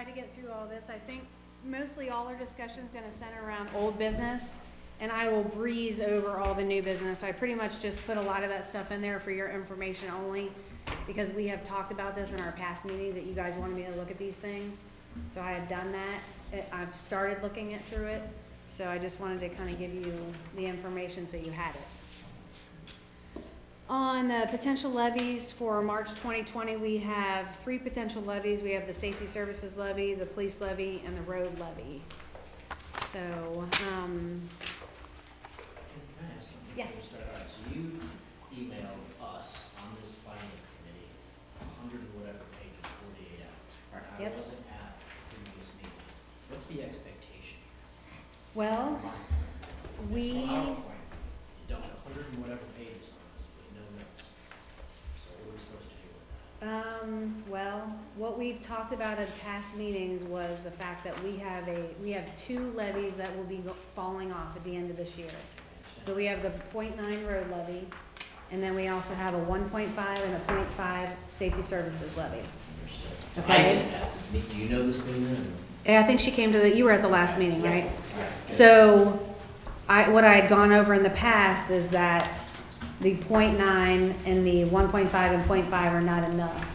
try to get through all this. I think mostly all our discussion is gonna center around old business, and I will breeze over all the new business. I pretty much just put a lot of that stuff in there for your information only, because we have talked about this in our past meetings, that you guys wanted me to look at these things. So I have done that. I've started looking through it, so I just wanted to kind of give you the information so you had it. On potential levies for March 2020, we have 3 potential levies. We have the safety services levy, the police levy, and the road levy. So, Can I ask something? Yes. Alright, so you emailed us on this finance committee, 100 and whatever pages, 48 hours. Alright, Yep. I wasn't at the previous meeting. What's the expectation? well, we, Well, PowerPoint, you don't have 100 and whatever pages on this with no notes. So what are we supposed to do with that? well, what we've talked about in past meetings was the fact that we have 2 levies that will be falling off at the end of this year. So we have the .9 road levy, and then we also have a 1.5 and a .5 safety services levy. Understood. Okay. I didn't have to meet, do you know this meeting then? Yeah, I think she came to you were at the last meeting, right? Yes. Yeah. So, what I had gone over in the past is that the .9 and the 1.5 and .5 are not enough.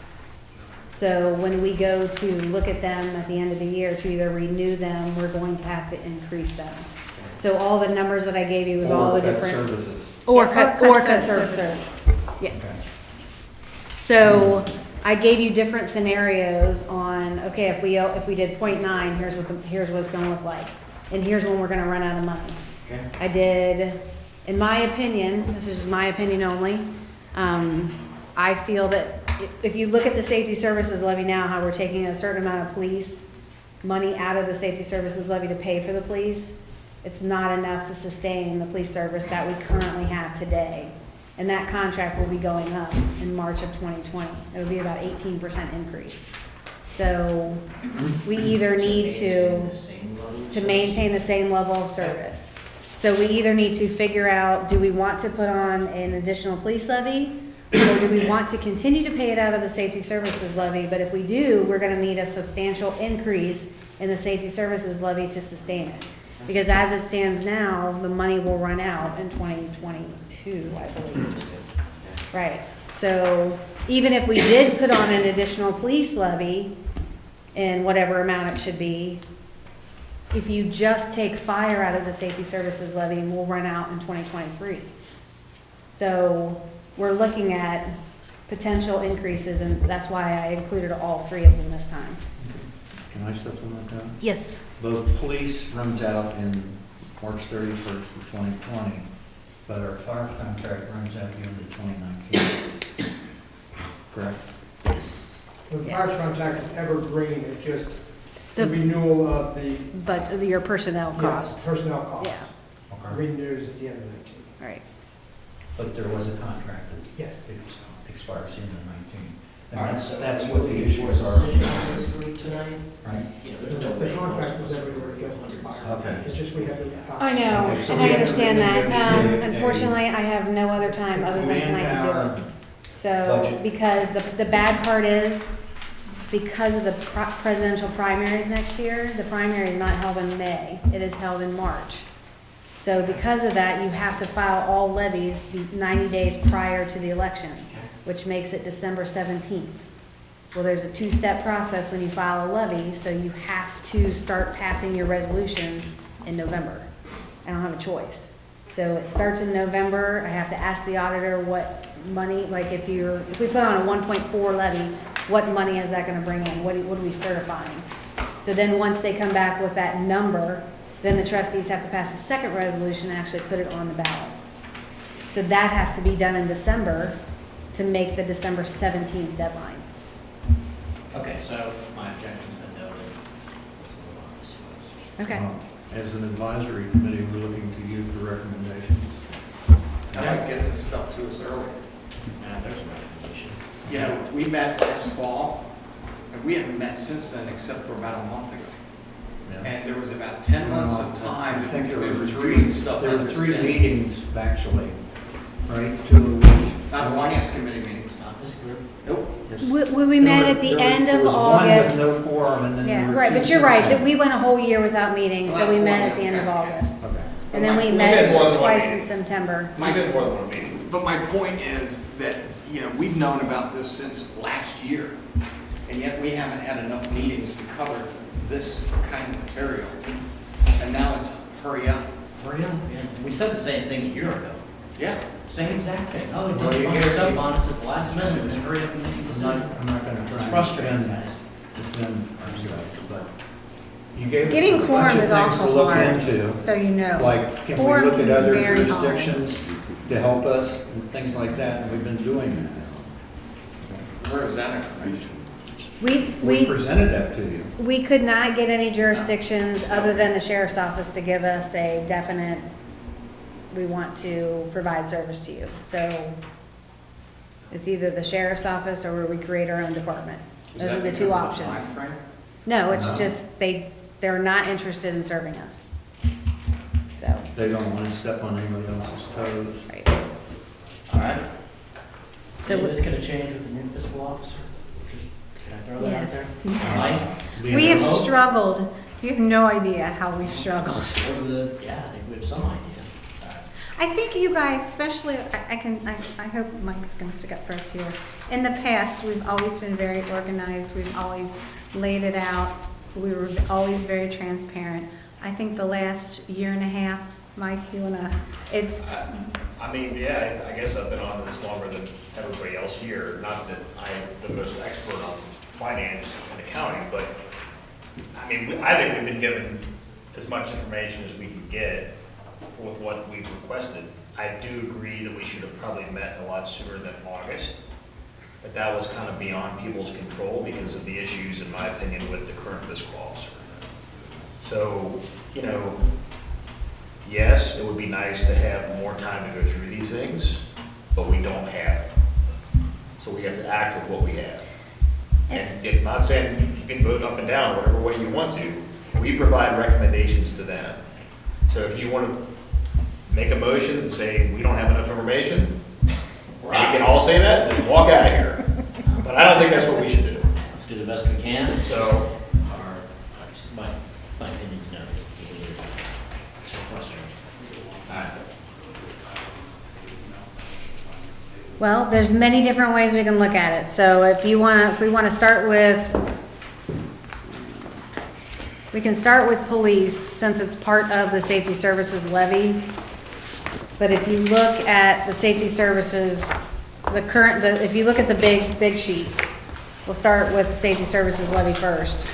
So when we go to look at them at the end of the year to either renew them, we're going to have to increase them. So all the numbers that I gave you was all the different. Services. Or Yeah, cut services. Yeah. Okay. So I gave you different scenarios on, okay, if we did .9, here's what it's gonna look like. And here's when we're gonna run out of money. Okay. I did, in my opinion, this is just my opinion only, I feel that if you look at the safety services levy now, how we're taking a certain amount of police money out of the safety services levy to pay for the police, it's not enough to sustain the police service that we currently have today. And that contract will be going up in March of 2020. It would be about 18% increase. So we either need to maintain the same level of service. So we either need to figure out, do we want to put on an additional police levy? Or do we want to continue to pay it out of the safety services levy? But if we do, we're gonna need a substantial increase in the safety services levy to sustain it. Because as it stands now, the money will run out in 2022, I believe. Right, so even if we did put on an additional police levy in whatever amount it should be, if you just take fire out of the safety services levy, we'll run out in 2023. So we're looking at potential increases, and that's why I included all 3 of them this time. Can I supplement that? Yes. The police runs out in March 31st of 2020, but our fire contract runs out the end of 2019. Correct? Yes. The fire contract is evergreen, it's just The- the renewal of the. But your personnel yeah, costs. Personnel costs. Yeah, Okay. Renews at the end of 19. right. But there was a contract Yes. that expires in the 19. And Alright, that's, so that's what the issues was are. decision on this group tonight. Right? You know, there's no The way. contract was everywhere, it doesn't expire. Okay. It's just we have to. I know, Okay, so and we I have to understand that. renegotiate a- Unfortunately, I have no other time other than tonight to do Manpower. it. So, Budget. because the bad part is, because of the presidential primaries next year, the primary is not held in May, it is held in March. So because of that, you have to file all levies 90 days prior to the election, which makes it December 17th. Well, there's a 2-step process when you file a levy, so you have to start passing your resolutions in November. I don't have a choice. So it starts in November, I have to ask the auditor what money, like if we put on a 1.4 levy, what money is that gonna bring in? What are we certifying? So then once they come back with that number, then the trustees have to pass a second resolution and actually put it on the ballot. So that has to be done in December to make the December 17th deadline. Okay, so my objection's been noted. Let's move on, I suppose. Okay. As an advisory committee, we're looking to you for recommendations. I'd like to get this stuff to us early. There's a recommendation. You know, we met last fall, and we haven't met since then except for about a month ago. Yeah. And there was about 10 months of time. I think there to were go three, through stuff. there were 3 understand. meetings, actually, right? 2 of which. Not finance committee meetings. Not not this group. Nope. We met at the end of August. There was one with no quorum, and then there Yeah, were right, two but you're right, since that we went a whole year without meeting, so we met at the end of Okay. August. then. Okay. And then we We met did more than one twice in meeting. September. We did more than one meeting. But my point is that, you know, we've known about this since last year, and yet we haven't had enough meetings to cover this kind of material. And now it's hurry up. Hurry up, yeah. We said the same thing a year ago. Yeah. Same exact thing. Oh, we Well, did you a bunch of gave- stuff on us at the last minute, and then hurry up and make a I'm not, decision. I'm not gonna try It's and frustrating, defend guys. ourselves, but you gave us Getting a bunch quorum of is things to also look hard, into. so you know. Like, can we Quorum look can at be other very hard. jurisdictions to help us and things like that, and we've been doing that. Where is that information? We presented that to you. We could not get any jurisdictions other than the sheriff's office to give us a definite, we want to provide service to you. So it's either the sheriff's office or we create our own department. Is Those that are the because two of the options. timeframe? No, it's No. just, they're not interested in serving us. So, They don't want to step on anybody else's toes. right. All right. So So this could have changed with the new fiscal officer? Just, can I throw that out there? Yes, yes. Being We have remote? struggled. You have no idea how we've struggled. What are the, yeah, I think we have some idea. All right. I think you guys, especially, I hope Mike's gonna stick up for us here. In the past, we've always been very organized, we've always laid it out, we were always very transparent. I think the last year and a half, Mike, do you wanna, it's, I mean, yeah, I guess I've been on this longer than everybody else here. Not that I'm the most expert on finance and accounting, but I mean, I think we've been given as much information as we could get with what we've requested. I do agree that we should have probably met a lot sooner than August, but that was kind of beyond people's control because of the issues, in my opinion, with the current fiscal officer. So, you know, yes, it would be nice to have more time to go through these things, but we don't have it. So we have to act with what we have. And if not saying you can vote up and down, whatever way you want to, we provide recommendations to them. So if you want to make a motion and say, we don't have enough information, and we can all say that, just walk out of here. But I don't think that's what we should do. Let's do the best we can. It's just So- my opinion's no. It's just frustrating. All right. Well, there's many different ways we can look at it. So if we want to start with, we can start with police since it's part of the safety services levy. But if you look at the safety services, if you look at the big sheets, we'll start with the safety services levy first.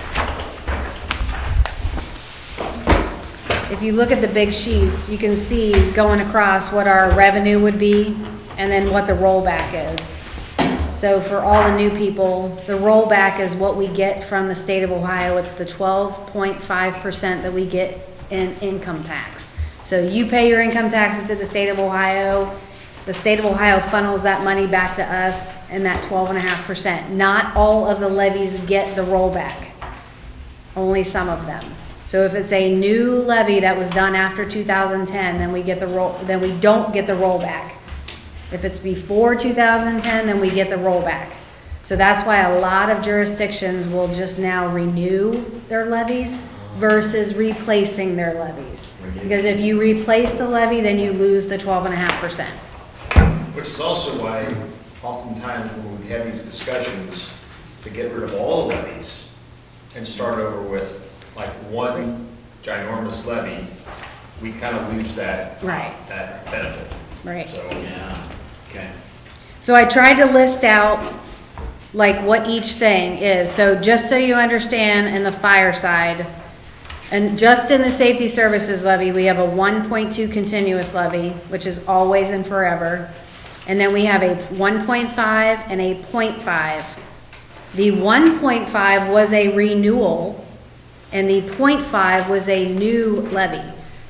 If you look at the big sheets, you can see going across what our revenue would be and then what the rollback is. So for all the new people, the rollback is what we get from the state of Ohio. It's the 12.5% that we get in income tax. So you pay your income taxes to the state of Ohio. The state of Ohio funnels that money back to us in that 12.5%. Not all of the levies get the rollback, only some of them. So if it's a new levy that was done after 2010, then we don't get the rollback. If it's before 2010, then we get the rollback. So that's why a lot of jurisdictions will just now renew their levies versus replacing their levies. Because if you replace the levy, then you lose the 12.5%. Which is also why oftentimes when we have these discussions to get rid of all the levies and start over with like one ginormous levy, we kind of lose that Right, benefit. right. So, Yeah, okay. So I tried to list out like what each thing is. So just so you understand, in the fire side, and just in the safety services levy, we have a 1.2 continuous levy, which is always and forever. And then we have a 1.5 and a 0.5. The 1.5 was a renewal and the 0.5 was a new levy.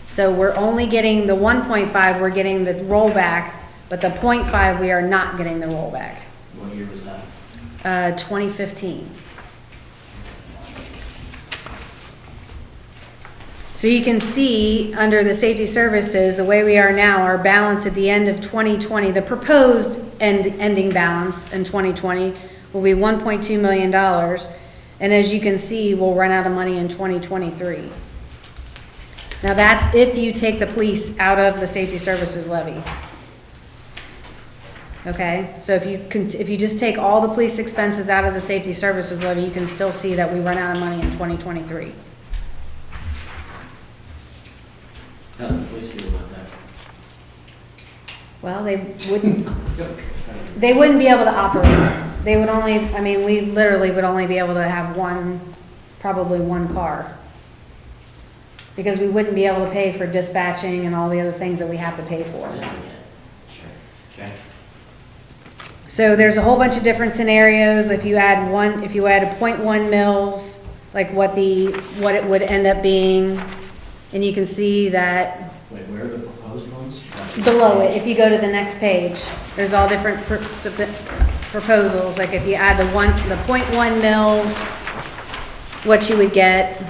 So we're only getting the 1.5, we're getting the rollback, but the 0.5, we are not getting the rollback. What year was that? 2015. So you can see, under the safety services, the way we are now, our balance at the end of 2020, the proposed ending balance in 2020 will be $1.2 million. And as you can see, we'll run out of money in 2023. Now that's if you take the police out of the safety services levy. Okay, so if you just take all the police expenses out of the safety services levy, you can still see that we run out of money in 2023. How's the police feel about that? Well, they wouldn't be able to operate. They would only, I mean, we literally would only be able to have probably one car. Because we wouldn't be able to pay for dispatching and all the other things that we have to pay for. Yeah, sure. Okay. So there's a whole bunch of different scenarios. If you add a 0.1 mils, like what it would end up being, and you can see that Wait, where are the proposed ones? below it, if you go to the next page, there's all different proposals. Like if you add the 0.1 mils, what you would get,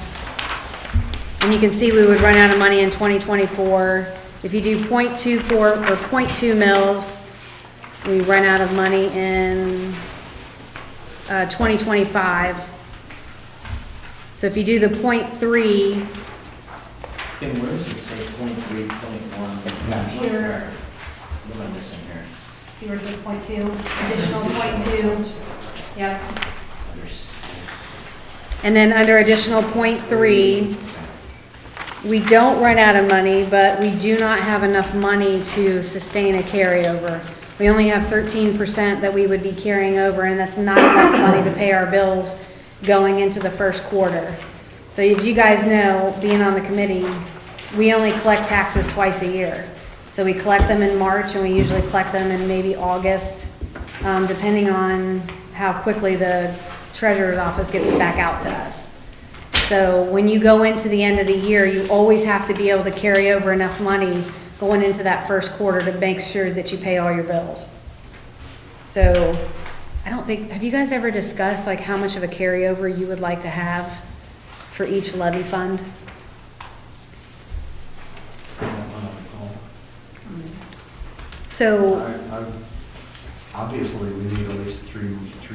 and you can see we would run out of money in 2024. If you do 0.24 or 0.2 mils, we run out of money in 2025. So if you do the 0.3, Kim, where does it say 0.3, 0.1? It's up here. What am I missing here? see where it says 0.2, additional 0.2. Yep. And then under additional 0.3, we don't run out of money, but we do not have enough money to sustain a carryover. We only have 13% that we would be carrying over, and that's not enough money to pay our bills going into the first quarter. So if you guys know, being on the committee, we only collect taxes twice a year. So we collect them in March, and we usually collect them in maybe August, depending on how quickly the treasurer's office gets it back out to us. So when you go into the end of the year, you always have to be able to carry over enough money going into that first quarter to make sure that you pay all your bills. So I don't think, have you guys ever discussed like how much of a carryover you would like to have for each levy fund? So Obviously, we need at least three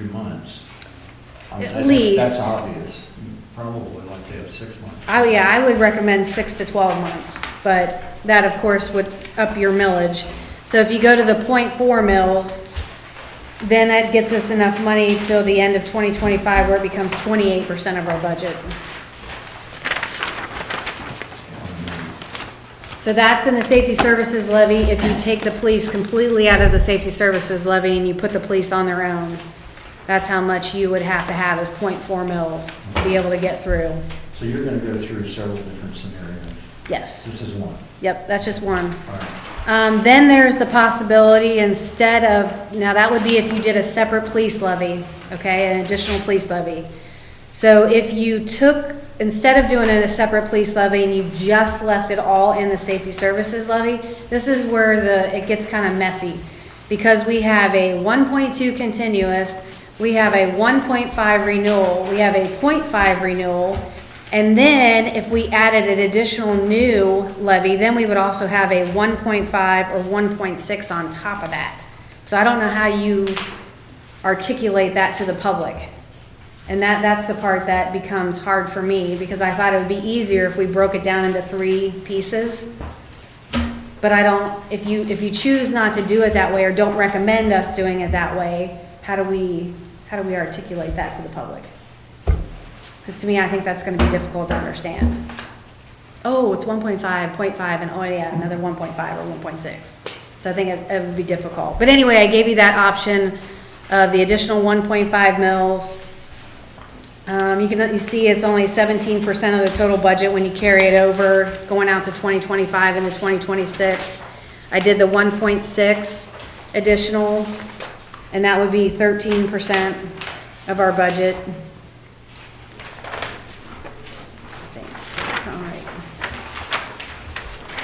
months. At least. That's obvious. Probably like to have 6 months. Oh yeah, I would recommend 6 to 12 months, but that of course would up your millage. So if you go to the 0.4 mils, then that gets us enough money till the end of 2025 where it becomes 28% of our budget. So that's in the safety services levy. If you take the police completely out of the safety services levy and you put the police on their own, that's how much you would have to have is 0.4 mils to be able to get through. So you're going to go through several different scenarios. Yes. This is one. Yep, that's just one. All right. Then there's the possibility instead of, now that would be if you did a separate police levy, okay, an additional police levy. So if you took, instead of doing it a separate police levy and you just left it all in the safety services levy, this is where it gets kind of messy. Because we have a 1.2 continuous, we have a 1.5 renewal, we have a 0.5 renewal, and then if we added an additional new levy, then we would also have a 1.5 or 1.6 on top of that. So I don't know how you articulate that to the public. And that's the part that becomes hard for me, because I thought it would be easier if we broke it down into 3 pieces. But I don't, if you choose not to do it that way or don't recommend us doing it that way, how do we articulate that to the public? Because to me, I think that's going to be difficult to understand. Oh, it's 1.5, 0.5, and oh yeah, another 1.5 or 1.6. So I think it would be difficult. But anyway, I gave you that option of the additional 1.5 mils. You see it's only 17% of the total budget when you carry it over going out to 2025 and to 2026. I did the 1.6 additional, and that would be 13% of our budget.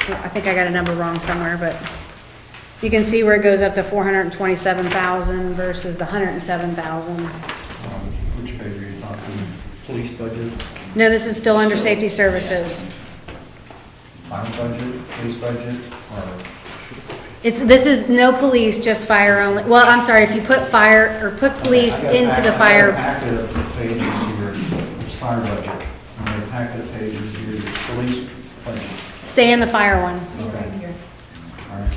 I think I got a number wrong somewhere, but you can see where it goes up to 427,000 versus the 107,000. Which page are you talking? Police budget? No, this is still under safety services. fire budget, police budget, or? This is no police, just fire only. Well, I'm sorry, if you put fire, or put police into the I fire. got a packet of pages here, it's fire budget. And I got a packet of pages here, it's police budget. Stay in the fire one. Okay. Right here. All right.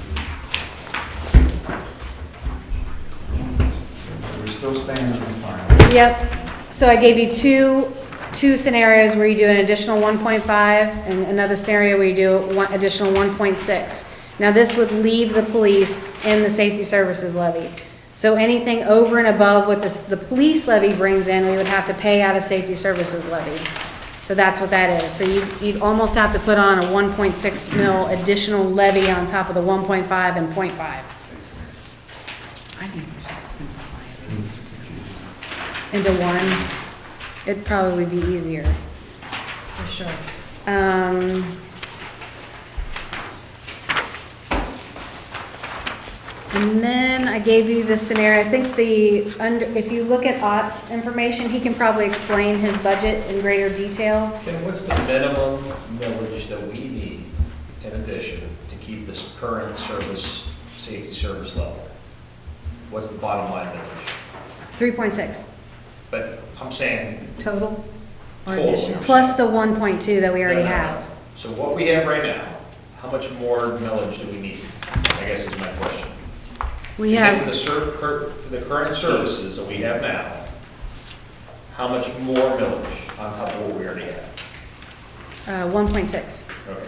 So we're still staying in the fire. Yep, so I gave you two scenarios where you do an additional 1.5 and another scenario where you do one additional 1.6. Now this would leave the police in the safety services levy. So anything over and above what the police levy brings in, we would have to pay out of safety services levy. So that's what that is. So you'd almost have to put on a 1.6 mil additional levy on top of the 1.5 and 0.5. I think we should just simplify it. Into one, it'd probably be easier, for sure. And then I gave you the scenario, I think if you look at Ott's information, he can probably explain his budget in greater detail. Ken, what's the minimum millage that we need in addition to keep this current safety service level? What's the bottom line millage? 3.6 But I'm saying Total or Total. additional? plus the 1.2 that we already No, no, no. have. So what we have right now, how much more millage do we need? I guess is my question. We To get have, to the current services that we have now, how much more millage on top of what we already have? 1.6. Okay.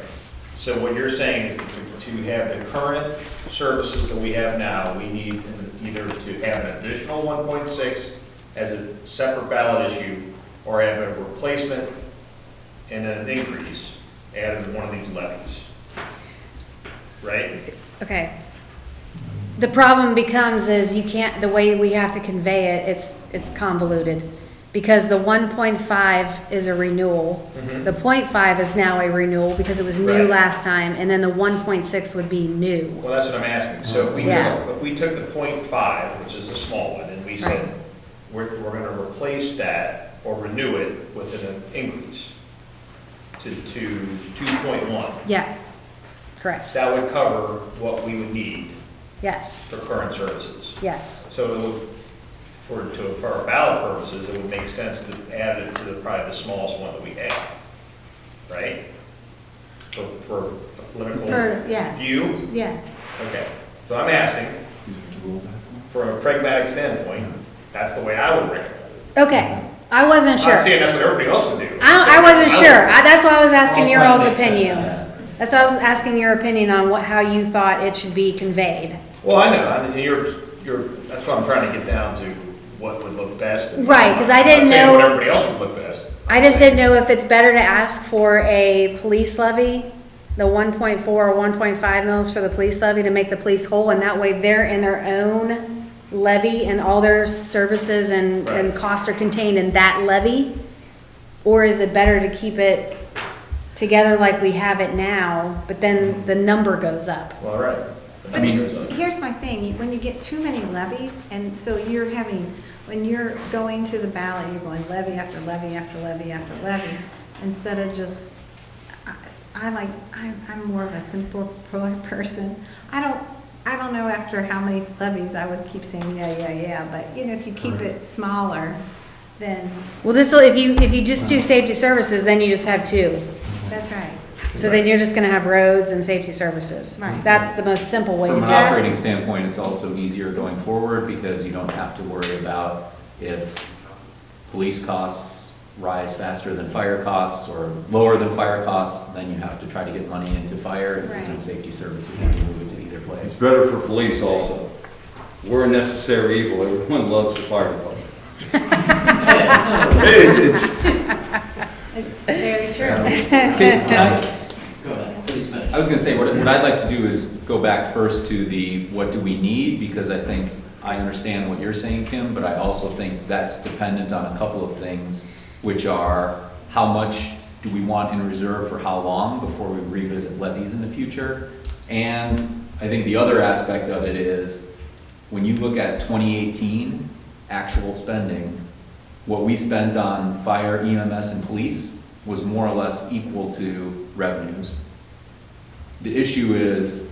So what you're saying is to have the current services that we have now, we need either to have an additional 1.6 as a separate ballot issue, or have a replacement and then an increase added to one of these levies. Right? Okay. The problem becomes is you can't, the way we have to convey it, it's convoluted. Because the 1.5 is a renewal. Mhm. The 0.5 is now a renewal because it was new Right. last time, and then the 1.6 would be new. Well, that's what I'm asking. So Yeah. if we took the 0.5, which is a small one, and we said, Right. we're gonna replace that or renew it with an increase to 2.1, Yeah, correct. that would cover what we would need Yes, for current services. yes. So it would, for our ballot purposes, it would make sense to add it to probably the smallest one that we have, right? For a political Yes. view? Yes. Okay, so I'm asking, from a pragmatic standpoint, that's the way I would recommend it. Okay, I wasn't I'm sure. not saying that's what everybody else would do. I wasn't sure. That's why I was asking your Well, all's that makes sense, opinion. yeah. That's why I was asking your opinion on how you thought it should be conveyed. Well, I know, I mean, that's what I'm trying to get down to, what would look best. Right, 'cause I I'm not didn't saying know- what everybody else would look best. I just didn't know if it's better to ask for a police levy, the 1.4 or 1.5 mils for the police levy to make the police whole, and that way they're in their own levy and all their services and Right. costs are contained in that levy? Or is it better to keep it together like we have it now, but then the number goes up? Well, right. But here's my thing, when you get too many levies, and so when you're going to the ballot, you're going levy after levy after levy after levy, instead of just, I'm more of a simple person. I don't know after how many levies I would keep saying, yeah, but, if you keep it smaller, then, Well, if you just do safety services, then you just have two. that's right. So then you're just gonna have roads and safety services. Right. That's the most simple way to From do an it. operating standpoint, it's also easier going forward because you don't have to worry about if police costs rise faster than fire costs or lower than fire costs, then you have to try to get money into fire. If it's in Right. safety services, you can move it to either It's place. better for police also. We're a necessary evil. Everyone loves the fire department. It's, It's very true. Go ahead, please finish. I was gonna say, what I'd like to do is go back first to the, what do we need? Because I think I understand what you're saying, Kim, but I also think that's dependent on a couple of things, which are how much do we want in reserve for how long before we revisit levies in the future? And I think the other aspect of it is, when you look at 2018 actual spending, what we spent on fire, EMS, and police was more or less equal to revenues. the issue is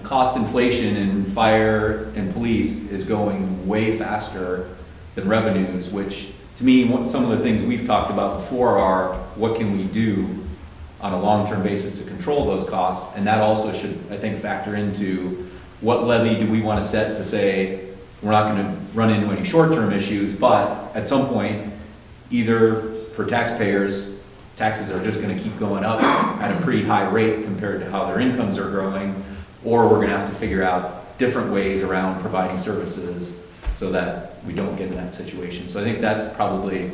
cost inflation in fire and police is going way faster than revenues, which to me, some of the things we've talked about before are what can we do on a long-term basis to control those costs, and that also should, I think, factor into what levy do we want to set to say we're not going to run into any short-term issues, but at some point, either for taxpayers, taxes are just going to keep going up at a pretty high rate compared to how their incomes are growing, or we're going to have to figure out different ways around providing services so that we don't get in that situation. So I think that's probably,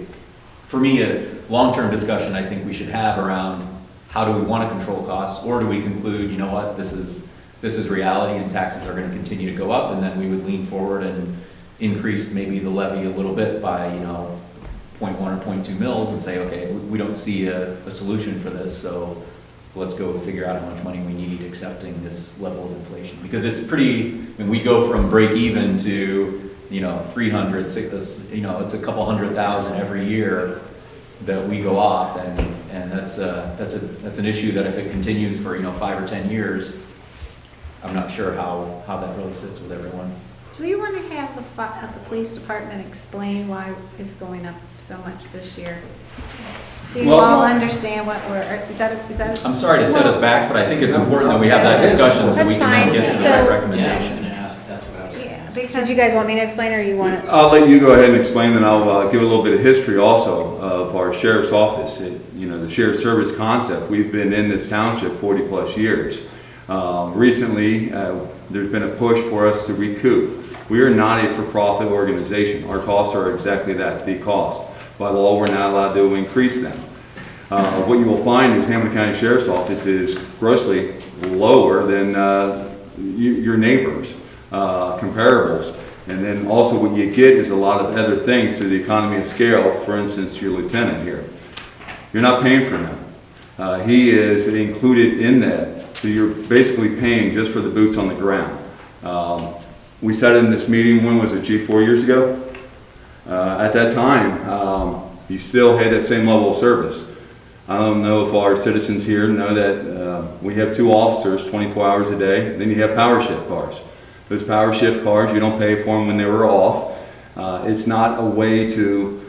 for me, a long-term discussion I think we should have around how do we want to control costs, or do we conclude, you know what, this is reality and taxes are going to continue to go up, and then we would lean forward and increase maybe the levy a little bit by, 0.1 or 0.2 mils and say, okay, we don't see a solution for this, so let's go figure out how much money we need accepting this level of inflation. Because it's pretty, when we go from break even to, 300, it's a couple $100,000 every year that we go off, and that's an issue that if it continues for, 5 or 10 years, I'm not sure how that really sits with everyone. Do we want to have the police department explain why it's going up so much this year? So you Well- all understand what is that? I'm sorry to set us back, but I think it's important that we have that discussion so we That's can then fine. get to the So- right Yeah, I was recommendation. gonna ask, that's what I was gonna Yeah, ask. because Did you guys want me to explain, or you want to? I'll let you go ahead and explain, and I'll give a little bit of history also of our sheriff's office. The shared service concept, we've been in this township 40 plus years. Recently, there's been a push for us to recoup. We are not a for-profit organization. Our costs are exactly that, the cost. By law, we're not allowed to increase them. What you will find is Hamilton County Sheriff's Office is grossly lower than your neighbors, comparables. And then also what you get is a lot of other things through the economy of scale. For instance, your lieutenant here. You're not paying for him. He is included in that. So you're basically paying just for the boots on the ground. We sat in this meeting, when was it, Chief, 4 years ago? At that time, you still had that same level of service. I don't know if our citizens here know that we have 2 officers 24 hours a day. Then you have power shift cars. Those power shift cars, you don't pay for them when they were off. It's not a way to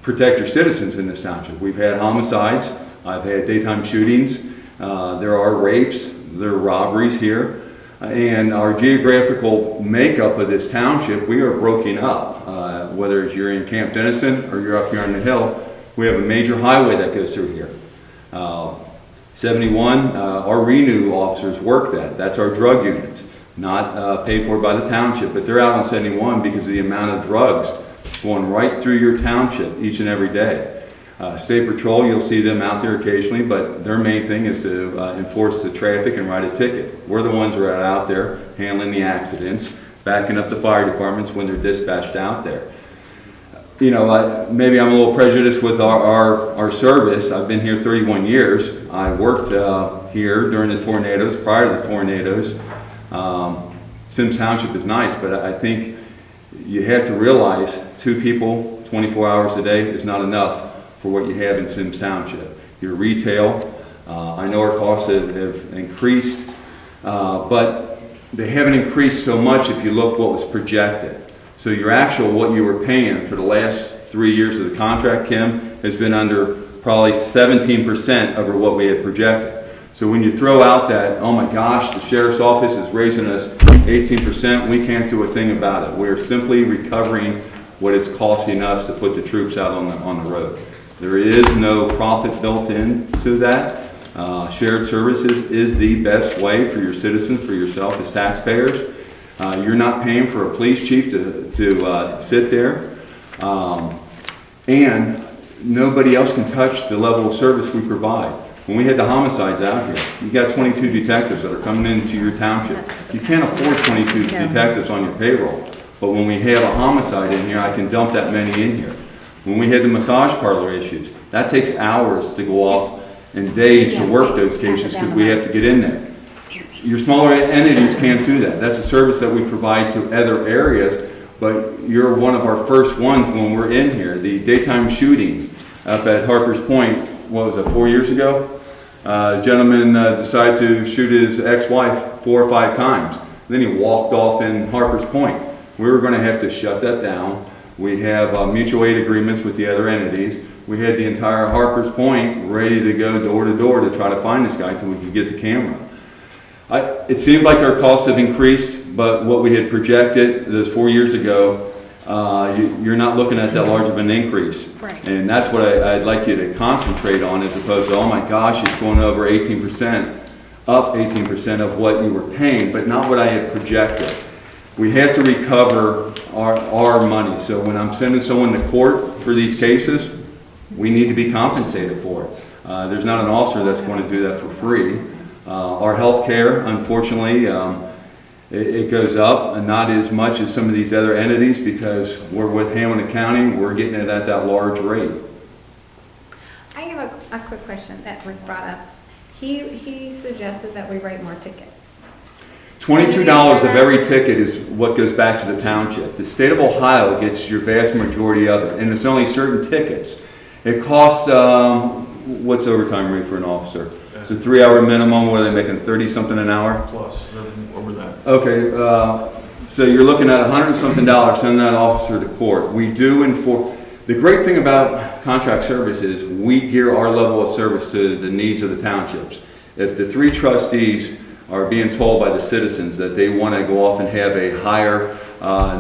protect your citizens in this township. We've had homicides. I've had daytime shootings. There are rapes. There are robberies here. And our geographical makeup of this township, we are broken up. Whether it's you're in Camp Dennison or you're up here on the hill, we have a major highway that goes through here. 71, our Renew officers work that. That's our drug units, not paid for by the township, but they're out on 71 because of the amount of drugs going right through your township each and every day. State Patrol, you'll see them out there occasionally, but their main thing is to enforce the traffic and write a ticket. We're the ones that are out there handling the accidents, backing up the fire departments when they're dispatched out there. Maybe I'm a little prejudiced with our service. I've been here 31 years. I worked here during the tornadoes, prior to the tornadoes. Symmes Township is nice, but I think you have to realize 2 people, 24 hours a day is not enough for what you have in Symmes Township. Your retail, I know our costs have increased, but they haven't increased so much if you look what was projected. So your actual, what you were paying for the last 3 years of the contract, Kim, has been under probably 17% over what we had projected. So when you throw out that, oh my gosh, the sheriff's office is raising us 18%, we can't do a thing about it. We're simply recovering what it's costing us to put the troops out on the road. There is no profit built into that. Shared services is the best way for your citizens, for yourself as taxpayers. You're not paying for a police chief to sit there. And nobody else can touch the level of service we provide. When we had the homicides out here, you got 22 detectives that are coming into your township. You can't afford 22 detectives on your payroll. But when we have a homicide in here, I can dump that many in here. When we had the massage parlor issues, that takes hours to go off and days to work those cases because we have to get in there. Your smaller entities can't do that. That's a service that we provide to other areas, but you're one of our first ones when we're in here. The daytime shooting up at Harper's Point, what was it, 4 years ago? Gentleman decided to shoot his ex-wife 4 or 5 times. Then he walked off in Harper's Point. We were going to have to shut that down. We have mutual aid agreements with the other entities. We had the entire Harper's Point ready to go door to door to try to find this guy until we could get the camera. It seemed like our costs have increased, but what we had projected those 4 years ago, you're not looking at that large of an increase. Right. And that's what I'd like you to concentrate on, as opposed to, oh my gosh, it's going over 18%, up 18% of what you were paying, but not what I had projected. We have to recover our money. So when I'm sending someone to court for these cases, we need to be compensated for it. There's not an officer that's going to do that for free. Our health care, unfortunately, it goes up, and not as much as some of these other entities, because we're with Hamilton County, we're getting it at that large rate. I have a quick question that Rick brought up. He suggested that we write more tickets. $22 of every ticket is what goes back to the township. The state of Ohio gets your vast majority of it, and it's only certain tickets. It costs, what's overtime rate for an officer? It's a 3-hour minimum, what are they making, 30-something an hour? Plus, they're over that. Okay, so you're looking at $100 and something sending that officer to court. We do enforce. The great thing about contract service is we gear our level of service to the needs of the townships. If the 3 trustees are being told by the citizens that they want to go off and have a higher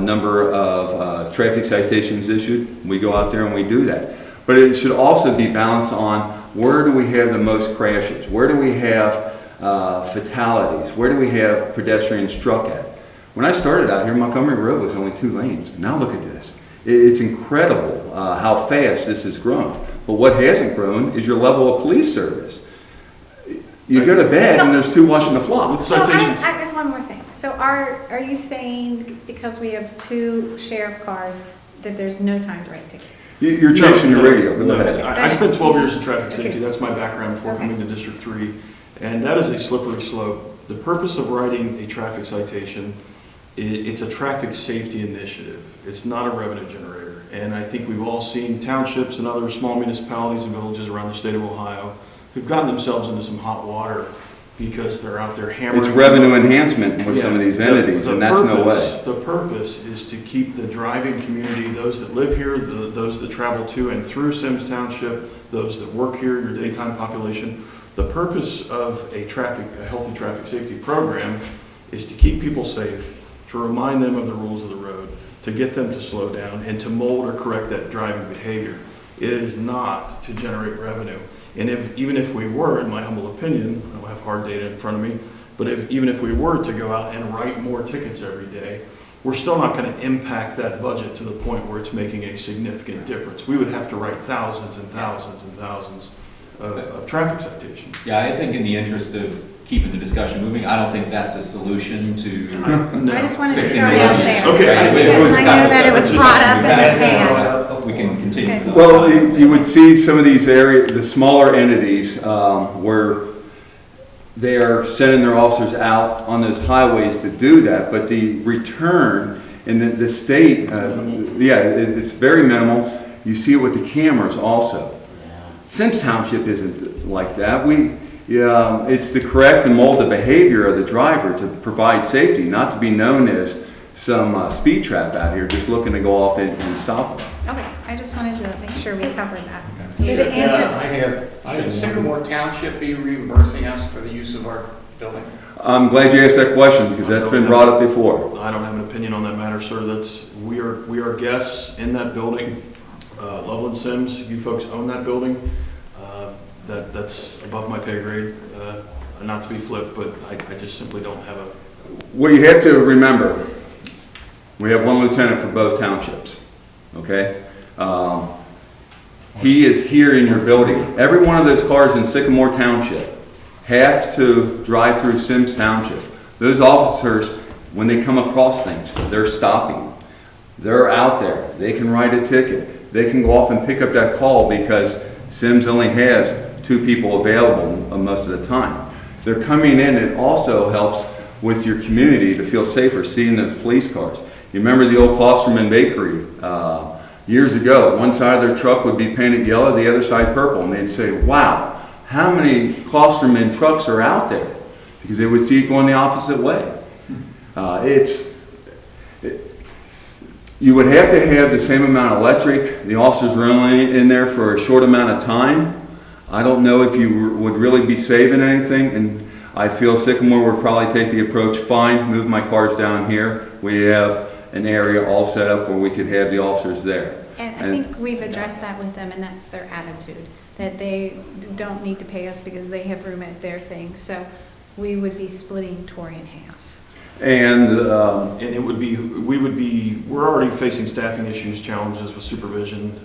number of traffic citations issued, we go out there and we do that. But it should also be balanced on where do we have the most crashes? Where do we have fatalities? Where do we have pedestrians struck at? When I started out here, Montgomery Road was only 2 lanes. Now look at this. It's incredible how fast this has grown. But what hasn't grown is your level of police service. You go to bed and there's 2 watching the flock. With So I citations, have one more thing. So are you saying because we have 2 sheriff cars that there's no time to write tickets? You're chasing your radio. Go No, ahead. I spent 12 years in traffic safety. Okay. That's my background before Okay. coming to District 3. And that is a slippery slope. The purpose of writing a traffic citation, it's a traffic safety initiative. It's not a revenue generator. And I think we've all seen townships and other small municipalities and villages around the state of Ohio who've gotten themselves into some hot water because they're out there hammering. It's revenue enhancement with some of these entities, and that's no way. The purpose is to keep the driving community, those that live here, those that travel to and through Symmes Township, those that work here, your daytime population. The purpose of a healthy traffic safety program is to keep people safe, to remind them of the rules of the road, to get them to slow down, and to mold or correct that driving behavior. It is not to generate revenue. And even if we were, in my humble opinion, I don't have hard data in front of me, but even if we were to go out and write more tickets every day, we're still not going to impact that budget to the point where it's making a significant difference. We would have to write thousands and thousands and thousands of traffic citations. Yeah, I think in the interest of keeping the discussion moving, I don't think that's a solution to No. I just wanted to fixing throw the it out audience. there. Okay, I- Because I know that it was brought up in the past. We can continue. Okay. Well, you would see some of these areas, the smaller entities, where they are sending their officers out on those highways to do that, but the return in the state, it's very minimal. You see it with the cameras also. Symmes Township isn't like that. It's to correct and mold the behavior of the driver to provide safety, not to be known as some speed trap out here just looking to go off and stop them. Okay, I just wanted to make sure we covered that. Should, Did it answer? should Sycamore Township be reimbursing us for the use of our building? I'm glad you asked that question because that's been brought up before. I don't have an opinion on that matter, sir. We are guests in that building. Loveland Symmes, you folks own that building. That's above my pay grade. Not to be flip, but I just simply don't have a. What you have to remember, we have 1 lieutenant for both townships, okay? He is here in your building. Every one of those cars in Sycamore Township have to drive through Symmes Township. Those officers, when they come across things, they're stopping. They're out there. They can write a ticket. They can go off and pick up that call because Symmes only has 2 people available most of the time. They're coming in. It also helps with your community to feel safer seeing those police cars. You remember the old Klosterman Bakery years ago? One side of their truck would be painted yellow, the other side purple, and they'd say, wow, how many clusterman trucks are out there? Because they would see it going the opposite way. You would have to have the same amount of electric. The officers are only in there for a short amount of time. I don't know if you would really be saving anything, and I feel Sycamore would probably take the approach, fine, move my cars down here. We have an area all set up where we could have the officers there. And I think we've addressed that with them, and that's their attitude, that they don't need to pay us because they have room at their thing. So we would be splitting Torrey in half. And And it would be, we're already facing staffing issues, challenges with supervision,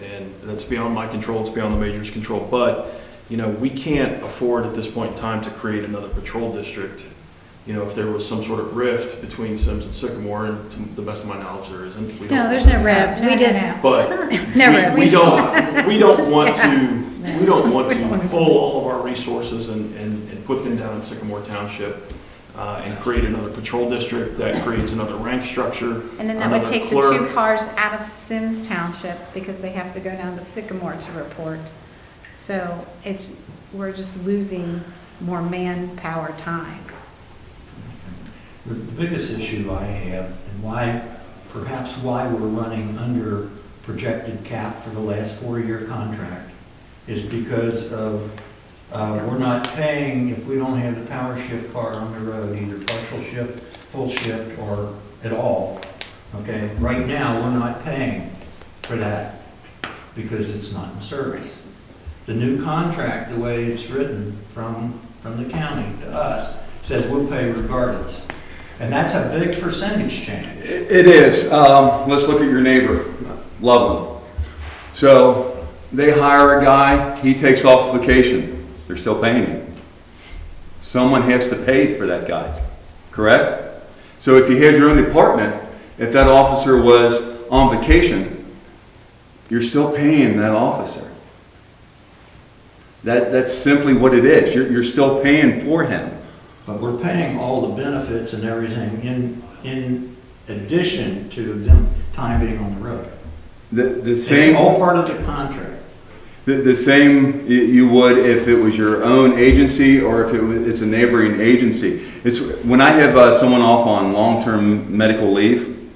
and that's beyond my control, it's beyond the major's control. But, you know, we can't afford at this point in time to create another patrol district. You know, if there was some sort of rift between Symmes and Sycamore, and to the best of my knowledge, there isn't. We don't- No, there's no rift. We just, But no rift. we don't want to pull all of our resources and put them down in Sycamore Township and create another patrol district that creates another rank structure. And then that would another take the clerk. 2 cars out of Symmes Township because they have to go down to Sycamore to report. So we're just losing more manpower time. The biggest issue I have, and perhaps why we're running under projected cap for the last 4-year contract, is because of, we're not paying, if we don't have the power shift car on the road, either partial shift, full shift, or at all, okay? Right now, we're not paying for that because it's not in service. The new contract, the way it's written from the county to us, says we'll pay regardless. And that's a big percentage change. it is. Let's look at your neighbor, Loveland. So they hire a guy, he takes off vacation. They're still paying him. Someone has to pay for that guy, correct? So if you had your own department, if that officer was on vacation, you're still paying that officer. That's simply what it is. You're still paying for him. But we're paying all the benefits and everything in addition to them time being on the road. The It's same. all part of the contract. The same you would if it was your own agency or if it's a neighboring agency. It's when I have someone off on long-term medical leave,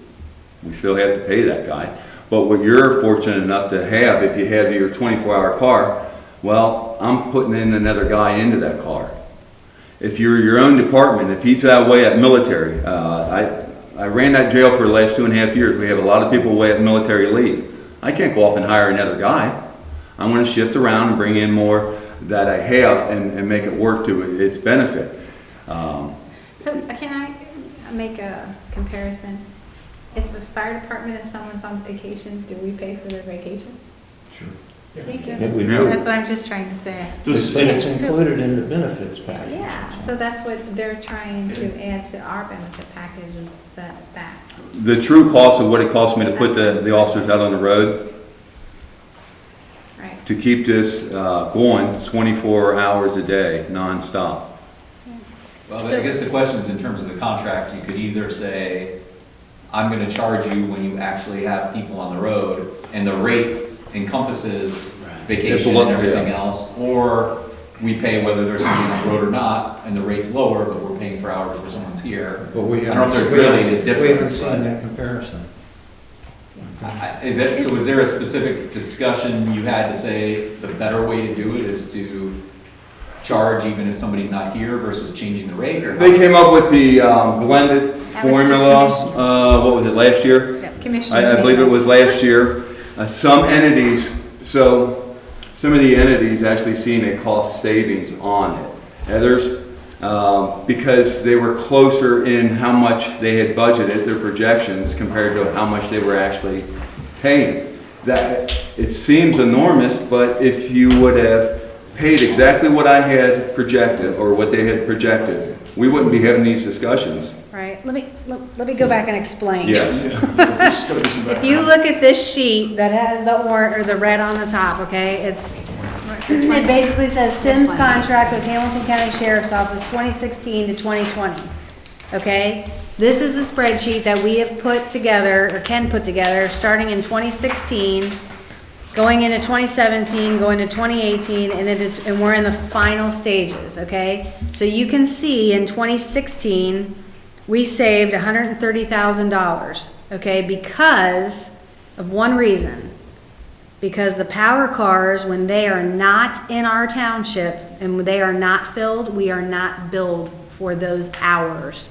we still have to pay that guy. But what you're fortunate enough to have, if you have your 24-hour car, well, I'm putting in another guy into that car. If you're your own department, if he's away at military, I ran that jail for the last 2.5 years. We have a lot of people away at military leave. I can't go off and hire another guy. I'm going to shift around and bring in more that I have and make it work to its benefit. So can I make a comparison? If the fire department, if someone's on vacation, do we pay for their vacation? Sure. Thank you. Yeah, we do. That's what I'm just trying to say. But it's included in the benefits package. Yeah, so that's what they're trying to add to our benefit package is that. The true cost of what it costs me to put the officers out on the road, Right. to keep this going 24 hours a day, nonstop. Well, I guess the question is in terms of the contract, you could either say, I'm gonna charge you when you actually have people on the road, and the rate encompasses vacation and everything else, or we pay whether there's somebody on the road or not, and the rate's lower, but we're paying for hours where someone's here. But we I don't know if there's really a difference, We haven't seen but- that comparison. Is there a specific discussion you had to say the better way to do it is to charge even if somebody's not here versus changing the rate? Or They came up with the blended That was formula, the commission. what was it, last year? Yeah, commissioners I believe it made was us- last year. Some entities, so some of the entities actually seen a cost savings on it. Others, because they were closer in how much they had budgeted, their projections, compared to how much they were actually paying. That, it seems enormous, but if you would have paid exactly what I had projected, or what they had projected, we wouldn't be having these discussions. Right, let me go back and explain. Yes. There's gotta be some If you look at this sheet that has the orange or the red on the top, okay, it basically says Symmes contract with Hamilton County Sheriff's Office 2016 to 2020. Okay? This is a spreadsheet that we have put together, or can put together, starting in 2016 going into 2017, going to 2018, and we're in the final stages, okay? So you can see in 2016, we saved $130,000, okay, because of one reason. Because the power cars, when they are not in our township and when they are not filled, we are not billed for those hours.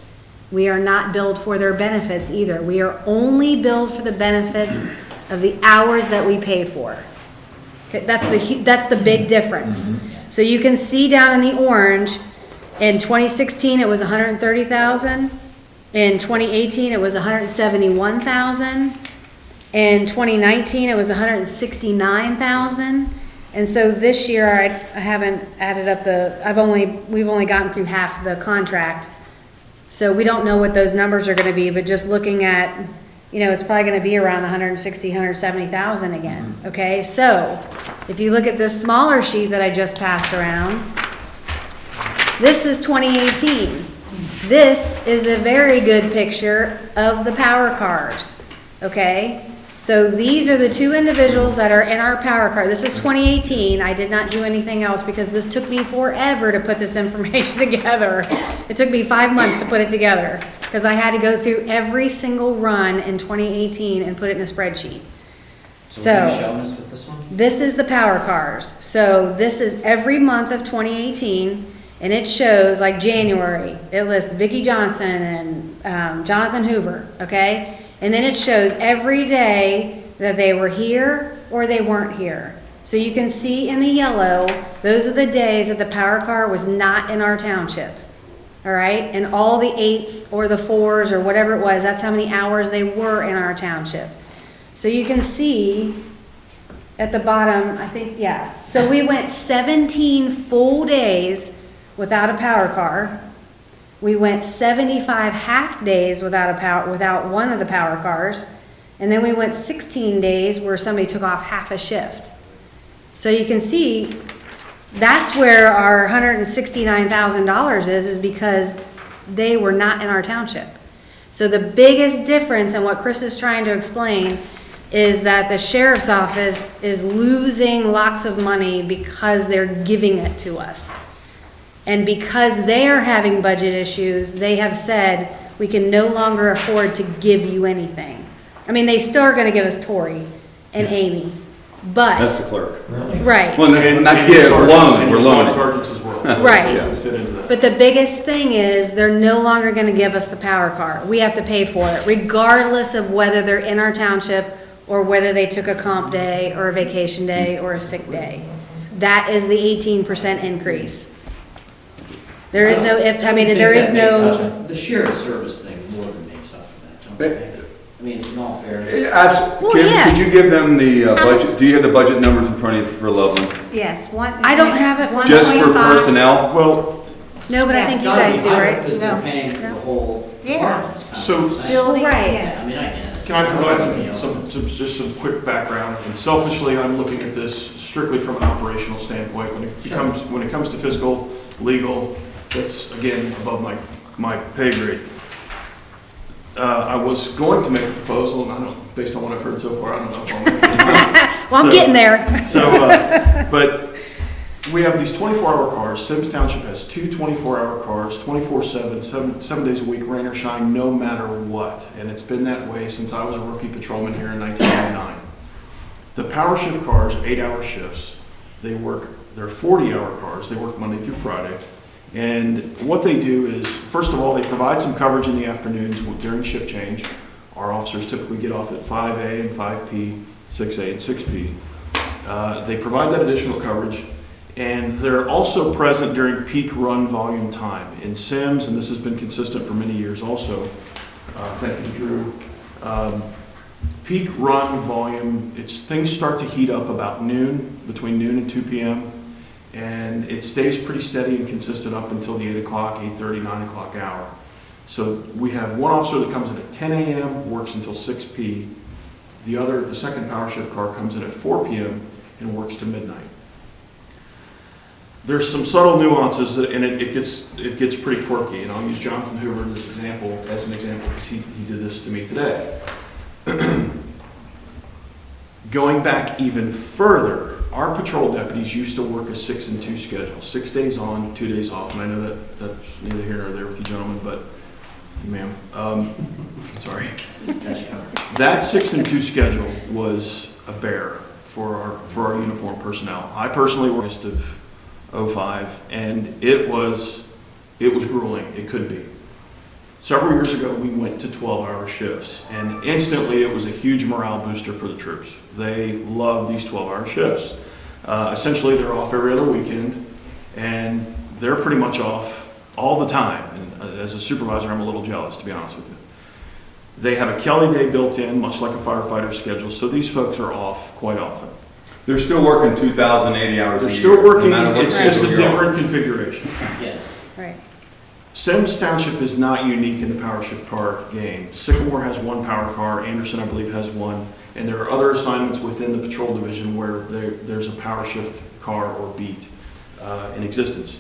We are not billed for their benefits either. We are only billed for the benefits of the hours that we pay for. Okay, that's the big difference. So you can see down in the orange, in 2016 it was 130,000. In 2018 it was 171,000. In 2019 it was 169,000. And so this year I haven't added up we've only gotten through half the contract. So we don't know what those numbers are gonna be, but just looking at, it's probably gonna be around 160, 170,000 again, okay? So, if you look at this smaller sheet that I just passed around, this is 2018. This is a very good picture of the power cars, okay? So these are the two individuals that are in our power car. This is 2018. I did not do anything else because this took me forever to put this information together. It took me 5 months to put it together because I had to go through every single run in 2018 and put it in a spreadsheet. So what are you showing us with this one? This is the power cars. So this is every month of 2018, and it shows like January. It lists Vicki Johnson and Jonathan Hoover, okay? And then it shows every day that they were here or they weren't here. So you can see in the yellow, those are the days that the power car was not in our township. All right, and all the 8s or the 4s or whatever it was, that's how many hours they were in our township. So you can see at the bottom, I think, yeah. So we went 17 full days without a power car. We went 75 half days without one of the power cars. And then we went 16 days where somebody took off half a shift. So you can see that's where our $169,000 is because they were not in our township. So the biggest difference in what Chris is trying to explain is that the sheriff's office is losing lots of money because they're giving it to us. And because they are having budget issues, they have said, we can no longer afford to give you anything. I mean, they still are gonna give us Tori and Amy, That's the but, clerk. right, Well, not give, sergeants, loan, and we're your loaning. sergeants as well. Right. Yeah, fit into that. but the biggest thing is they're no longer gonna give us the power car. We have to pay for it, regardless of whether they're in our township or whether they took a comp day or a vacation day or a sick day. That is the 18% increase. There is no, there is no, The shared service thing more than makes up for that, don't you think? I mean, in all fairness. Well, Kim, yes. could you give them the budget, do you have the budget numbers in front of you for Loveland? Yes, I don't have it. Just for 1.5. personnel? Well, no, but I Yes. think you It's gotta guys be do, higher right? Because they're No. paying for the whole Yeah. departments. kind of So- what I'm saying. Building, Right. yeah. Yeah, I mean, I get it. can I provide You know, just some quick background? And selfishly, I'm looking at this strictly from an operational standpoint. When it comes to fiscal, legal, that's again above my pay grade. I was going to make a proposal, and I don't, based on what I've heard so far, I don't know if I'm. Well, I'm getting there. So, but we have these 24-hour cars. Symmes Township has two 24-hour cars, 24/7, 7 days a week, rain or shine, no matter what. And it's been that way since I was a rookie patrolman here in 1999. The power shift cars, 8-hour shifts. They're 40-hour cars. They work Monday through Friday. And what they do is, first of all, they provide some coverage in the afternoons during shift change. Our officers typically get off at 5A and 5P, 6A and 6P. They provide that additional coverage, and they're also present during peak run volume time. In Symmes, and this has been consistent for many years also, thank you, Drew, peak run volume, things start to heat up about noon, between noon and 2 p.m., and it stays pretty steady and consistent up until the 8 o'clock, 8:30, 9 o'clock hour. So we have one officer that comes in at 10 a.m., works until 6 p. The second power shift car comes in at 4 p.m. and works to midnight. There's some subtle nuances, and it gets pretty quirky, and I'll use Jonathan Hoover as an example because he did this to me today. Going back even further, our patrol deputies used to work a 6 and 2 schedule, 6 days on, 2 days off. And I know that that's neither here nor there with you gentlemen, but ma'am, sorry. That 6 and 2 schedule was a bear for our uniformed personnel. I personally worked of 05, and it was grueling. It could be. Several years ago, we went to 12-hour shifts, and instantly it was a huge morale booster for the troops. They love these 12-hour shifts. Essentially, they're off every other weekend, and they're pretty much off all the time. And as a supervisor, I'm a little jealous, to be honest with you. They have a Kelly Day built in, much like a firefighter schedule, so these folks are off quite often. They're still working 2,080 hours a They're year. still working, no matter what it's just a schedule you're on. different configuration. Yeah. Right. Symmes Township is not unique in the power shift car game. Sycamore has one power car, Anderson, I believe, has one, and there are other assignments within the patrol division where there's a power shift car or beat in existence.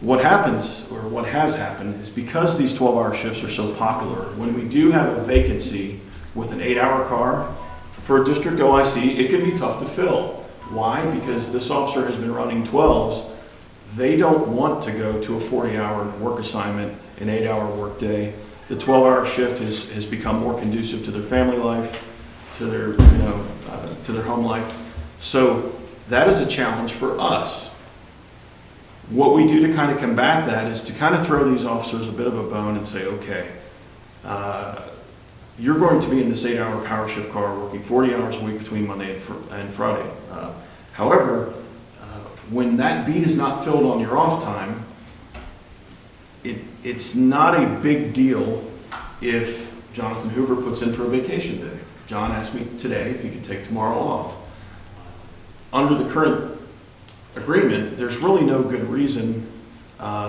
What happens, or what has happened, is because these 12-hour shifts are so popular, when we do have a vacancy with an 8-hour car, for a district OIC, it can be tough to fill. Why? Because this officer has been running 12s. They don't want to go to a 40-hour work assignment, an 8-hour work day. The 12-hour shift has become more conducive to their family life, to their, to their home life. So that is a challenge for us. What we do to kind of combat that is to kind of throw these officers a bit of a bone and say, okay, you're going to be in this 8-hour power shift car working 40 hours a week between Monday and Friday. However, when that beat is not filled on your off time, it's not a big deal if Jonathan Hoover puts in for a vacation day. John asked me today if he could take tomorrow off. Under the current agreement, there's really no good reason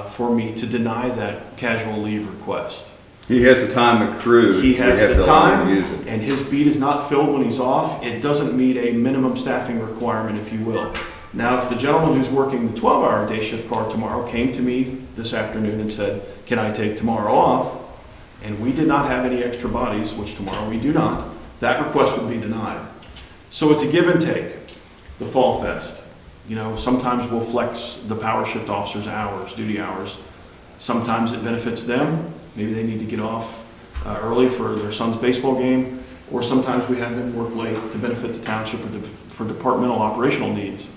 for me to deny that casual leave request. He has the time accrued. He has We have the to allow him time, to use it. and his beat is not filled when he's off. It doesn't meet a minimum staffing requirement, if you will. Now, if the gentleman who's working the 12-hour day shift car tomorrow came to me this afternoon and said, can I take tomorrow off? And we did not have any extra bodies, which tomorrow we do not, that request would be denied. So it's a give and take, the Fall Fest. Sometimes we'll flex the power shift officers' hours, duty hours. Sometimes it benefits them. Maybe they need to get off early for their son's baseball game, or sometimes we have them work late to benefit the township or for departmental operational needs.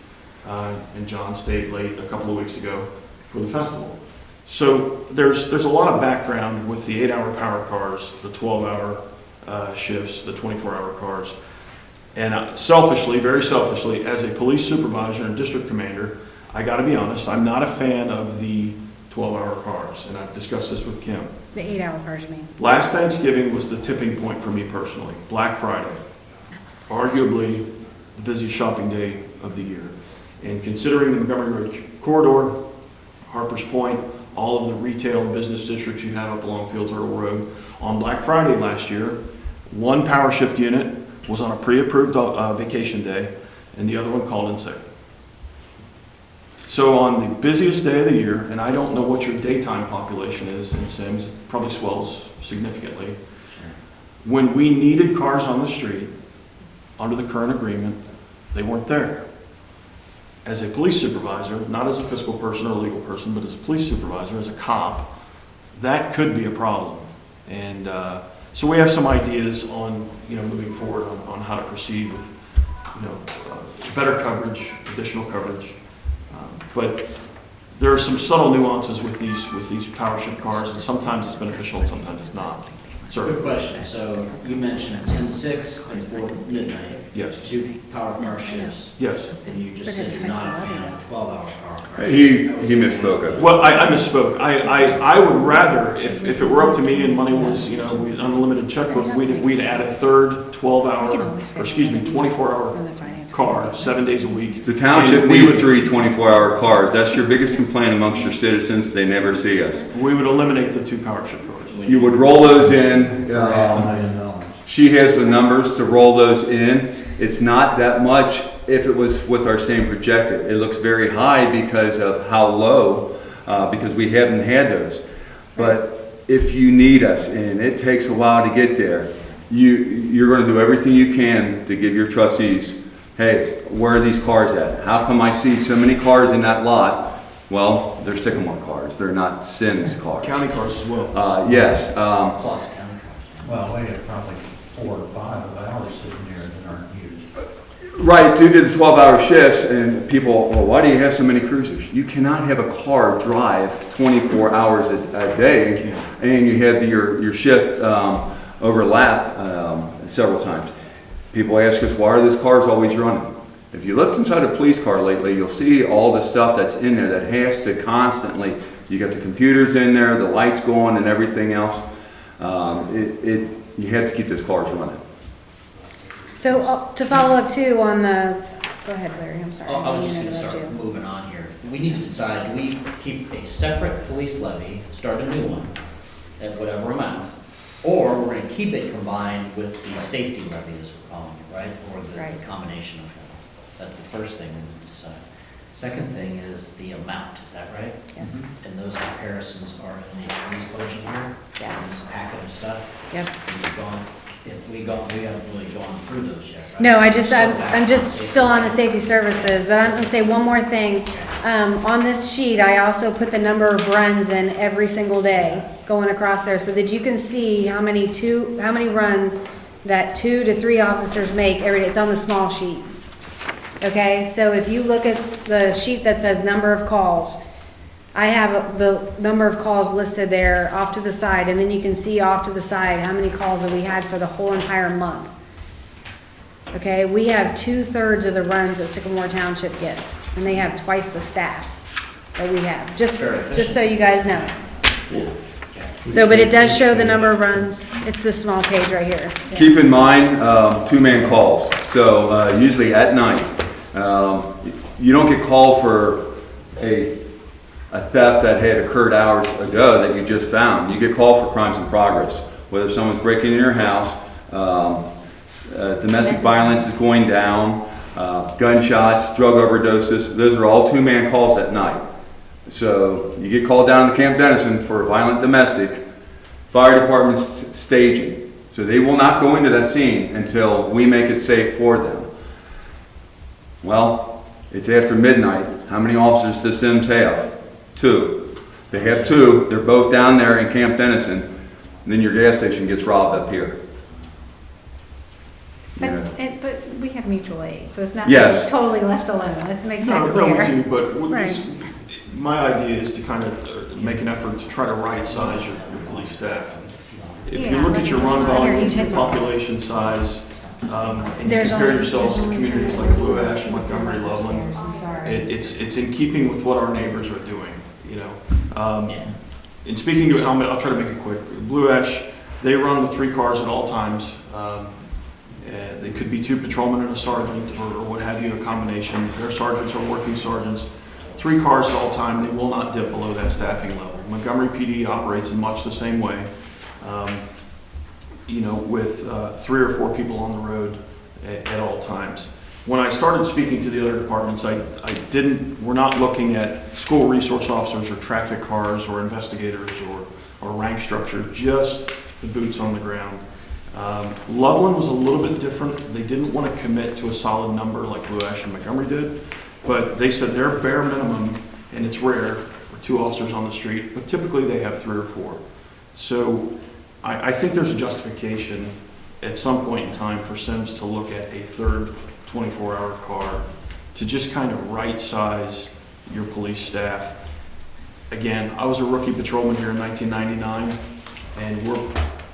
And John stayed late a couple of weeks ago for the festival. So there's a lot of background with the 8-hour power cars, the 12-hour shifts, the 24-hour cars. And selfishly, very selfishly, as a police supervisor and district commander, I got to be honest, I'm not a fan of the 12-hour cars, and I've discussed this with Kim. The 8-hour cars, you mean? Last Thanksgiving was the tipping point for me personally. Black Friday, arguably the busiest shopping day of the year. And considering the Montgomery Road corridor, Harper's Point, all of the retail and business districts you have up along Field Turtle Road, on Black Friday last year, one power shift unit was on a pre-approved vacation day, and the other one called in sick. So on the busiest day of the year, and I don't know what your daytime population is in Symmes, it probably swells significantly. When we needed cars on the street, under the current agreement, they weren't there. As a police supervisor, not as a fiscal person or legal person, but as a police supervisor, as a cop, that could be a problem. And so we have some ideas on, moving forward on how to proceed with, better coverage, additional coverage. But there are some subtle nuances with these power shift cars, and sometimes it's beneficial and sometimes it's not. Sir? Good question. So you mentioned 10 to 6 and 4 to midnight. Yes. 2 power car shifts. Yes. And you just They're said gonna you're fix not a it up, fan of 12-hour power cars. He misspoke. Well, I misspoke. I would rather, if it were up to me and money was, unlimited checkbook, we'd add a third 12-hour, or 24-hour car, 7 days a week. The township And we needs would- 3 24-hour cars. That's your biggest complaint amongst your citizens. They never see us. We would eliminate the 2 power shift cars. You would roll those in. $1 million. She has the numbers to roll those in. It's not that much if it was with our same projected. It looks very high because of how low, because we haven't had those. But if you need us, and it takes a while to get there, you're going to do everything you can to give your trustees, hey, where are these cars at? How come I see so many cars in that lot? Well, they're Sycamore cars, they're not Symmes cars. County cars as well. Yes, Plus county cars. Well, we have probably 4 or 5 of ours sitting there that aren't used. right, due to the 12-hour shifts, and people, well, why do you have so many cruisers? You cannot have a car drive 24 hours a day, and you have your shift overlap several times. People ask us, why are those cars always running? If you looked inside a police car lately, you'll see all the stuff that's in there that has to constantly, you got the computers in there, the lights going and everything else. You have to keep those cars running. So to follow up too on the, go ahead Larry, I'm sorry. Oh, I was just didn't gonna interrupt start you. moving on here. We need to decide, do we keep a separate police levy, start a new one at whatever amount? Or we're gonna keep it combined with the safety levy as we're calling it, right? Or the Right. combination of them. That's the first thing we need to decide. Second thing is the amount, is that right? Yes, And those comparisons are in the police budget here? Yes. This packet of stuff? yep. We haven't really gone through those yet, right? No, I'm Still back I'm on just safety. still on the safety services, but I'm gonna say one more thing. On this sheet, I also put the number of runs in every single day going across there so that you can see how many runs that 2 to 3 officers make every day. It's on the small sheet. Okay, so if you look at the sheet that says number of calls, I have the number of calls listed there off to the side, and then you can see off to the side how many calls that we had for the whole entire month. Okay, we have 2/3 of the runs that Sycamore Township gets, and they have twice the staff that we have, just so you guys know. So, but it does show the number of runs, it's this small page right here. Keep in mind, 2-man calls. So usually at night, you don't get called for a theft that had occurred hours ago that you just found. You get called for crimes in progress, whether someone's breaking in your house, domestic violence is going down, gunshots, drug overdoses. Those are all 2-man calls at night. So you get called down to Camp Dennison for a violent domestic, fire department's staging. So they will not go into that scene until we make it safe for them. Well, it's after midnight. How many officers does Symmes have? 2. They have 2. They're both down there in Camp Dennison. And then your gas station gets robbed up here. But, Yeah. but we have mutual aid, so it's not Yes. totally left alone. Let's make No, that no, we clear. do, but Right. my idea is to kind of make an effort to try to right-size your police staff. If you Yeah, look at your run but- volume, Here, your you population size, and you There's compare only- yourselves to there's only communities seven. like Blue Ash, Montgomery, Loveland, I'm sorry. it's in keeping with what our neighbors are doing, you know? Yeah. And speaking to, I'll try to make it quick. Blue Ash, they run with 3 cars at all times. They could be 2 patrolmen and a sergeant, or what have you, a combination. Their sergeants are working sergeants. 3 cars at all time. They will not dip below that staffing level. Montgomery PD operates in much the same way. You know, with 3 or 4 people on the road at all times. When I started speaking to the other departments, we're not looking at school resource officers or traffic cars or investigators or rank structure, just the boots on the ground. Loveland was a little bit different. They didn't want to commit to a solid number like Blue Ash and Montgomery did, but they said their bare minimum, and it's rare, are 2 officers on the street, but typically they have 3 or 4. So I think there's a justification at some point in time for Symmes to look at a 3rd 24-hour car to just kind of right-size your police staff. Again, I was a rookie patrolman here in 1999, and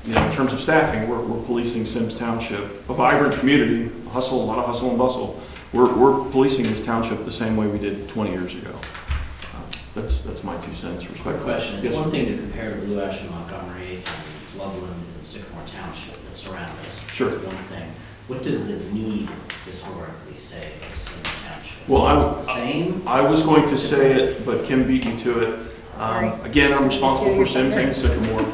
in terms of staffing, we're policing Symmes Township, a vibrant community, a lot of hustle and bustle. We're policing this township the same way we did 20 years ago. That's my 2 cents. Quick Respectfully. question. It's Yes, one sir. thing to compare to Blue Ash and Montgomery and Loveland and Sycamore Township that surround us. Sure. That's one thing. What does the need historically say of Symmes Township? Well, The same? I was going to say it, but Kim beat me to it. Sorry. Again, I'm responsible for Symmes and Sycamore.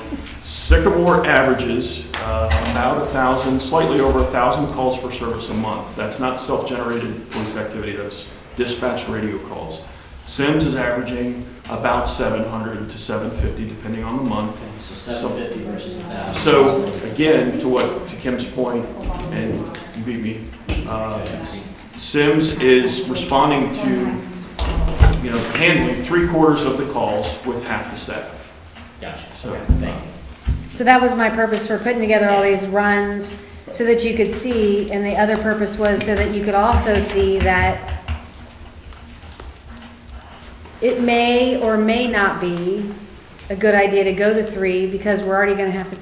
Sycamore averages about 1,000, slightly over 1,000 calls for service a month. That's not self-generated police activity, that's dispatched radio calls. Symmes is averaging about 700 to 750, depending on the month. So 750 versus 1,000. So again, to Kim's point, and you beat me, Symmes is responding to, handling 3/4 of the calls with half the staff. Gotcha. So, Thank you. So that was my purpose for putting together all these runs, so that you could see, and the other purpose was so that you could also see that it may or may not be a good idea to go to 3, because we're already gonna have to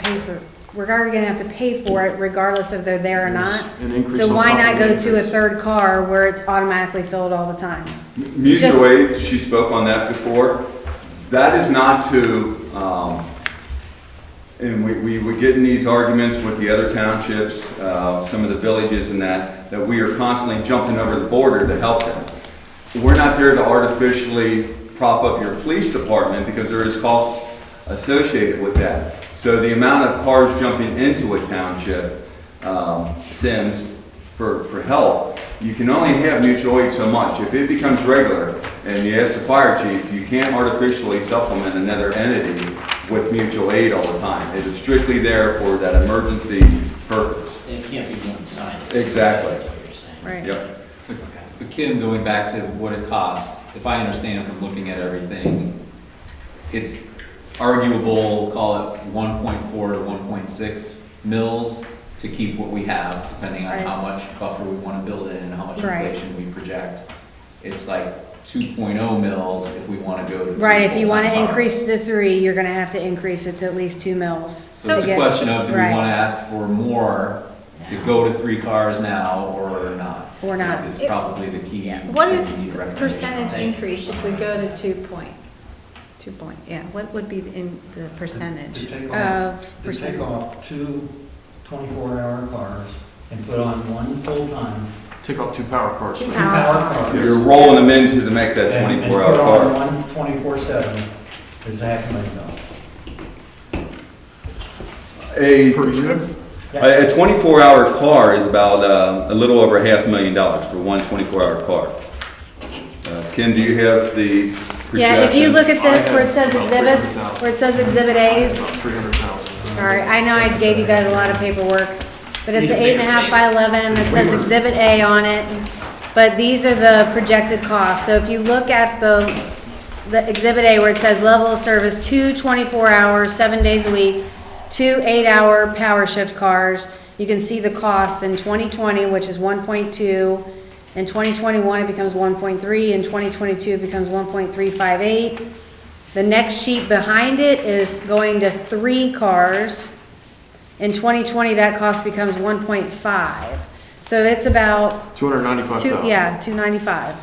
pay for it regardless if they're there or not. an increase So on why top not of go the to a increase. third car where it's automatically filled all the time? Mutual aid, she spoke on that before. That is not to, and we would get in these arguments with the other townships, some of the villages and that we are constantly jumping over the border to help them. We're not there to artificially prop up your police department, because there is costs associated with that. So the amount of cars jumping into a township, Symmes, for help, you can only have mutual aid so much. If it becomes regular, and you ask the fire chief, you can't artificially supplement another entity with mutual aid all the time. It is strictly there for that emergency purpose. It can't be one-sided. Exactly. That's what you're saying. Right. Yep. But Kim, going back to what it costs, if I understand from looking at everything, it's arguable, call it 1.4 to 1.6 mils to keep what we have, depending on Right. how much buffer we want to build in and how much Right. inflation we project. It's like 2.0 mils if we want to go to 3 Right, if you want to full-time cars. increase it to 3, you're gonna have to increase it to at least 2 mils. So it's to a get- question of, do we right. want to ask for more to go to 3 cars now or not? Or not. It's probably the key. What is we need to recognize. percentage Thank you for increase if we go to summarizing. 2 point, yeah, what would be the percentage? To take Of off, to percent. take off 2 24-hour cars and put on 1 full-time. Take off 2 power cars. Two so- power cars. You're rolling them into to make that And 24-hour put on car. 1 24/7 is $500,000. Per year? It's, A 24-hour car is about a little over $500,000 for one 24-hour car. Ken, do you have the yeah, if you projections? look at this where it says About exhibits, 300,000. where it says Exhibit A's, About 300,000. sorry, I know I gave you guys a lot of paperwork, but it's an 8.5 by 11, it says Exhibit A on it, but these are the projected costs. So if you look at the Exhibit A where it says level of service, 2 24-hour, 7 days a week, 2 8-hour power shift cars, you can see the cost in 2020, which is 1.2, in 2021 it becomes 1.3, in 2022 it becomes 1.358. The next sheet behind it is going to 3 cars. In 2020, that cost becomes 1.5. So it's about 295,000. 295.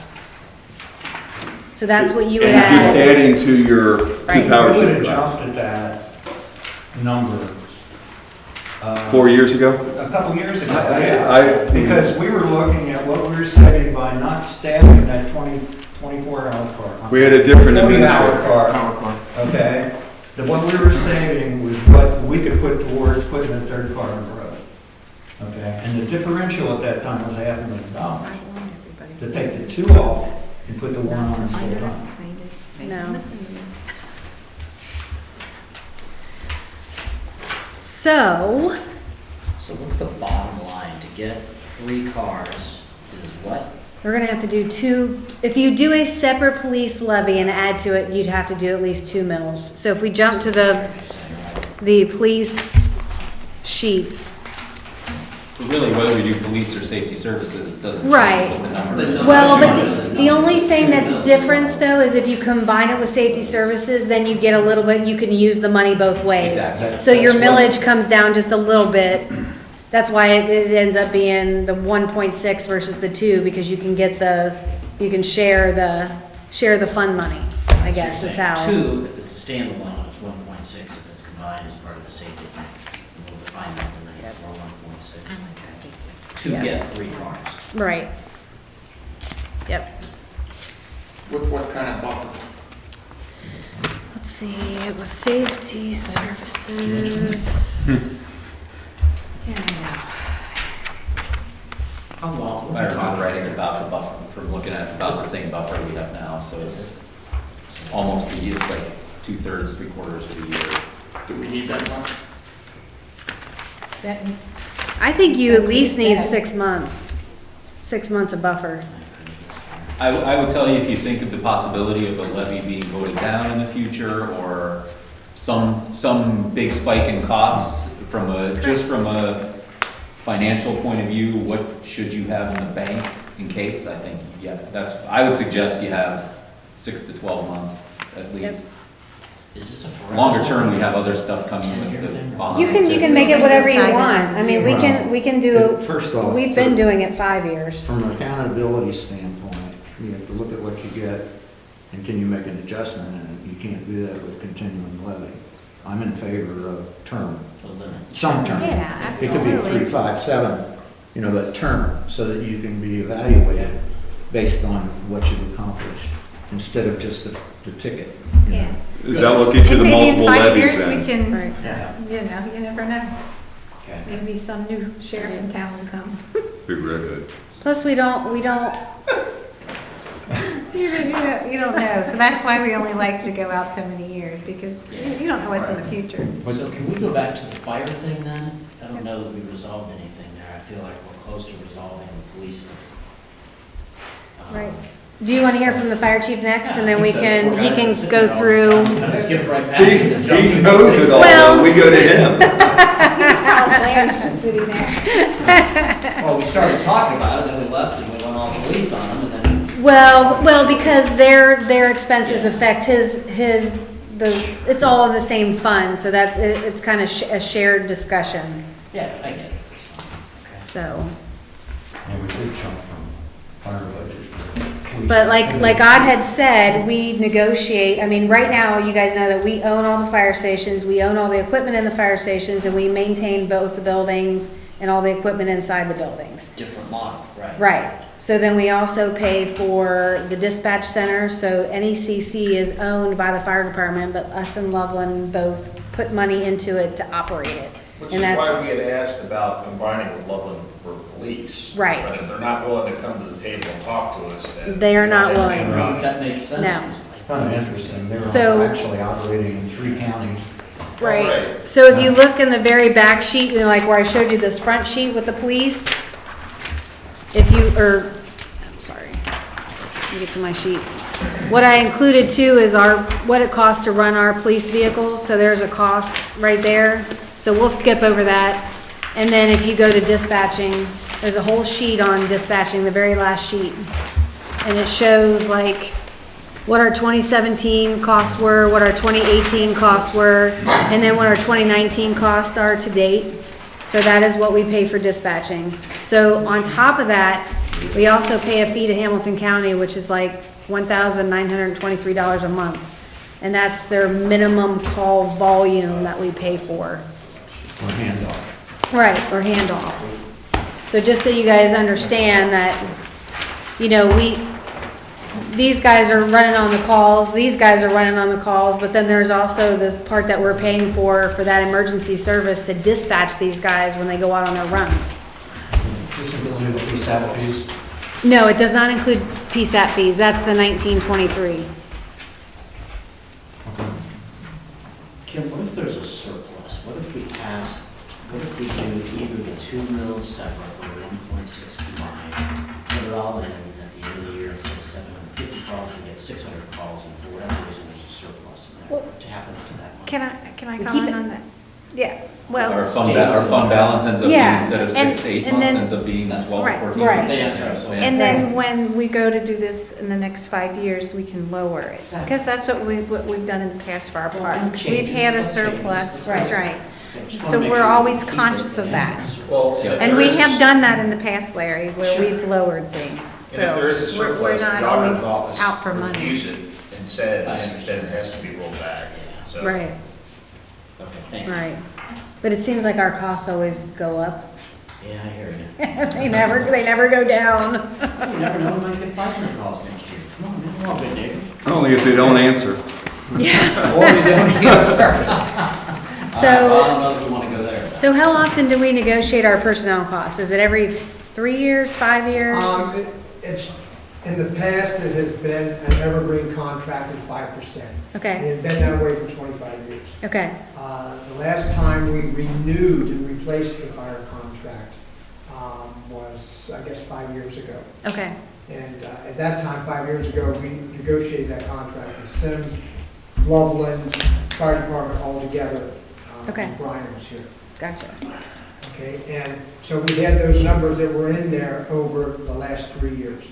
So that's what you would And just add. adding to your Right. 2 power We would have shift cars. jumped at that number. 4 years ago? A couple years ago, I- yeah. Because we were looking at what we were saving by not staffing that 24-hour car. We had a different 40-hour administrator. car, Power car. okay? What we were saving was what we could put towards putting a third car on the road. Okay, and the differential at that time was $500,000. To take the 2 off and put the 1 on full time. No. So, So what's the bottom line? To get 3 cars is what? we're gonna have to do 2, if you do a separate police levy and add to it, you'd have to do at least 2 mills. So if we jump to the police sheets, But really, whether we do police or safety services doesn't Right. change what the number is. well, but the only thing that's different though is if you combine it with safety services, then you get a little bit, you can use the money both ways. Exactly. So your That's what- millage comes down just a little bit. That's why it ends up being the 1.6 versus the 2, because you can get you can share the fund money, I guess is how. 2, if it's a standalone, it's 1.6. If it's combined as part of the safety thing, we'll define that in the for 1.6. To Yeah. get 3 cars. Right. Yep. With what kind of buffer? Let's see, it was safety services. How long? I remember writing about the buffer, from looking at it, it's about the same buffer we have now, so it's almost a year, it's like 2/3, 3/4 of a year. Do we need that much? I think you at That's what least he need said. 6 months, 6 months of buffer. I would tell you, if you think of the possibility of a levy being voted down in the future, or some big spike in costs just from a financial point of view, what should you have in the bank in case? I think, yeah, I would suggest you have 6 to 12 months at least. Is this a forever? Longer term, we have other stuff coming with the bond. You can make it whatever you want. I mean, we can do, First off, we've been doing it 5 years. from an accountability standpoint, you have to look at what you get, and can you make an adjustment, and you can't do that with continuing levy. I'm in favor of term, The limit. some term. Yeah, It could be absolutely. 3, 5, 7, but term, so that you can be evaluated based on what you've accomplished, instead of just the ticket. Yeah. Is that what gets you And the maybe in multiple 5 levies years, we then? can, Right. Yeah. you never know. Okay. Maybe some new sheriff in town will come. Be very good. Plus, we don't, You don't know, so that's why we only like to go out so many years, because you don't know what's in the future. So can we go back to the fire thing then? I don't know that we resolved anything there. I feel like we're close to resolving the police thing. right. Do you want to hear from the fire chief next, and then Yeah, we so can, we're he gonna can sit go there all through. the time. Kind of skip right past it and jump He into knows the it all, Well- we go to him. He's just sitting there. Well, we started talking about it, then we left and we went all police on them, and then, Well, because their expenses affect it's all in the same fund, so it's kind of a shared discussion, yeah, I get it. It's fine. Okay. so. And we did jump from fire budget to police. But like Odd had said, we negotiate, I mean, right now, you guys know that we own all the fire stations, we own all the equipment in the fire stations, and we maintain both the buildings and all the equipment inside the buildings. Different model, right? Right, so then we also pay for the dispatch center, so NECC is owned by the fire department, but us and Loveland both put money into it to operate it. Which And is that's, why we had asked about combining with Loveland for police. Right. But if they're not willing to come to the table and talk to us, then. They are not then willing. can't rush. That makes sense. No. It's kind of interesting, So- they're actually operating in 3 counties. right, Right. so if you look in the very back sheet, like where I showed you this front sheet with the police, I'm sorry, let me get to my sheets. What I included too is what it costs to run our police vehicles, so there's a cost right there. So we'll skip over that. And then if you go to dispatching, there's a whole sheet on dispatching, the very last sheet. And it shows like what our 2017 costs were, what our 2018 costs were, and then what our 2019 costs are to date. So that is what we pay for dispatching. So on top of that, we also pay a fee to Hamilton County, which is like $1,923 a month. And that's their minimum call volume that we pay for. Or handoff. Right, or handoff. So just so you guys understand that, these guys are running on the calls, these guys are running on the calls, but then there's also this part that we're paying for that emergency service to dispatch these guys when they go out on their runs. This is only the police fees. No, it does not include PSAT fees, that's the 1923. Kim, what if there's a surplus? What if we do either the 2 mills separate or 1.6 combined, put it all in at the end of the year, instead of 750 calls, we get 600 calls, and for whatever reason, there's a surplus in there. What happens to that money? Can I We keep comment it- on that? Yeah, well. Our fund balance ends up being, Yeah, instead of and- 6 to 8 and months, then- ends up being 12 to Right, 14 right. months. Yeah, that's right. So- And then when we go to do this in the next 5 years, we can lower it. Exactly. Because that's what we've done in the past for our Well, parks. changes, We've had a some changes. surplus, That's that's right. Just So wanna make we're sure we always keep it conscious of in that. the surplus. Well, Yeah. if And there we is a- have done that in the past, Larry, where Sure. we've lowered things. And if there is a So we're surplus, not the always auditor's office out for money. reviews it and says, I then understand. it has to be rolled back. So Right, Okay, thank you. right. But it seems like our costs always go up. Yeah, I hear you. They never go down. You never know, we might get 500 calls next year. Come on, man, we're all good neighbors. Only if they don't answer. Or we don't answer. I So, don't know if we want to go there. so how often do we negotiate our personnel costs? Is it every 3 years, 5 years? It's In the past, it has been an evergreen contract at 5%. Okay, And it's been that way for 25 years. okay, The last time we renewed and replaced the fire contract was, I guess, 5 years ago. okay, And at that time, 5 years ago, we negotiated that contract with Symmes, Loveland, Fire Department all together. Okay. Brian was here. gotcha. Okay, and so we had those numbers that were in there over the last 3 years.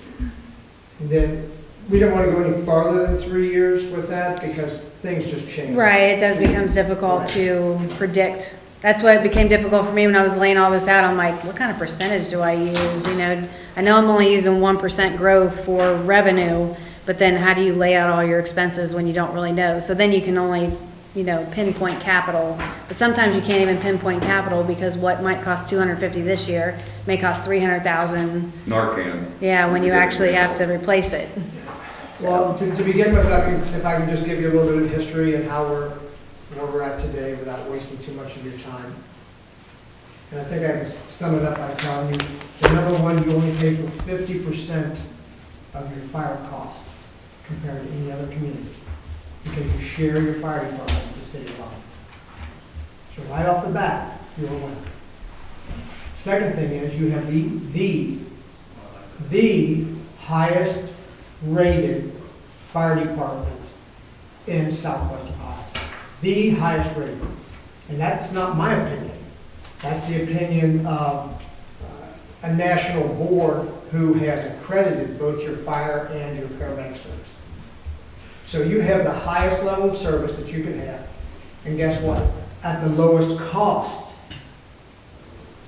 And then, we don't want to go any farther than 3 years with that because things just change. Right, it does become difficult to predict. That's what became difficult for me when I was laying all this out. I'm like, what kind of percentage do I use? You know, I know I'm only using 1% growth for revenue, but then how do you lay out all your expenses when you don't really know? So then you can only, you know, pinpoint capital. But sometimes you can't even pinpoint capital because what might cost $250 this year may cost $300,000. Narcan. Yeah, when you actually have to replace it. Well, to begin with, if I can just give you a little bit of history and where we're at today without wasting too much of your time. And I think I can sum it up by telling you, the number one, you only pay for 50% of your fire cost compared to any other community. Because you share your fire department with the city of London. So right off the bat, you're a winner. Second thing is you have the highest rated fire department in Southwest Ohio. The highest rated. And that's not my opinion. That's the opinion of a national board who has accredited both your fire and your paramedic service. So you have the highest level of service that you can have. And guess what? At the lowest cost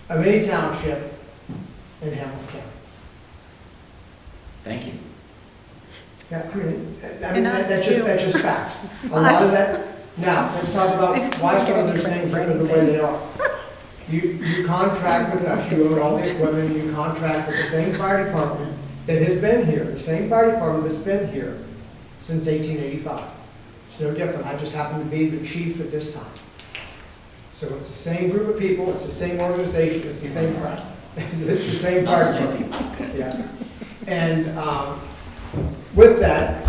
of any township in Hamilton County. Thank you. Yeah, And us that's too. just facts. A lot of Us. that. Now, let's talk about why some of those things are the way they are. You contract with us, you own all the equipment, you contract with the same fire department that has been here, the same fire department that's been here since 1885. It's no different. I just happen to be the chief at this time. So it's the same group of people, it's the same organization, it's the same fire. It's the same Not fire the same department. people. Yeah. And with that,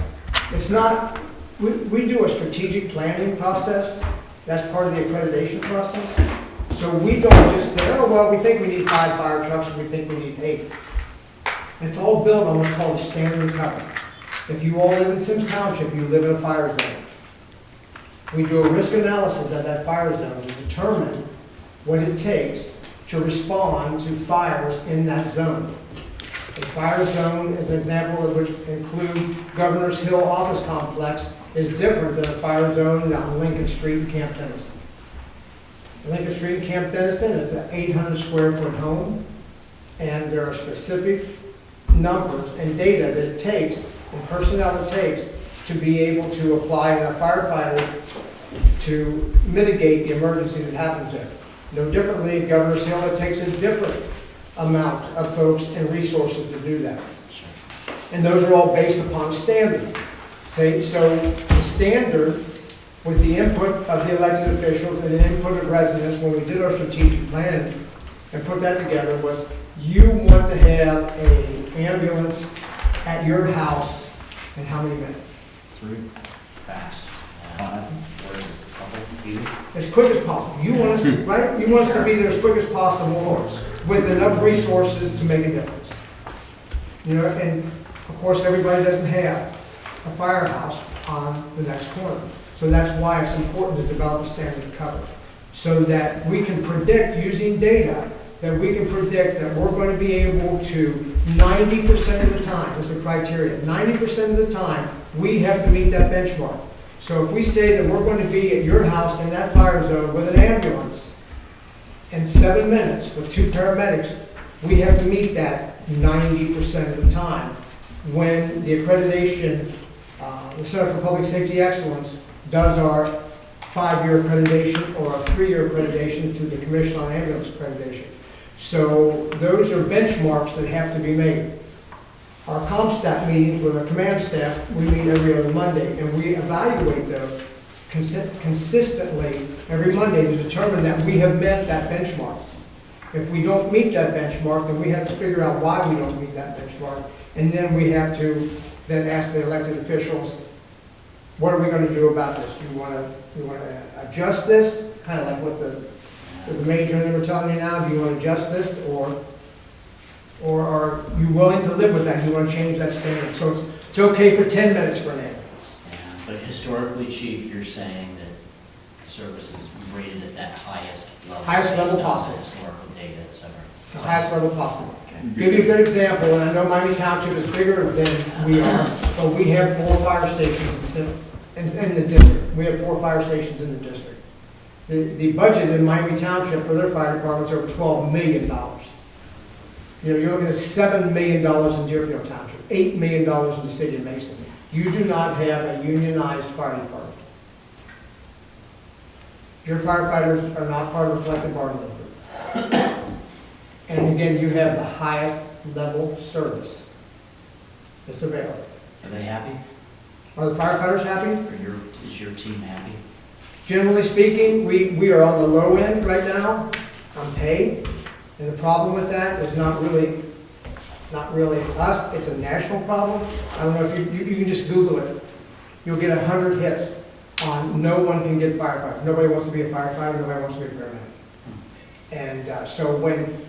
it's not, we do a strategic planning process. That's part of the accreditation process. So we don't just say, oh, well, we think we need 5 fire trucks, or we think we need 8. It's all built on what's called a standard recovery. If you all live in Symmes Township, you live in a fire zone. We do a risk analysis of that fire zone to determine what it takes to respond to fires in that zone. A fire zone, as an example, of which include Governor's Hill Office Complex, is different than a fire zone on Lincoln Street in Camp Dennison. Lincoln Street in Camp Dennison is an 800 square foot home, and there are specific numbers and data that it takes, and personnel it takes, to be able to apply in a firefighter to mitigate the emergency that happens there. No differently, at Governor's Hill, it takes a different amount of folks and resources to do that. And those are all based upon standard. So the standard, with the input of the elected officials and the input of residents, when we did our strategic plan and put that together, was you want to have an ambulance at your house in how many minutes? 3. Fast. 5. What is it? A couple? Few? As quick as possible. You want us to, right? You want us to be there as quick as possible with enough resources to make a difference. You know, and of course, everybody doesn't have a firehouse on the next corner. So that's why it's important to develop a standard of coverage. So that we can predict, using data, that we can predict that we're going to be able to, 90% of the time, is the criteria, 90% of the time, we have to meet that benchmark. So if we say that we're going to be at your house in that fire zone with an ambulance in 7 minutes with 2 paramedics, we have to meet that 90% of the time. When the accreditation, the Center for Public Safety Excellence does our 5-year accreditation or a 3-year accreditation through the Commission on Ambulance Accreditation. So those are benchmarks that have to be made. Our CompStat meetings with our command staff, we meet every other Monday, and we evaluate those consistently every Monday to determine that we have met that benchmark. If we don't meet that benchmark, then we have to figure out why we don't meet that benchmark. And then we have to then ask the elected officials, what are we going to do about this? Do you want to adjust this? Kind of like what the major and them are telling you now, do you want to adjust this? Or are you willing to live with that? You want to change that standard? So it's okay for 10 minutes for an ambulance. Yeah, but historically, Chief, you're saying that the service is rated at that highest level. Highest level based on possible. Historical data, et cetera. The highest level possible. Give you a good example, and I know Miami Township is bigger than we are, but we have 4 fire stations in the district. We have 4 fire stations in the district. The budget in Miami Township for their fire department is over $12 million. You know, you're looking at $7 million in Deerfield Township, $8 million in the city of Mason. You do not have a unionized fire department. Your firefighters are not part of the collective bargaining group. And again, you have the highest level service that's available. Are they happy? Are the firefighters happy? Is your team happy? Generally speaking, we are on the low end right now on pay. And the problem with that is not really us, it's a national problem. I don't know if you can just Google it. You'll get 100 hits on no one can get firefighter. Nobody wants to be a firefighter, nobody wants to be a paramedic. And so when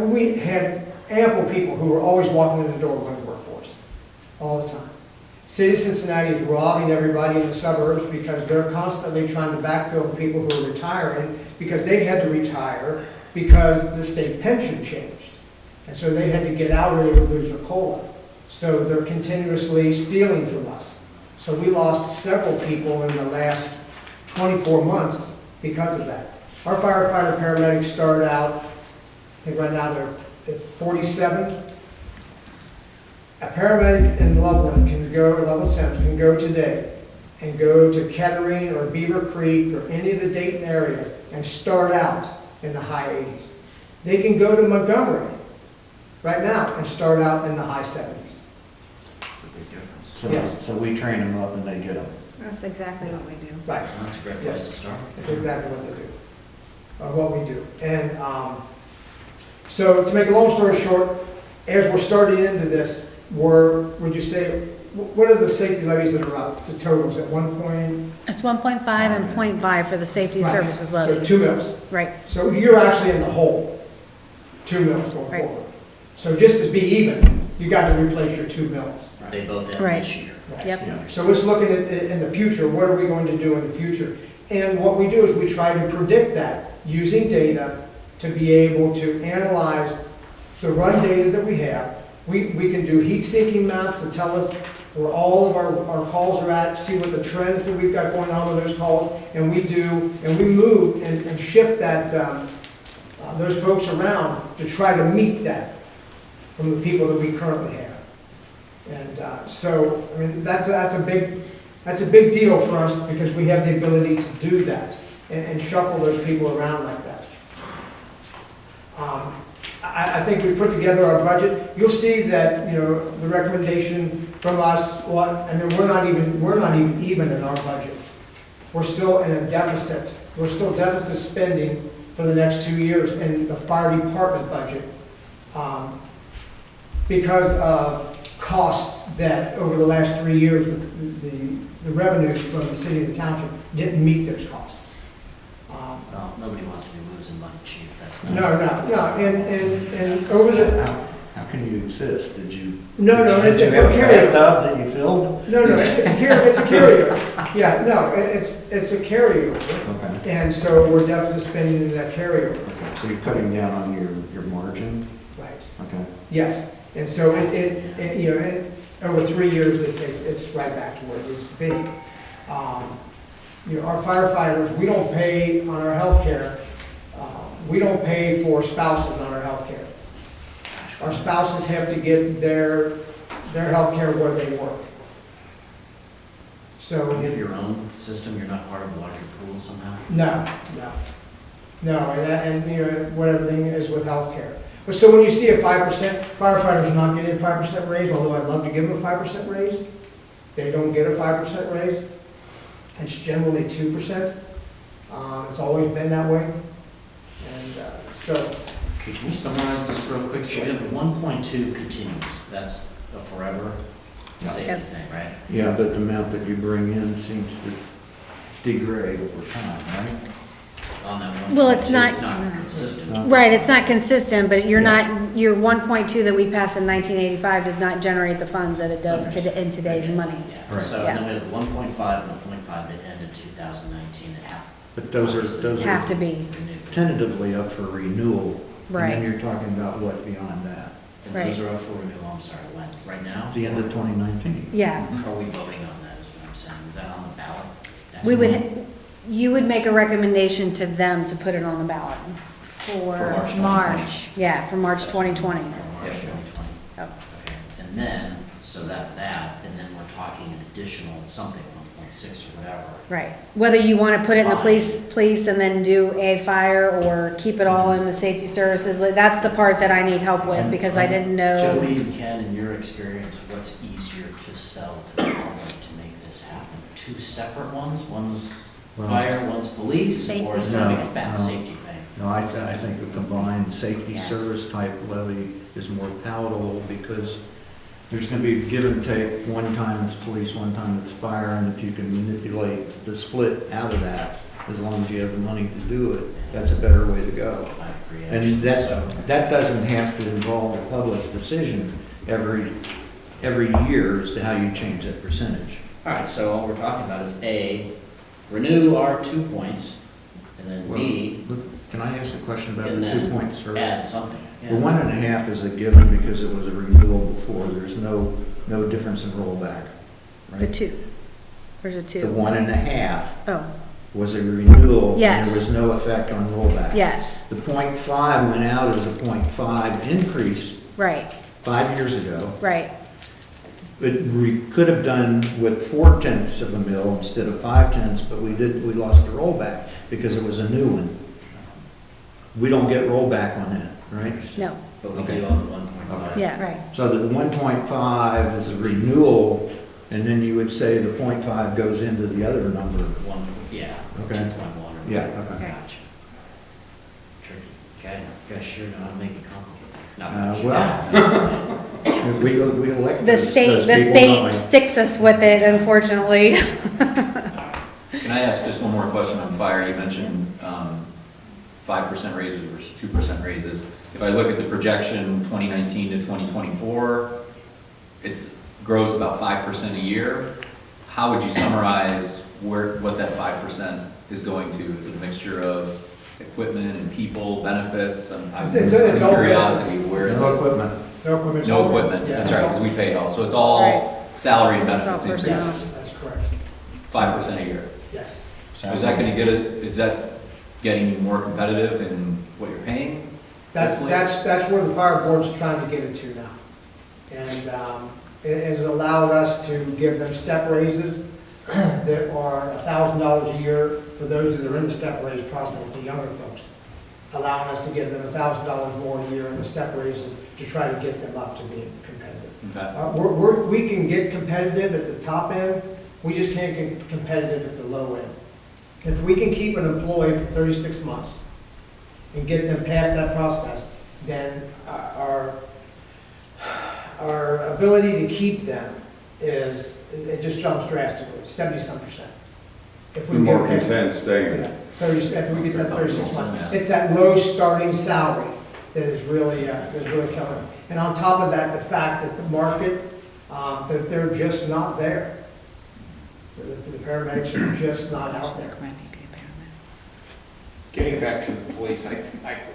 we had ample people who were always walking in the door when the workforce, all the time. City of Cincinnati is robbing everybody in the suburbs because they're constantly trying to backfill the people who are retiring because they had to retire because the state pension changed. And so they had to get out or they would lose their COLA. So they're continuously stealing from us. So we lost several people in the last 24 months because of that. Our firefighter paramedics started out, I think right now they're at 47. A paramedic in Loveland can go, or Loveland Center can go today and go to Kettering or Beaver Creek or any of the Dayton areas and start out in the high 80s. They can go to Montgomery right now and start out in the high 70s. That's a big difference. So, Yes. so we train them up and they get them. That's exactly what we do. Right. That's a great Yes. place to start. That's exactly what they do, what we do. And so to make a long story short, as we're starting into this, would you say, what are the safety levies that are up, the totals at 1 point? It's 1.5 and 0.5 for the safety Right. services So levy. 2 mils. Right, So you're actually in the hole, 2 mils going Right. forward. So just to be even, you got to replace your 2 mils. They both end Right. this year. yep. So it's looking at, in the future, what are we going to do in the future? And what we do is we try to predict that using data to be able to analyze the run data that we have. We can do heat-seeking maps to tell us where all of our calls are at, see what the trends that we've got going on with those calls, and we move and shift that, those folks around to try to meet that from the people that we currently have. And so, I mean, that's a big deal for us because we have the ability to do that and shuffle those people around like that. I think we put together our budget. You'll see that, you know, the recommendation from us, we're not even in our budget. We're still in a deficit. We're still deficit spending for the next 2 years in the fire department budget because of costs that over the last 3 years, the revenues from the city and the township didn't meet those costs. Well, nobody wants to be losing money, Chief, that's No, not. and over the, How can you exist? Did you? No, did you it's have a a carryover. bathtub that you filled? No, it's a carryover. Yeah, no, it's a carryover. Okay. And so we're deficit spending in that carryover. Okay, so you're cutting down on your margin? Right. Okay. Yes, and so it you know, over 3 years, it's right back to where it needs to be. You know, our firefighters, we don't pay on our health care. We don't pay for spouses on our health care. Our spouses have to get their health care where they work. So, You have your own system, you're not part of a larger pool somehow? no, and you know, what everything is with healthcare. But so when you see a 5%, firefighters not getting a 5% raise, although I'd love to give them a 5% raise, they don't get a 5% raise. It's generally 2%. It's always been that way. And so, Okay, can we summarize this real quick? So we have 1.2 continues, that's a forever safety Yep. thing, right? Yeah, but the amount that you bring in seems to degrade over time, right? On that one. Well, it's not- It's not consistent. Right, it's not consistent, but you're not, your 1.2 that we passed in 1985 does not generate the funds that it does in today's money. Yeah, Right. so and then we have the 1.5 and the 0.5 that ended 2019 that have. But those Have are to be, renewed. tentatively up for renewal. And right. then you're talking about what beyond that? And Right. those are up for renewal, I'm sorry, when, right now? At the end of 2019. Yeah, Are we voting on that, is what I'm saying, is that on the ballot? next we month? would, you would make a recommendation to them to put it on the ballot For for March 2020. March. Yeah, for March 2020. For March 2020. Oh. Okay, and then, so that's that, and then we're talking an additional something, 1.6 or whatever. Right, whether you want to put it in the police and then do a fire, or keep it all in the safety services, like, that's the part that I need help with, because I didn't know. Jody and Ken, in your experience, what's easier to sell to the public to make this happen? Two separate ones, one's Well- fire, one's police, or is it gonna be a No, fat no. safety thing? No, I think a combined safety Yes. service type levy is more palatable because there's gonna be give and take. One time it's police, one time it's fire, and if you can manipulate the split out of that, as long as you have the money to do it, that's a better way to go. I agree, And actually. So- that doesn't have to involve a public decision every year as to how you change that percentage. All right, so all we're talking about is A, renew our 2 points, and then B, Well, Can I ask a question about and the 2 then points first? add something. The Yeah. 1.5 is a given because it was a renewal before. There's no difference in rollback, The right? two, there's a two. The 1.5 Oh, was a renewal. And Yes. there was no effect on rollback. yes, The 0.5 went out as a 0.5 increase right, 5 years ago. right, We could have done with 4/10 of a mil instead of 5/10, but we lost the rollback because it was a new one. We don't get rollback on that, right? no, But we Okay. do on the 1.5. yeah, right. So the 1.5 is a renewal, and then you would say the 0.5 goes into the other number. One, yeah. Okay. 2.1 or Yeah, whatever. okay. Gotcha. Tricky. Okay, you guys sure know how to make it complicated. Not Uh, that you well- know, I'm just saying. We elect The those state, people, the don't state we? sticks us with it, unfortunately. Can I ask just one more question on fire? You mentioned 5% raises versus 2% raises. If I look at the projection 2019 to 2024, it grows about 5% a year. How would you summarize what that 5% is going to? Is it a mixture of equipment and people, benefits? I'm It's all curiosity, where is No it? equipment. no equipment. No equipment, Yeah, that's it's right, all- because we pay it all. So it's Right. all salary and It's all benefits personnel. increases, That's correct, 5% a year. yes. Is that gonna is that getting you more competitive in what you're paying? That's where the fire board's trying to get it to now. And it has allowed us to give them step raises that are $1,000 a year for those that are in the step raise process, the younger folks. Allowing us to give them $1,000 more a year in the step raises to try to get them up to being competitive. Okay. We can get competitive at the top end, we just can't get competitive at the low end. If we can keep an employee for 36 months and get them past that process, then our ability to keep them it just jumps drastically, 70-some%. If we We're more get past- content staying. Yeah, 30, after we get that 36 months. Yeah. It's that low starting salary that is really killing. And on top of that, the fact that the market, that they're just not there. The paramedics are just not out there. Getting back to the police,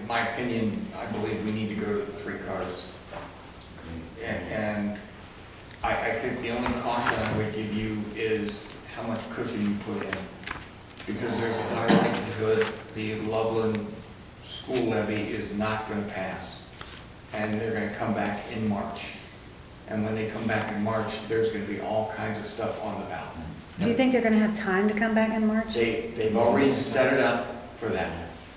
my opinion, I believe we need to go to the 3 cars. And I think the only caution I would give you is how much cushion you put in. Because there's a high likelihood the Loveland school levy is not going to pass. And they're going to come back in March. And when they come back in March, there's going to be all kinds of stuff on the ballot. Do you think they're gonna have time to come back in March? They've already set it up for that.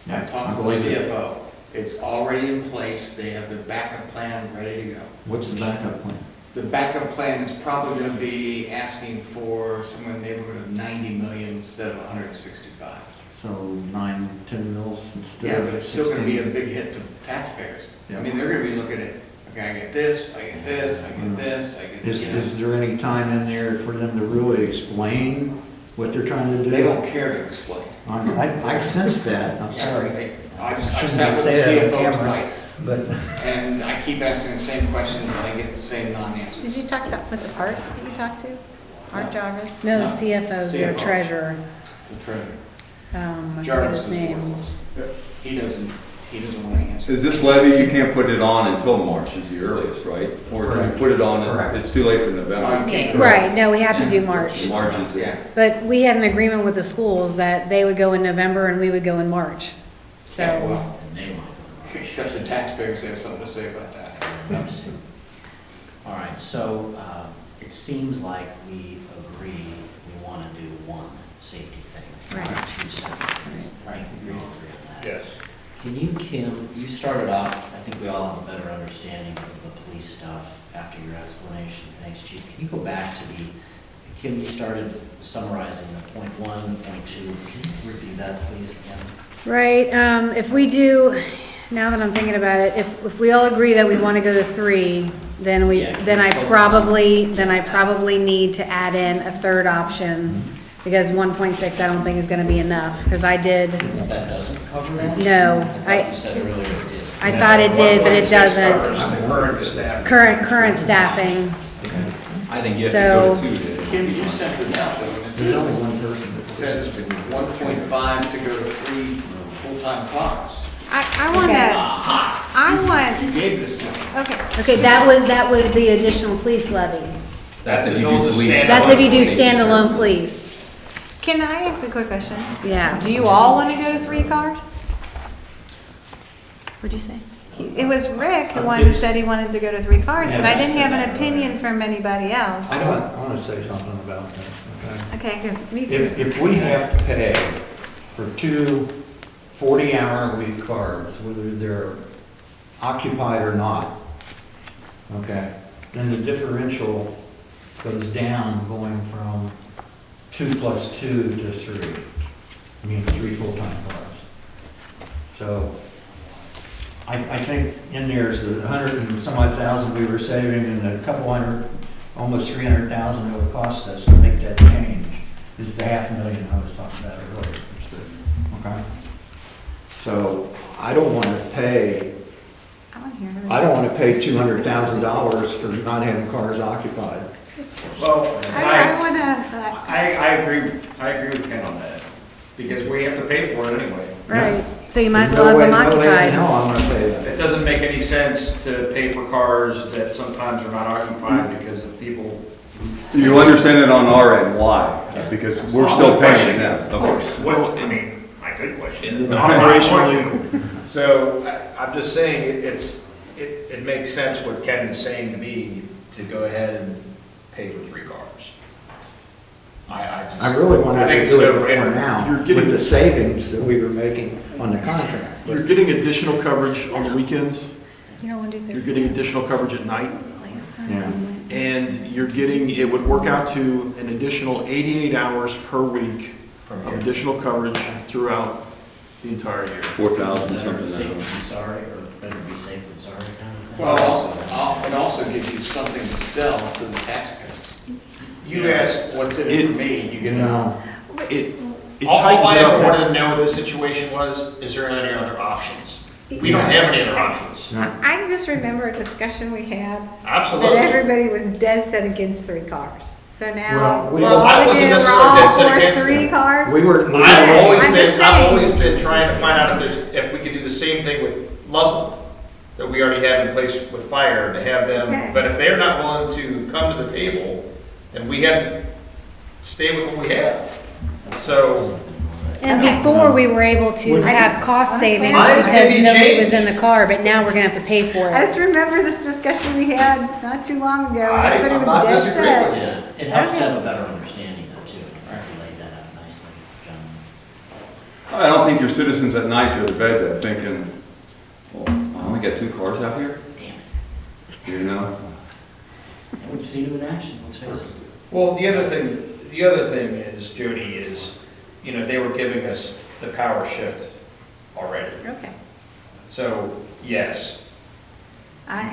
I talked to the CFO. It's already in place. They have the backup plan ready to go. What's the backup plan? The backup plan is probably going to be asking for somewhere in the neighborhood of 90 million instead of 165. So 9, 10 mils instead Yeah, of but it's still gonna be a 16. big hit to taxpayers. I Yeah. mean, they're gonna be looking at, okay, I get this, I get this, I get this, I get Is, this. is there any time in there for them to really explain what they're trying to do? They don't care to explain. I sense that, I'm Yeah, sorry. I Shouldn't sat with the say that on CFO camera. twice, But, and I keep asking the same questions, and I get the same non-answers. Did you talk to, was it Art that you talked to? Art Jarvis? No, the No, CFO's their CFO. treasurer. The treasurer. I forget Jarvis his is name. worthless. He doesn't want to answer. Is this levy, you can't put it on until March is the earliest, right? Or can you put it on, Correct. it's too late for November? Right, no, we have to do March. March is Yeah. it. But we had an agreement with the schools that they would go in November and we would go in March. Yeah, So, well, And they want to. except the taxpayers have something to say about that. All right, so it seems like we agree we want to do one safety thing, Right. not two separate things. Right. We all agree on that. Yes. Can you, Kim, you started off, I think we all have a better understanding of the police stuff after your explanation. Thanks, Chief. Can you go back to the, Kim, you started summarizing the point 1, the point 2. Can you review that, please, again? right, if we do, now that I'm thinking about it, if we all agree that we want to go to 3, then Yeah, then I focus on- probably need to add in a third option, because 1.6 I don't think is gonna be enough, because I did, That doesn't cover that? no, I thought you said earlier it did. I thought it did, but it 1.6 doesn't. covers the current staff. Current staffing, I think you have to go to So- 2 to. Kim, you sent this out though, and there's only one person that it says 1.5 to go to 3 full-time cars. I wanna, I You gave this to me. want, okay, okay, that was the additional police levy. That's if you Those do are police. standalone. That's if you do safety standalone services. police, can I ask a quick question? yeah. Do you all wanna go to 3 cars? What'd you say? It was Rick who wanted to, said he wanted to go to 3 cars, but I didn't have an opinion from anybody else. I want to say something about that, okay? Okay, because me too. If we have to pay for 2 40-hour-a-week cars, whether they're occupied or not, okay, then the differential goes down going from 2 plus 2 to 3. I mean, 3 full-time cars. So I think in there's the 100 and some odd thousand we were saving and a couple hundred, almost 300,000 it would cost us to make that change is the $500,000 I was talking about earlier. Okay? So I don't want to pay, I want to hear I don't want to pay $200,000 for not having cars occupied. Well, I want to, I agree with Ken on that, because we have to pay for it anyway. Right, so you might as There's well have them no way in occupied. hell I'm going to pay that. It doesn't make any sense to pay for cars that sometimes are not occupied because of people. You understand it on our end, why? Because we're still paying them. Of course. Okay. Well, I mean, my good question. And then operationally, So I'm just saying, it makes sense what Ken is saying to me, to go ahead and pay for 3 cars. I really wanted I think to it's do a it before no-brainer. now, You're getting- with the savings that we were making on the contract. you're getting additional coverage on the weekends, you don't want to do 3. you're getting additional coverage at night, Yeah. and you're getting, it would work out to an additional 88 hours per week From of here. additional coverage throughout the entire year. 4,000 Better something. be safe like that. than sorry, or better be safe than sorry kind of thing. Well, it also gives you something to sell to the taxpayer. You asked, What's in it for me, you get. No, It all tightens I it ever up. wanted to know what this situation was, is there any other options? We don't have any other options. no. I just remember a discussion we had, that Absolutely. everybody was dead set against 3 cars. So now, Well, we- we're Well, I all wasn't again, we're necessarily all dead set for against 3 them. cars? We were, I've always I'm just been, I've saying. always been trying to find out if we could do the same thing with Loveland, that we already have in place with fire, to have Okay. them, but if they're not willing to come to the table, then we have to stay with what we have. So, And before, we were able to have cost savings Mine's gonna because be nobody was changed. in the car, but now we're gonna have to pay for I it. just remember this discussion we had not too long ago, and everybody I'm was not dead disagreeing with set. Yeah, it helps to Okay. have a better understanding though, too. I think you laid that out nicely, John. I don't think your citizens at night go to bed there thinking, well, I only got 2 cars out here, Damn it. you know? And we've seen it in action, let's face it. well, the other thing is, Jody, is, they were giving us the power shift already. Okay. So, yes,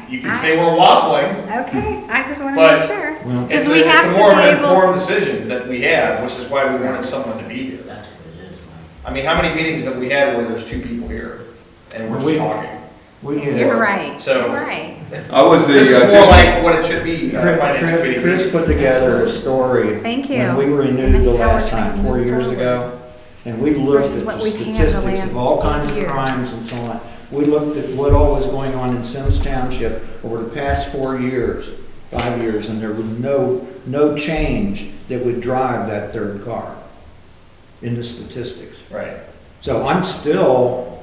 you can I- say we're waffling, Okay, I just want to But- make sure. Well, Because it's we have a to more of be an able, informed decision that we have, which is why we wanted someone to be here. That's what it is, Mike. I mean, how many meetings have we had where there's 2 people here and we're just talking? you're right, So- you're right. I was the, This is more district- like what it should be, finance committee. Chris put together a story. Thank you. When we And renewed that's the how we're last trying time, to 4 move years forward. ago, and we looked Versus at what the we've had the statistics of all last kinds of years. crimes and so on. We looked at what all was going on in Symmes Township over the past 4 years, 5 years, and there was no change that would drive that third car in the statistics. Right. So I'm still,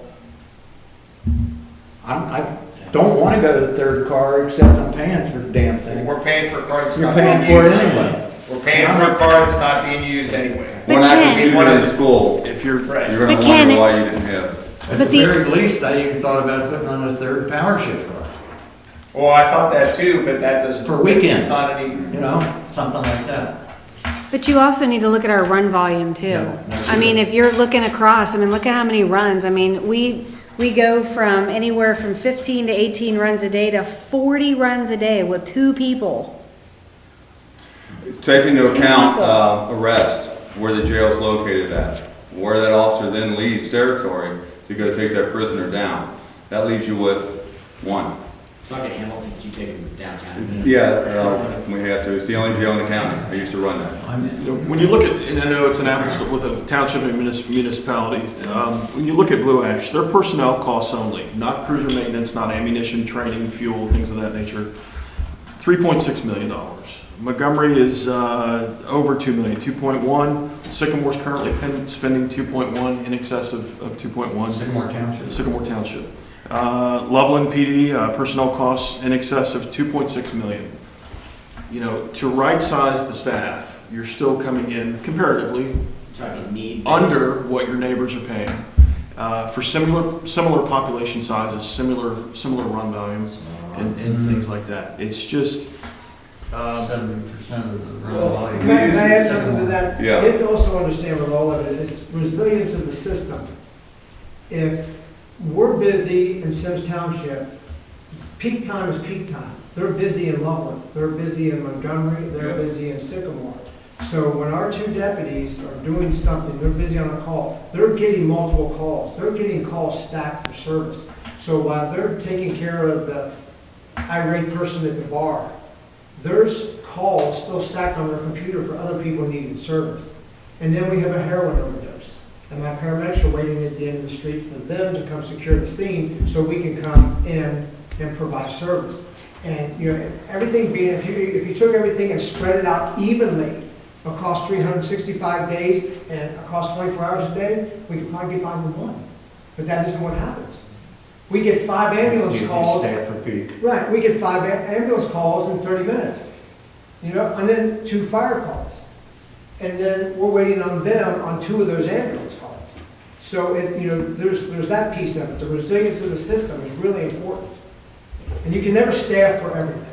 I don't want to go to the third car except I'm paying for the damn thing. We're paying for a car that's You're not paying being for it used. anyway. We're paying for a car that's not being used anyway. one But active Ken- student in school, If you're, Right. you're gonna But Ken- wonder why you didn't have. At But the the- very least, I even thought about putting on a third power shift car, Well, I thought that too, but that doesn't. for weekends, It's not any, you know, something like that. But you also need to look at our run volume too. Yeah, that's I mean, true. if you're looking across, I mean, look at how many runs. I mean, we go from anywhere from 15 to 18 runs a day to 40 runs a day with 2 people. Take into account people. arrest, where the jail's located at, where that officer then leaves territory to go take that prisoner down. That leaves you with 1. Talk to Hamilton, you take him downtown. Yeah, we have to. It's the only jail in the county. I used to run that. when you look at, and I know it's an apples with a township and municipality, when you look at Blue Ash, their personnel costs only, not cruiser maintenance, not ammunition, training, fuel, things of that nature, $3.6 million. Montgomery is over 2 million, 2.1. Sycamore's currently spending 2.1, in excess of 2.1. Sycamore Township. Sycamore Township. Loveland PD, personnel costs in excess of 2.6 million. You know, to right-size the staff, you're still coming in comparatively Talking need. under what your neighbors are paying. For similar population sizes, similar run volumes, and things like that. It's just, 70% of the Well, run Can I volume. add something to that? Yeah. You have to also understand with all of it, is resilience of the system. If we're busy in Symmes Township, peak time is peak time. They're busy in Loveland, they're busy in Montgomery, they're Yeah. busy in Sycamore. So when our 2 deputies are doing something, they're busy on a call, they're getting multiple calls. They're getting calls stacked for service. So while they're taking care of the irate person at the bar, there's calls still stacked on their computer for other people needing service. And then we have a heroin overdose. And my paramedics are waiting at the end of the street for them to come secure the scene so we can come in and provide service. And, you know, everything being, if you took everything and spread it out evenly across 365 days and across 24 hours a day, we could probably get by with 1. But that isn't what happens. We get 5 ambulance calls. Staff for peak. Right, we get 5 ambulance calls in 30 minutes, you know, and then 2 fire calls. And then we're waiting on them on 2 of those ambulance calls. So it, you know, there's that piece of it. The resilience of the system is really important. And you can never staff for everything.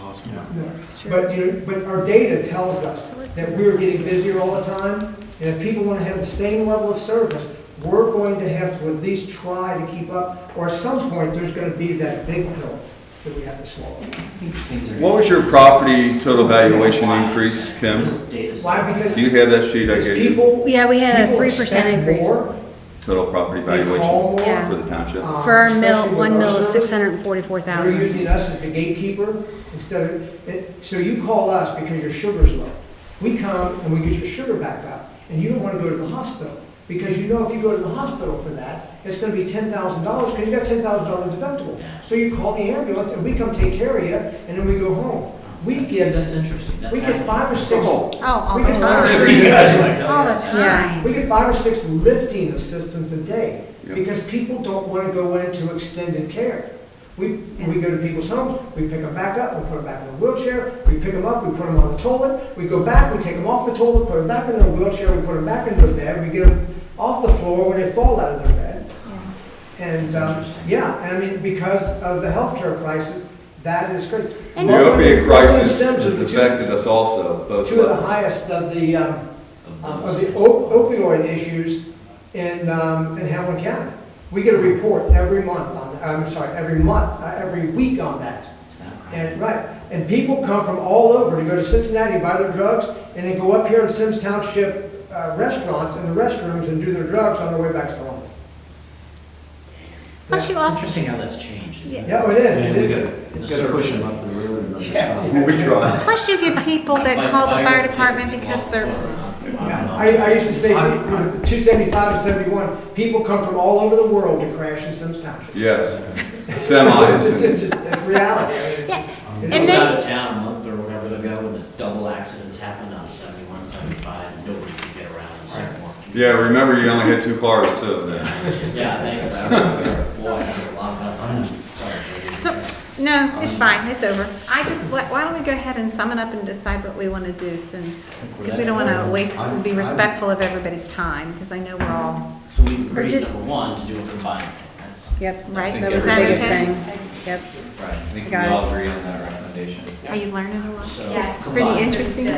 awesome. No. But, you know, but our data tells us that we're getting busier all the time. And if people want to have the same level of service, we're going to have to at least try to keep up. Or at some point, there's going to be that big pill that we have to swallow. What was your property total valuation increase, Kim? Why? Because Do you have that sheet I because gave you? people. Yeah, we had a people 3% expect increase. more, Total property they valuation call more, Yeah. for the township? For our mill, especially with 1 our mill is service. 644,000. They're using us as the gatekeeper instead of, so you call us because your sugar's low. We come and we get your sugar back up, and you don't want to go to the hospital. Because you know if you go to the hospital for that, it's going to be $10,000 because you got $10,000 deductible. So you call the ambulance and we come take care of you, and then we go home. We get That's interesting. That's we get happening. 5 or 6. Oh, all We the get 5 or time. 6. All the Yeah. time. We get 5 or 6 lifting assistants a day Yep. because people don't want to go into extended care. We go to people's homes, we pick them back up, we put them back in a wheelchair, we pick them up, we put them on the toilet, we go back, we take them off the toilet, put them back in their wheelchair, we put them back into the bed, we get them off the floor when they fall out of their bed. And, yeah, and I mean, because of the healthcare crisis, that is great. And- The opiate crisis Symptoms has are two- affected us also, both Two of the levels. highest of the Of those opioid issues in Hamlin County. We get a report every month on, every week on that. Is that right? And, right, and people come from all over to go to Cincinnati, buy their drugs, and they go up here in Symmes Township restaurants and the restrooms and do their drugs on their way back to Columbus. Plus you It's also, interesting how that's changed, isn't it? Yeah, it is, it We is. gotta push them up the road and Yeah. understand. We try. plus you get people that call the fire department because they're, Yeah, I used to say, with the 275 to 71, people come from all over the world to crash in Symmes Township. Yes. Semis. It's just, it's reality. I mean, it's Yeah. just- And Goes then- out of town a month or whatever they go, when the double accidents happened on 71, 75, and nobody could get around the Sycamore. Yeah, remember you only had 2 cars too then. Yeah, thank you. Boy, I think a lot about that. Sorry, so, Brady. no, it's fine, it's over. Why don't we go ahead and sum it up and decide what we want to do since, because we don't want to waste, be respectful of everybody's time, because I know we're all, So we agreed, did- number one, to do a combined thing. That's Yep, right? think Was the that biggest okay? thing. Yep. right. I think we Got it. all agree on that recommendation. Are you learning a lot? So It's combined. pretty interesting.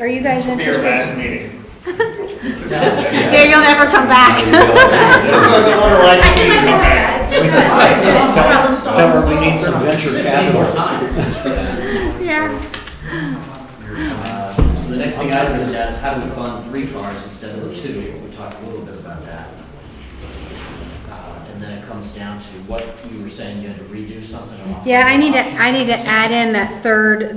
Are you guys Be our last interested? meeting. Yeah, you'll never come back. Sometimes I wonder why I didn't come back. Tell her we need some venture More capital. time. Yeah. So the next thing I was at is how do we fund 3 cars instead of 2? We talked a little bit about that. And then it comes down to what you were saying, you had to redo something. off Yeah, the I need option. to add in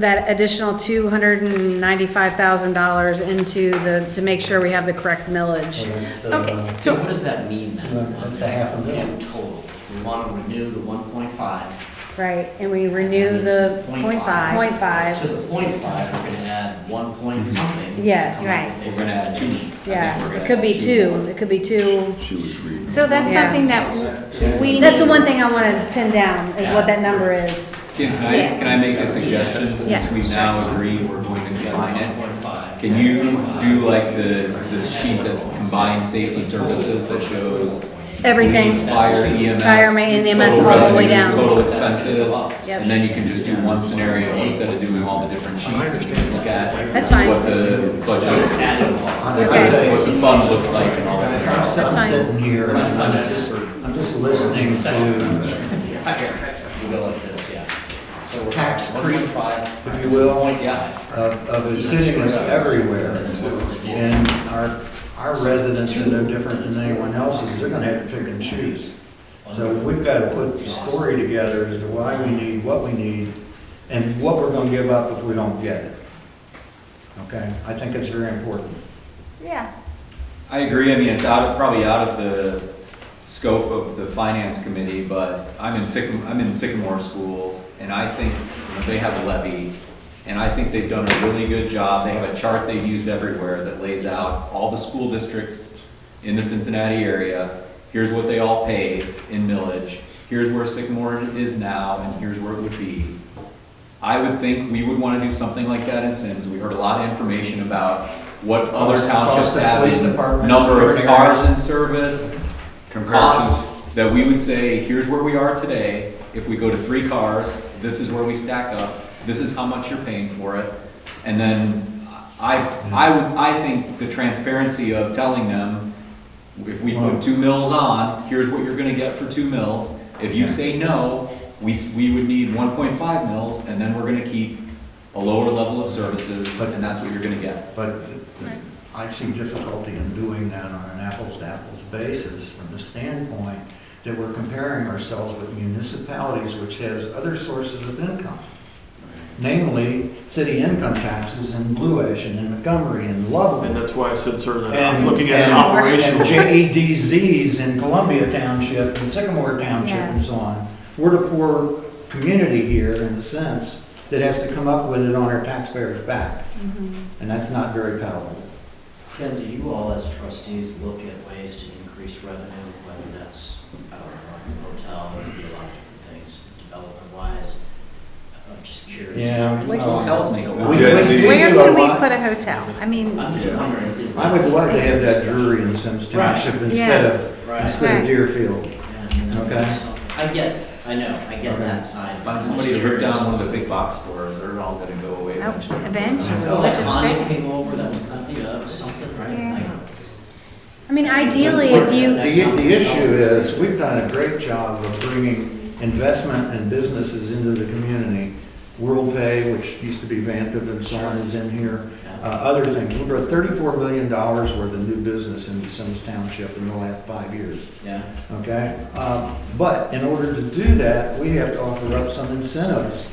that additional $295,000 into to make sure we have the correct millage. Okay, So so, what does that mean then? That's a half a mil. In total, we want to renew the 1.5. Right, and we renew the Point point five. five. To the 0.5, we're going to add 1 point something. Yes. Right. We're gonna add 2. I think we're Yeah, gonna it could be add 2, it could be 2. She was reading. so that's Yeah. something that we That's the need. one thing I want to pin down, is what that number is. Yeah. Can I make a suggestion, Yes. since we now agree we're going to combine it? 1.5. Can you do like the sheet that's combined safety services that shows Everything, police, fire, EMS? fire, and EMS total all the way revenue, down. Total expenses, Yep. and then you can just do one scenario instead of doing all the different sheets, and you can look at That's fine. what the budget, Okay. what the fund looks like and all this stuff. That's fine. Sitting here, and I'm just listening to You go like this, yeah. So we're Tax talking creep, 1.5. if you will, Yeah. of it hitting us everywhere. And our residents are no different than anyone else's, they're gonna have to pick and choose. So we've got to put the story together as to why we need, what we need, and what we're gonna give up if we don't get it. Okay, I think it's very important. Yeah. I agree, I mean, it's probably out of the scope of the finance committee, but I'm in Sycamore schools, and I think they have a levy, and I think they've done a really good job. They have a chart they've used everywhere that lays out all the school districts in the Cincinnati area. Here's what they all pay in millage, here's where Sycamore is now, and here's where it would be. I would think we would want to do something like that in Symmes. We heard a lot of information about what other townships the have police in departments, number of different cars areas. in service, cost, that we would say, here's where we are today. If we go to 3 cars, this is where we stack up, this is how much you're paying for it. And then I think the transparency of telling them, if we put 2 mills on, here's what you're gonna get for 2 mills. If you say no, we would need 1.5 mills, and then we're gonna keep a lower level of services, and that's what you're gonna get. But I see difficulty in doing that on an apples-to-apples basis from the standpoint that we're comparing ourselves with municipalities which has other sources of income. Namely, city income taxes in Blue Ash and in Montgomery and And Loveland. that's why I said, sir, that I'm And looking at an and operational. JEDZs in Columbia Township and Sycamore Township and so on. We're the poor community here in a sense that has to come up with it on our taxpayers' back. And that's not very palatable. Ken, do you all as trustees look at ways to increase revenue, whether that's, I don't know, hotel, there could be a lot of different things, development-wise? I'm just curious. Yeah. Which hotels make a lot? We- Yeah, see- Where do a can we lot. put a hotel? I mean, I'm just wondering, is this? I would love to have that Drury in Symmes Township instead Yes. of, Right. instead of Right. Deerfield. Yeah, I mean, that would be Okay. something- I get that side. Find somebody to rip down one of the big box stores, they're all gonna go away oh, eventually. eventually, Well, let's that just Connie say. came over, that was, that was something, right? Yeah. Like, I mean, ideally, if you, The issue is, we've done a great job of bringing investment and businesses into the community. WorldPay, which used to be Vantive and so on, is in here. Other things, we brought $34 million worth of new business into Symmes Township in the last 5 years. Yeah. Okay? But in order to do that, we have to offer up some incentives,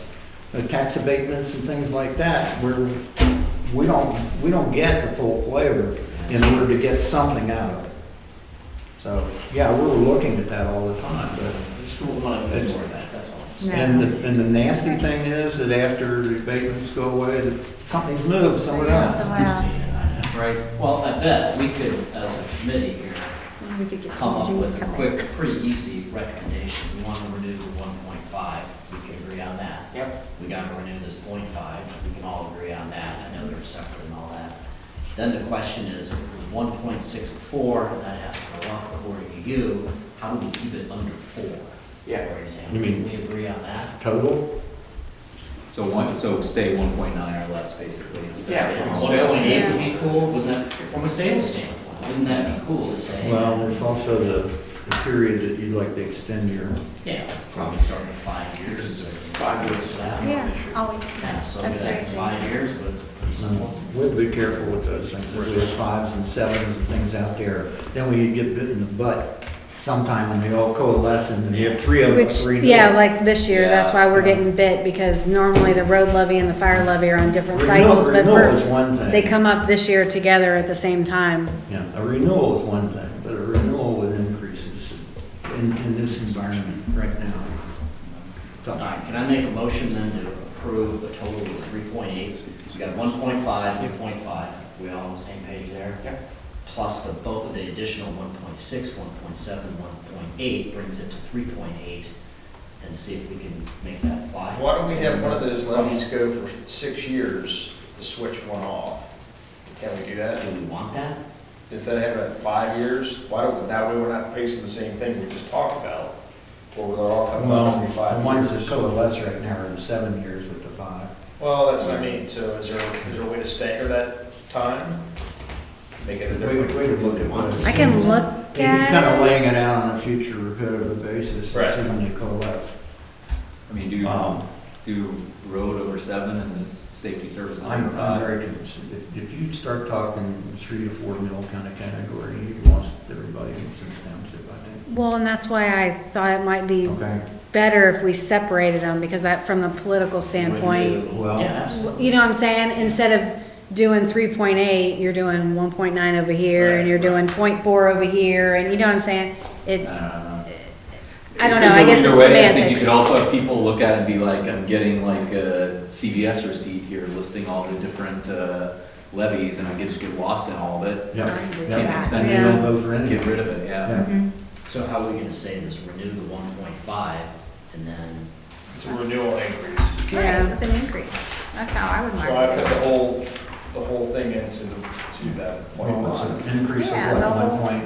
tax abatements and things like that, where we don't get the full flavor in order to get something out of it. So, yeah, we're looking at that all the time, but. Just want to ignore that, that's all. And the nasty thing is that after the abatements go away, the companies move somewhere else. Somewhere else. Right, well, I bet we could, as a committee here, We could get come up Gene with a come in. quick, pretty easy recommendation. We want to renew the 1.5, we can agree on that. Yep. We got to renew this 0.5, we can all agree on that. I know they're separate and all that. Then the question is, if it was 1.6 before, and that has to go up according to you, how do we keep it under 4? Yeah. For example, You mean- we agree on that? Total? So stay 1.9 or less, basically. instead Yeah, of- from a 1.8 would be cool, wouldn't that, from a sales standpoint, wouldn't that be cool to say? Well, there's also the period that you'd like to extend your, Yeah, probably starting at 5 years. Is 5 years. For that. Yeah, always, Yeah, so that's very that's safe. 5 years, but it's pretty simple. we'll be careful with those things. We have 5s and 7s and things out there. Then we get bit in the butt sometime when they all coalesce and you have 3 of them. which, 3 yeah, like this year, that's why we're Yeah. getting bit, because normally the road levy and the fire levy are on different Renewal cycles, but is for, one thing. they come up this year together at the same time. Yeah, a renewal is one thing, but a renewal with increases in this environment right now is All tough. right, can I make a motion then to approve a total of 3.8? We got 1.5, 1.5, we all on the same page there? Yep. Plus the additional 1.6, 1.7, 1.8 brings it to 3.8, and see if we can make that fly. Why don't we have one of those levies go for 6 years to switch one off? Can we do that? Do we want that? Instead of having it 5 years, why don't, that way we're not facing the same thing we just talked about? Or they're all coming Well, up every the 5 ones that years? coalesce right now are the 7 years with the 5. Well, that's what I mean, so is there a way to stagger that time? Make it a different. We could look at those. I can look Maybe at kind of it. laying it out on a future repetitive basis, and Right. see when they coalesce. I mean, do road over 7 and this safety services I'm over 5? very, if you start talking 3 to 4 mil kind of category, you've lost everybody in Symmes Township, I think. Well, and that's why I thought it might be Okay, better if we separated them, because that, from the political standpoint, well. Yeah, absolutely. you know what I'm saying? Instead of doing 3.8, you're doing 1.9 over here, and you're doing 0.4 over here, and you know what I'm saying? It, I don't know, I guess it's I think you semantics. could also have people look at it and be like, I'm getting like a CVS receipt here listing all the different levies, and I could just get lost in all of it. Yeah. Can't Yeah. make sense. You don't vote for anything. Get rid of it, yeah. Yeah. Mhm. So how are we gonna say this, renew the 1.5, and then, It's a renewal increase. Yeah. Right, with an increase. That's how I would So I mark put it. the whole thing into that Well, it's 0.5. an increase of Yeah, what, the whole- 1 point?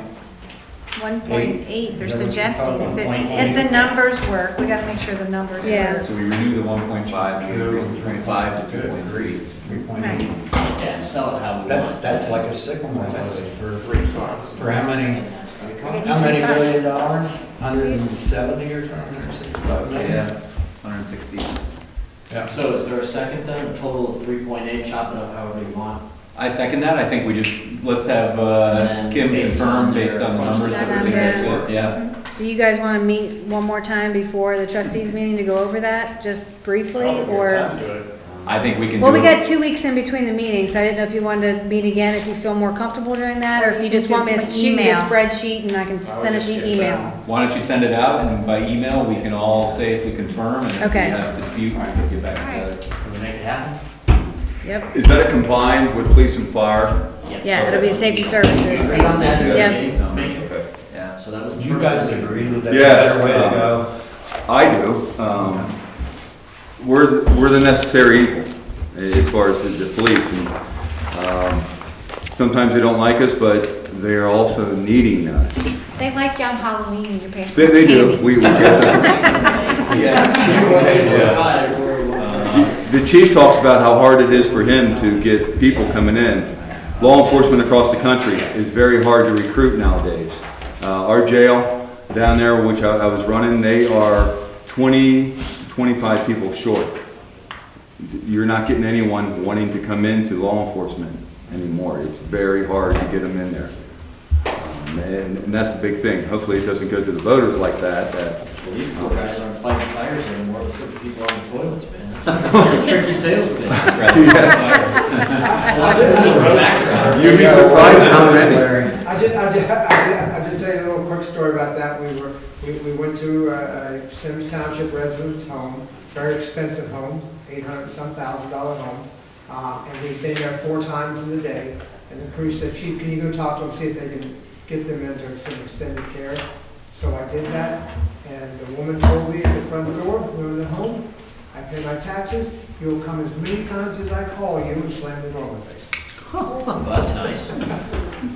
1.8, they're Is that what you're suggesting. talking If about? it, if the numbers work, we gotta make sure the numbers Yeah. work. So we renew the 1.5, we increase the 2.5 to 2.3. 3.8. yeah, sell it how we want. That's like a sycamore levy for how many, Okay. how many $1 billion? 170 or something, 165 million? Yeah, 160. Yeah. So is there a second then, a total of 3.8, chop it up however you want? I second that. I think we just, let's have And Kim based confirm on based their on the numbers that we're numbers. getting. Yeah. Do you guys want to meet one more time before the trustees meeting to go over that, just briefly, Probably a good or? time to do it. I think we can do Well, we it. got 2 weeks in between the meetings, so I didn't know if you wanted to meet again, if you feel more comfortable doing that, or if you just want me to shoot you a Email. spreadsheet and I can I would send it just to you get email. them. Why don't you send it out, and by email, we can all say if we confirm, and if we Okay. have dispute, we can get back Alright. together. Can we make it happen? Yep, Is that combined with police and fire? Yes. yeah, it'll be safety services. Agree on that, is Yes. it? Make it. Yeah. So that was the You first guys thing. agree that that's a Yes, better way to go? I do. We're the necessary evil as far as the police. And sometimes they don't like us, but they are also needing us. They like you on Halloween and you're paying. They do. We get them. Yeah. The chief talks about how hard it is for him to get people coming in. law enforcement across the country is very hard to recruit nowadays. Our jail down there, which I was running, they are 20 to 25 people short. You're not getting anyone wanting to come into law enforcement anymore. It's very hard to get them in there. And that's the big thing. Hopefully it doesn't go to the voters like that. Well, these poor guys aren't fighting fires anymore, we're putting people on the toilets, man. It's a tricky sales pitch. You'd be surprised how many. I did tell you a little quick story about that. We went to a Symmes Township residence home, very expensive home, $800-some thousand home. And we've been there 4 times in the day. And the crew said, Chief, can you go talk to them, see if they can get them into some extended care? So I did that, and the woman told me at the front door, we're in the home, I pay my taxes, you'll come as many times as I call you, and slam the door in my face. Well, that's nice.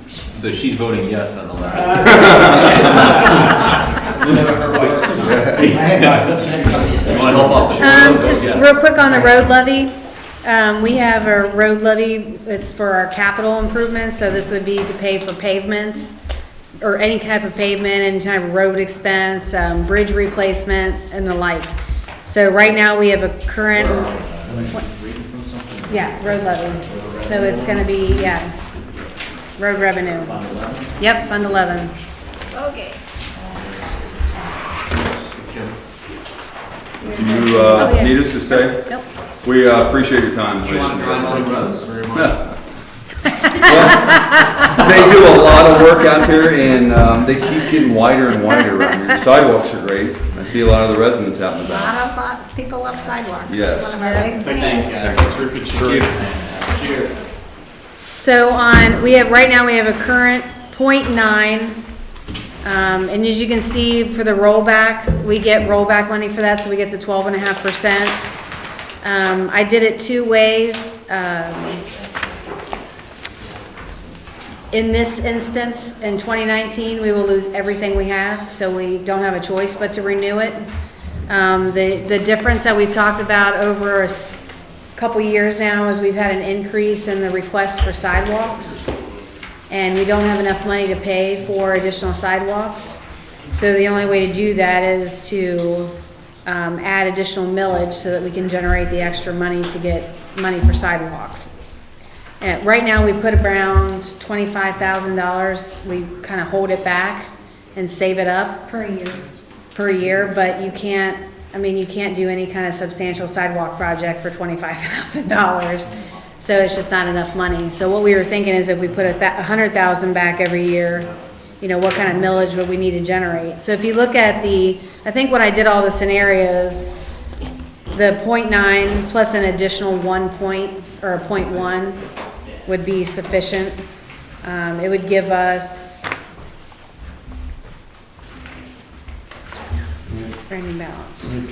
So she's voting yes on the letter. What's next on the agenda? You want help off the road? Just Yes. real quick on the road levy. We have a road levy, it's for our capital improvements, so this would be to pay for pavements, or any type of pavement, any type of road expense, bridge replacement, and the like. So right now, we have a current, Reading from something. yeah, road levy. So it's gonna be, yeah, road revenue. Fund 11. Yep, Fund 11. Okay. Do you yeah. need us to stay? Nope. We appreciate your time. Do you want to drive on the roads? They do a lot of work out there, and they keep getting wider and wider around here. The sidewalks are great. I see a lot of the residents out and A about. lot of people love sidewalks. Yes. It's one of our big Thanks, things. guys. Thanks, Rick. Cheers. Cheers. So right now we have a current .9, and as you can see for the rollback, we get rollback money for that, so we get the 12.5%. I did it 2 ways. In this instance, in 2019, we will lose everything we have, so we don't have a choice but to renew it. The difference that we've talked about over a couple years now is we've had an increase in the requests for sidewalks, and we don't have enough money to pay for additional sidewalks. So the only way to do that is to add additional millage so that we can generate the extra money to get money for sidewalks. And right now, we put around $25,000. We kind of hold it back and save it up Per year. per year, but you can't do any kind of substantial sidewalk project for $25,000. So it's just not enough money. So what we were thinking is if we put $100,000 back every year, what kind of millage would we need to generate? So if you look at I think when I did all the scenarios, the .9 plus an additional 1 point or a .1 would be sufficient. It would give us ending balance.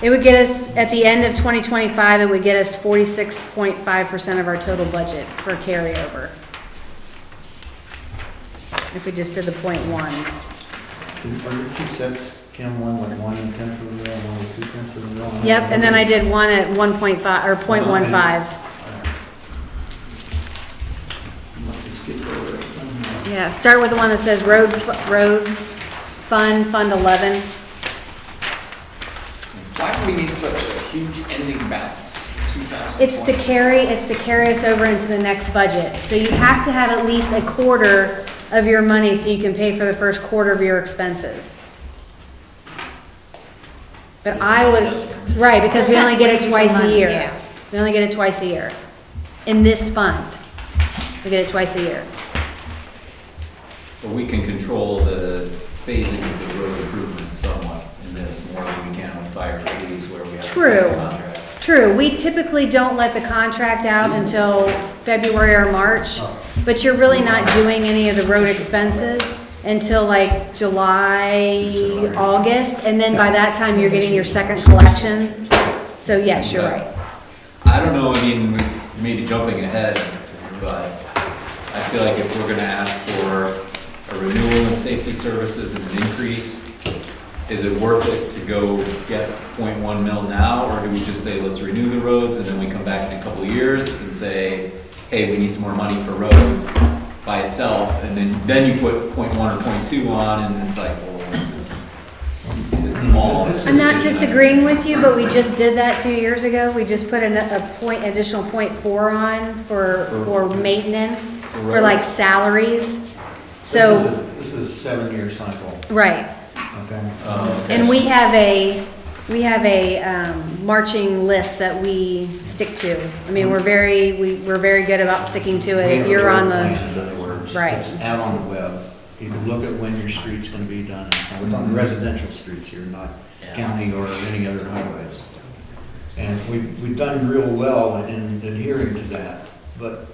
It would get us, at the end of 2025, it would get us 46.5% of our total budget for carryover. If we just did the .1. Are your 2 sets, Kim, one like 1 1/10 of a mil, 1 2/10 of a mil? Yep, and then I did one at 1.5, or .15. Must have skipped over it somehow. Yeah, start with the one that says road fund, Fund 11. Why do we need such a huge ending balance? It's to carry us over into the next budget. So you have to have at least a quarter of your money so you can pay for the first quarter of your expenses. But I would, right, because we only get it twice a year. Yeah. We only get it twice a year. In this fund, we get it twice a year. But we can control the phasing of the road improvements somewhat in this more than we can with fire and police where we have. True. A contract. True, we typically don't let the contract out until February or March, but you're really not doing any of the road expenses until like July, August, and then by that time, you're getting your second collection. So yes, you're right. I don't know, it's maybe jumping ahead, but I feel like if we're gonna ask for a renewal in safety services and an increase, is it worth it to go get .1 mil now, or do we just say, let's renew the roads, and then we come back in a couple of years and say, hey, we need some more money for roads by itself, and then you put point 1 or point 2 on, and it's like, well, it's small. I'm not disagreeing with you, but we just did that 2 years ago. We just put additional .4 on for maintenance, for like roads. salaries. So, This is a 7-year cycle, right. okay? And we have a marching list that we stick to. I mean, we're very good about sticking to it. If you're on the, In other words, Right. it's out on the web. You can look at when your street's gonna be done. And so we're talking residential streets here, not Yeah. county or any other highways. And we've done real well in adhering to that. But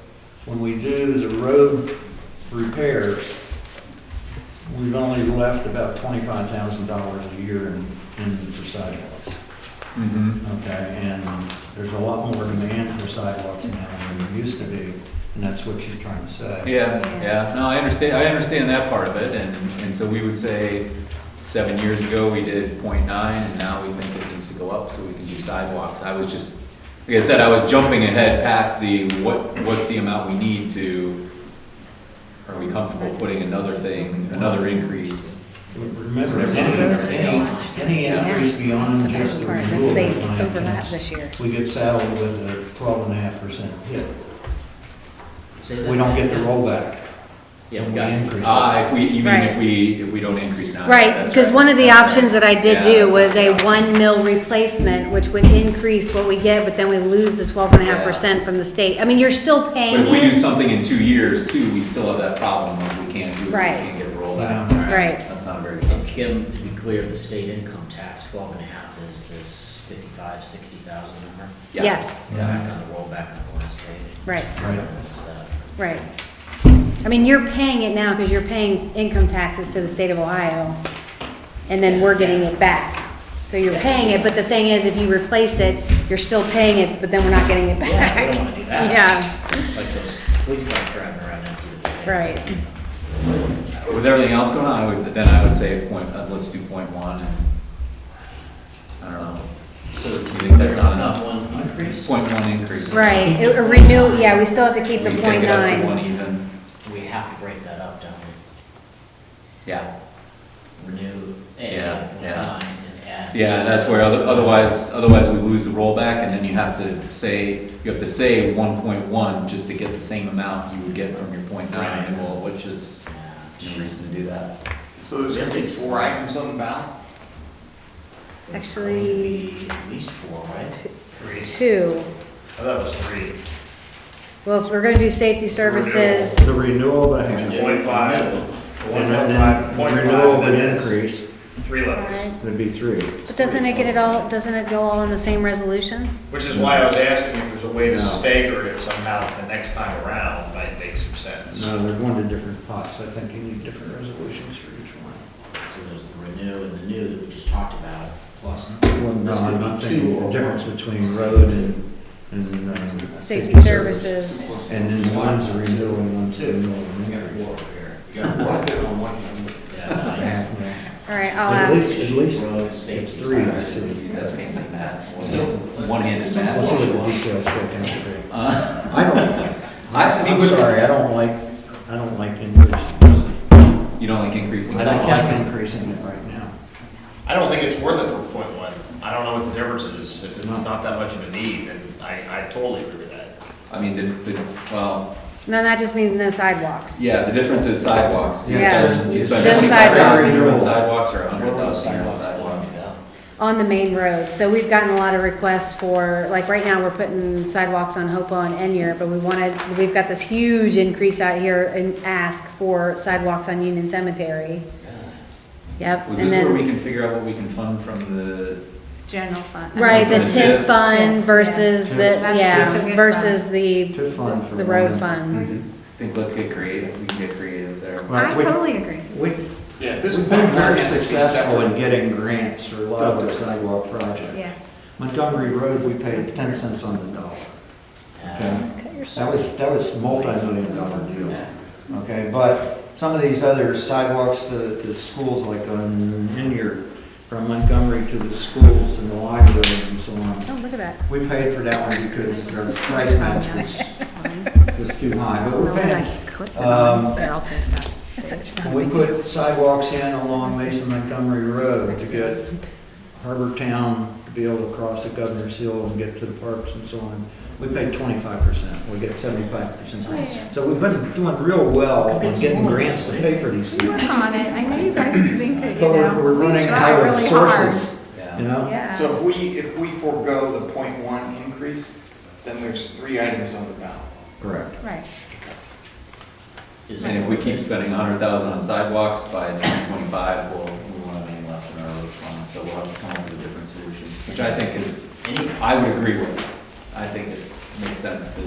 when we do the road repairs, we've only left about $25,000 a year in for sidewalks. Okay, and there's a lot more demand for sidewalks now than there used to be, and that's what she's trying to say. Yeah, no, I understand that part of it, and so we would say 7 years ago, we did .9, and now we think it needs to go up so we can do sidewalks. I was just, like I said, I was jumping ahead past the, what's the amount we need to, are we comfortable putting another increase? Remember, any increase beyond just the renewal. they of land overlap tax, this year. We get saddled with a 12.5% hit. Say that We don't get the again. rollback. Yeah, we We got increase it. You mean Right. if we don't increase now? Right, That's because right. one of the That's options right. that I did Yeah, do that's was a right. 1 mil replacement, which would increase what we get, but then we lose the 12.5% from the state. I mean, you're still But paying if we do it. something in 2 years too, we still have that problem of we can't do it, we Right. can't get the rollback. Yeah. Right. That's not a very And good. Kim, to be clear, the state income tax, 12.5 is this 55, 60,000 number? Yeah. Yes, Back on the rollback on the last page. right, Right. So, right. I mean, you're paying it now because you're paying income taxes to the state of Ohio, and then we're getting it back. So you're paying it, but the thing is, if you replace it, you're still paying it, but then we're not getting it Yeah, we back. don't wanna do that. Yeah, It's like those police cars driving around empty. right. With everything else going on, I would say let's do .1 and, I don't know, So do you think that's not enough? One increase? .1 increase. Right, a renew, yeah, we still have to keep the We take it up to 1 .9. even, We have to break that up, don't we? yeah. Renew, Yeah, add, yeah. 9, and add. Yeah, that's where otherwise we lose the rollback, and then you have to say 1.1 just to get the same amount you would get from your .9, Right. well, which is Yeah. no reason to do that. So there's gonna be 4 items on the ballot? Actually, At least 4, right? 3. 2. I thought it was 3. Well, if we're gonna do safety services, The renewal of a half, Point 5. and then renewal of an increase 3 levels. alright. would be 3. But doesn't it go all in the same resolution? Which is why I was asking if there's a way to No. stagger it somehow the next time around, might make some sense. No, they're going to different pots. I think you need different resolutions for each one. So there's the renew and the new that we just talked about, plus. Well, no, This would I'm be not 2 thinking or the difference 1. between road and Safety services. And then one's a renewal and one's a 2. renewal. We got 4 over here. You got Well, 4. I did on one number. Yeah, nice. Alright, I'll At ask. least Road it's safety. 3, I see. Use that fancy math. So- One-handed math. We'll see what the details shake out to be. Uh, I'm sorry, I don't like increasing. You don't like increasing? I don't like increasing it right now. I don't think it's worth it for point 1. I don't know what the difference is. If it's No. not that much of a need, then I totally agree with that. I mean, well, Then that just means no sidewalks. yeah, the difference is sidewalks. Do you Yeah. spend- do you No spend $50,000 sidewalks. on sidewalks or What about $100,000 on sidewalks? On the main road. So we've gotten a lot of requests for, like, right now, we're putting sidewalks on Hopewell and Enier, but we've got this huge increase out here and ask for sidewalks on Union Cemetery. Yep. Was and this where we then can figure out what we can fund from the, General fund. Right, the The TIF TIF. fund versus the, That's yeah, a good versus the, To fund for the road one. fund. I think let's get creative, we can get creative there. Well, I we- totally agree. Yeah, at this We've point, been we're very gonna have to be successful in separate. getting grants for a lot of our sidewalk projects. Yes. Montgomery Road, we paid 10 cents on the dollar. Okay? Cut your- That was multi-million-dollar deal. Okay, but some of these other sidewalks, the schools like on Inier, from Montgomery to the schools and the library and so on, Oh, look at that. we paid for that one because our price match was was too high, but we're Well, paying. I clipped it on. Here, Um, I'll take that. It's not a we big deal. put sidewalks in along Mason Montgomery Road to get Harbor Town to be able to cross the Governor's Hill and get to the parks and so on. We paid 25%, we get 75%. So we've been doing real well on getting grants to pay for these We things. work on it. I know you guys think that, you But know. we're we running try out of really hard. sources, Yeah. you know? Yeah. So if we forego the .1 increase, then there's 3 items on the ballot. Correct. Right. Is And it- if we keep spending 100,000 on sidewalks by 2025, we won't have any left in our road fund, so we'll have to come up with a different solution, which I think is, I would agree with. I think it makes sense to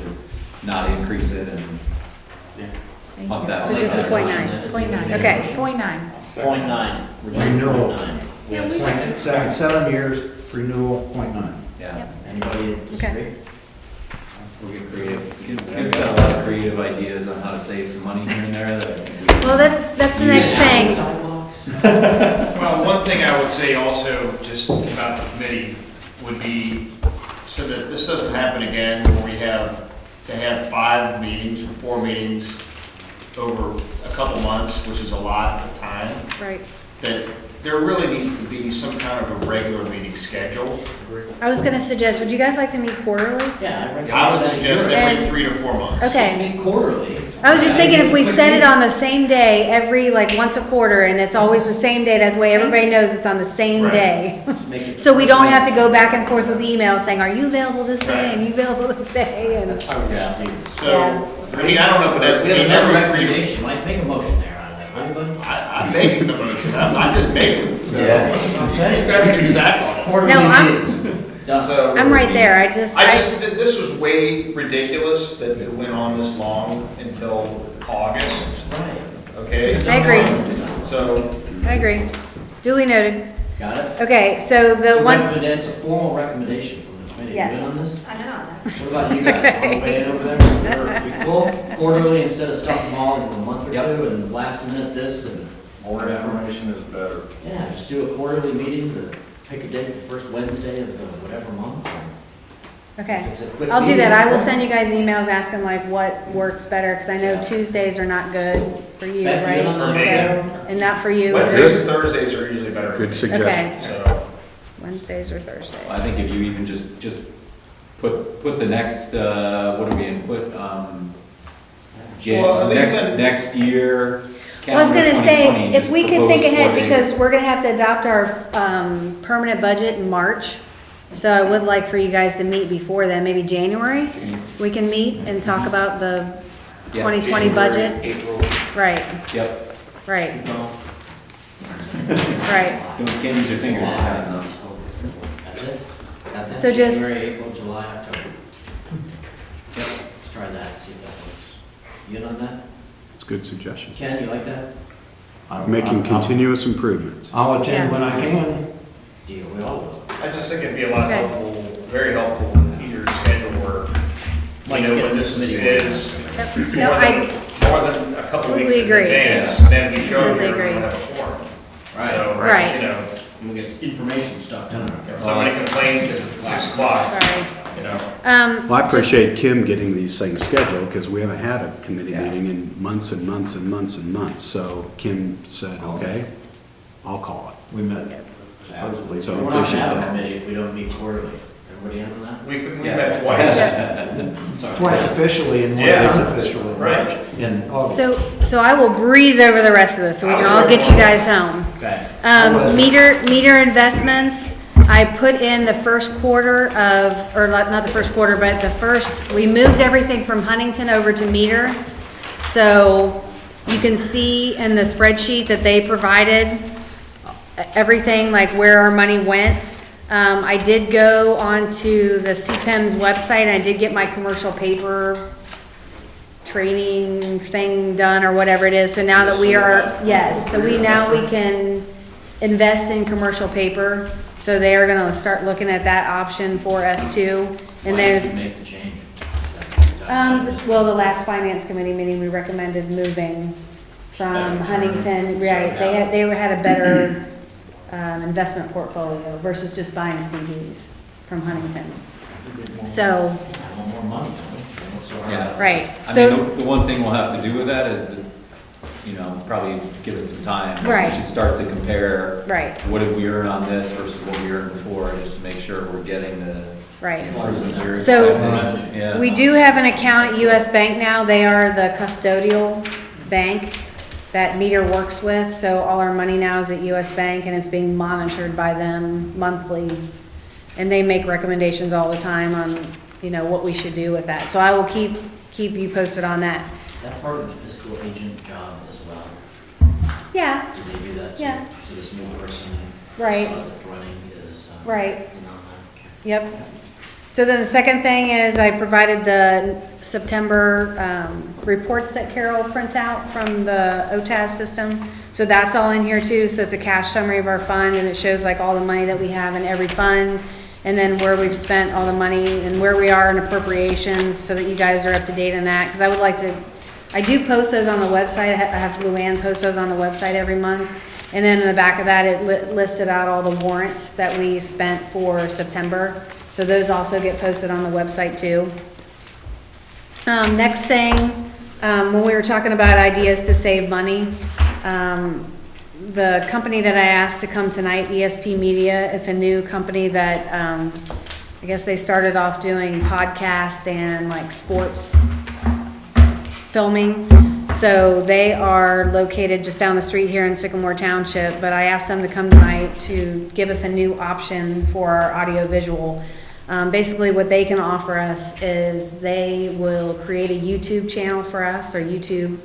not increase it and Thank pump you. that. So just the money .9. back. Point nine. Okay. Point nine. Point nine. Renewal. Point nine. We Yeah, have a we- second. 7 years, renewal, .9. Yeah, Anybody disagree? we'll get creative. Kim's got a lot of creative ideas on how to save some money here and there that I think we. Well, that's the next thing. Well, one thing I would say also, just about the committee, would be, so that this doesn't happen again, where we have to have 5 meetings or 4 meetings over a couple months, which is a lot of time, Right. that there really needs to be some kind of a regular meeting schedule. I was gonna suggest, would you guys like to meet quarterly? Yeah, I recommend I would that. suggest You're- every And- 3 to 4 months. Okay. Meet quarterly. I was just thinking if we Quick set it meeting. on the same day, every, like, once a quarter, and it's always the same day, that way everybody knows it's on the same Right. day. Make it- So we don't have to go back and forth with emails saying, are you available this day, and you available this day, and, That's how we should do this. So, I mean, I don't know if it has to We be have another every 3 to recommendation, Mike, make a motion there on that, anybody? I'm making the motion, I'm just making it, so. Yeah. I'm saying. You guys can just act on it. Quarterly No, I'm- meetings. Done. So- I'm right there, I just, This was way ridiculous that it went on this long until August, Right. okay? I agree. So, I agree. Duly noted. Got it? Okay, so It's the a one, it's a formal recommendation from the committee. Yes. You in on this? I know. What about you guys? Want to weigh in over there? We cool? Quarterly instead of stuffing them all in a month or two and last minute this and More whatever. information is better. Yeah, just do a quarterly meeting to pick a date, the first Wednesday of the whatever month. okay. If it's a quick I'll do that. meeting, I will send you guys emails asking like what works better, because I know Tuesdays are not good for you, Beck, you right? in on that? So, and not for you. Wednesdays and Thursdays are usually better. for me. Okay, So, Wednesdays or Thursdays. I think if you even just put the next, what are we in, Well, at least next, then- next year. Well, I was calendar gonna say, 2020, if just we can think propose ahead, 4 because dates. we're gonna have to adopt our, permanent budget in March. So I would like for you guys to meet before then, maybe January. We can meet and talk about the Yeah, 2020 budget. April, Right, yep. right, right. Can't use your fingers in that, no. That's it? Got that? So just- January, April, July, October. Yep, let's try that, see if that works. You in on that? It's a good suggestion. Ken, you like that? Making continuous improvements. I'll attend when I can. Deal, we all will. I just think it'd be a lot Okay. helpful, very helpful in Peter's schedule where, Mike's you know, getting when this this committee is No, I more than a couple Totally weeks in agree. advance, then we show Totally up here agree. and we'll have a forum. Right. So, Right. you know, And we get information stuff done. if somebody complains because it's 6 o'clock, sorry. you know. Well, I Just- appreciate Kim getting these things scheduled, because we haven't had a committee Yeah. meeting in months and months and months and months. So Kim said, okay, I'll call it. We met supposedly. So We're not gonna appreciate have a that. committee if we don't meet quarterly. Everybody in on that? We Yeah. met twice. Sorry. Twice officially and once Yeah. unofficially. Right. In August. So I will breeze over the rest of this, so we can all get you guys home. Okay. Meter investments, I put in the first quarter of, or not the first quarter, but we moved everything from Huntington over to meter. So you can see in the spreadsheet that they provided, everything, like where our money went. I did go onto the CPEM's website, and I did get my commercial paper training thing done, or whatever it is. So now that we are, yes, so we can invest in commercial paper. So they are gonna start looking at that option for us too. And Why did there's, you make the change? well, the last finance committee meeting, we recommended moving from Huntington, right, they had a better, investment portfolio versus just buying CDs from Huntington. So, I want more money, don't we? Yeah. Right, I so, mean, the one thing we'll have to do with that is, that, you know, probably give it some time. Right. We should start to compare. right, What did we earn on this versus what we earned before, just to make sure we're getting the right. improvement we're So- expecting. Yeah. We do have an account at US Bank now. They are the custodial bank that Meter works with. So all our money now is at US Bank and it's being monitored by them monthly. And they make recommendations all the time on, you know, what we should do with that. So I will keep you posted on that. Is that part of the fiscal agent job as well? Yeah, Do they do that too? Yeah. So this new person Right. that's running is, right. in on that? Yep. So then the second thing is I provided the September reports that Carol prints out from the OTAS system. So that's all in here too. So it's a cash summary of our fund and it shows like all the money that we have in every fund and then where we've spent all the money and where we are in appropriations so that you guys are up to date on that. Because I would like to, I do post those on the website. I have Luann post those on the website every month. And then in the back of that, it listed out all the warrants that we spent for September. So those also get posted on the website too. Next thing, when we were talking about ideas to save money, the company that I asked to come tonight, ESP Media, it's a new company that, I guess they started off doing podcasts and like sports filming. So they are located just down the street here in Sycamore Township, but I asked them to come tonight to give us a new option for our audio visual. Basically what they can offer us is they will create a YouTube channel for us, or YouTube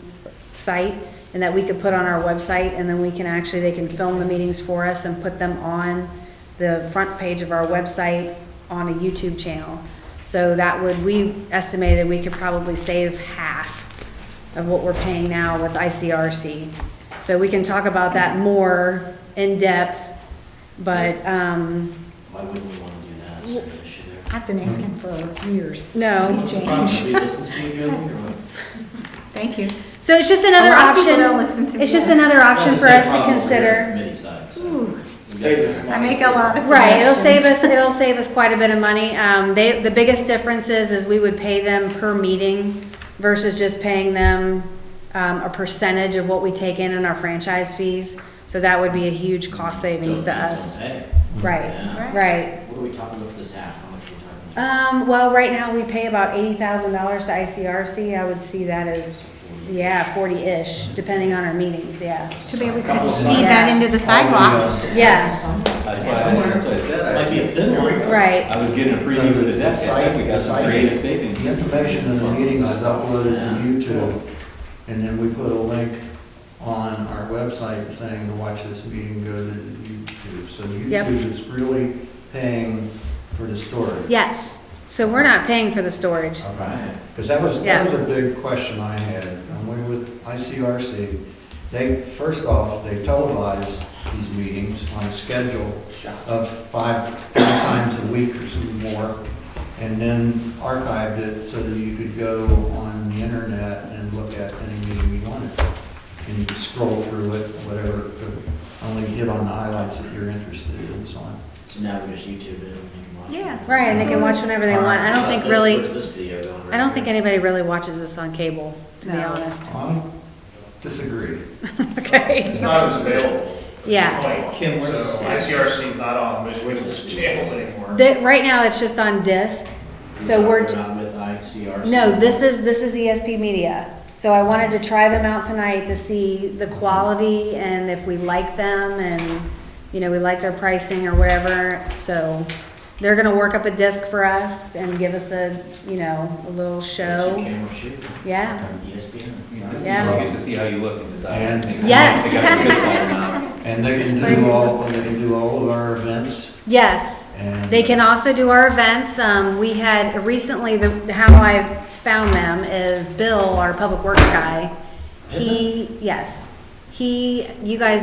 site, and that we could put on our website, and then we can actually, they can film the meetings for us and put them on the front page of our website on a YouTube channel. So that would, we estimated we could probably save half of what we're paying now with ICRC. So we can talk about that more in depth, but, Why wouldn't we want to do that? Is there an issue there? I've been asking for years. No. To be What's the changed. problem? Do we listen to you, Julie, or what? Thank you. so it's just another A lot of people don't option. listen to It's just us. another option Well, for the us same to problem over here on consider. the committee side, so. Ooh, Save us money. I make a lot of Right, suggestions. it'll save us quite a bit of money. The biggest difference is we would pay them per meeting versus just paying them a percentage of what we take in our franchise fees. So that would be a huge cost savings to Don't us. pay. Right, Yeah. right. What are we talking, what's this half? How much are we talking? Well, right now we pay about $80,000 to ICRC. I would see that as, yeah, 40-ish, depending on our meetings, yeah. Too bad we Couple of couldn't feed that into the sidewalks. Yeah, That's why I said, Might be a business. right. I was getting a preview of the desk, I said we got some creative savings. The information in the meetings is uploaded to YouTube, and then we put a link on our website saying to watch this meeting, go to YouTube. So Yep. YouTube is really paying for the storage. Yes, so we're not paying for the storage. Okay. Because that was a big question I had. When we were with ICRC, they, first off, they televised these meetings on a schedule of five times a week or some more, and then archived it so that you could go on the internet and look at any meeting you wanted. And you could scroll through it, whatever, only hit on the highlights that you're interested in and so on. So now we just YouTube it and we can watch it. Yeah. Right, and they can watch whenever they want. I don't think really, Where's this video going right I don't think here? anybody really watches this on cable, to be No. honest. Disagree. Okay. It's not as available. Yeah. Like, Kim, where's so this? ICRC's not on most of channels anymore. Right now, it's just on disc, so We're we're, not with ICRC? no, this is ESP Media. So I wanted to try them out tonight to see the quality and if we like them and, you know, we like their pricing or whatever. So they're gonna work up a disc for us and give us a, you know, a little What's show. your camera shoot? Yeah. ESPN? You get to see- Yeah. you get to see how you look and decide. And- if Yes. They got a good side or not. And they can do all of our events. Yes. And They can also do our events. We had recently, how I found them is Bill, our public works guy. You guys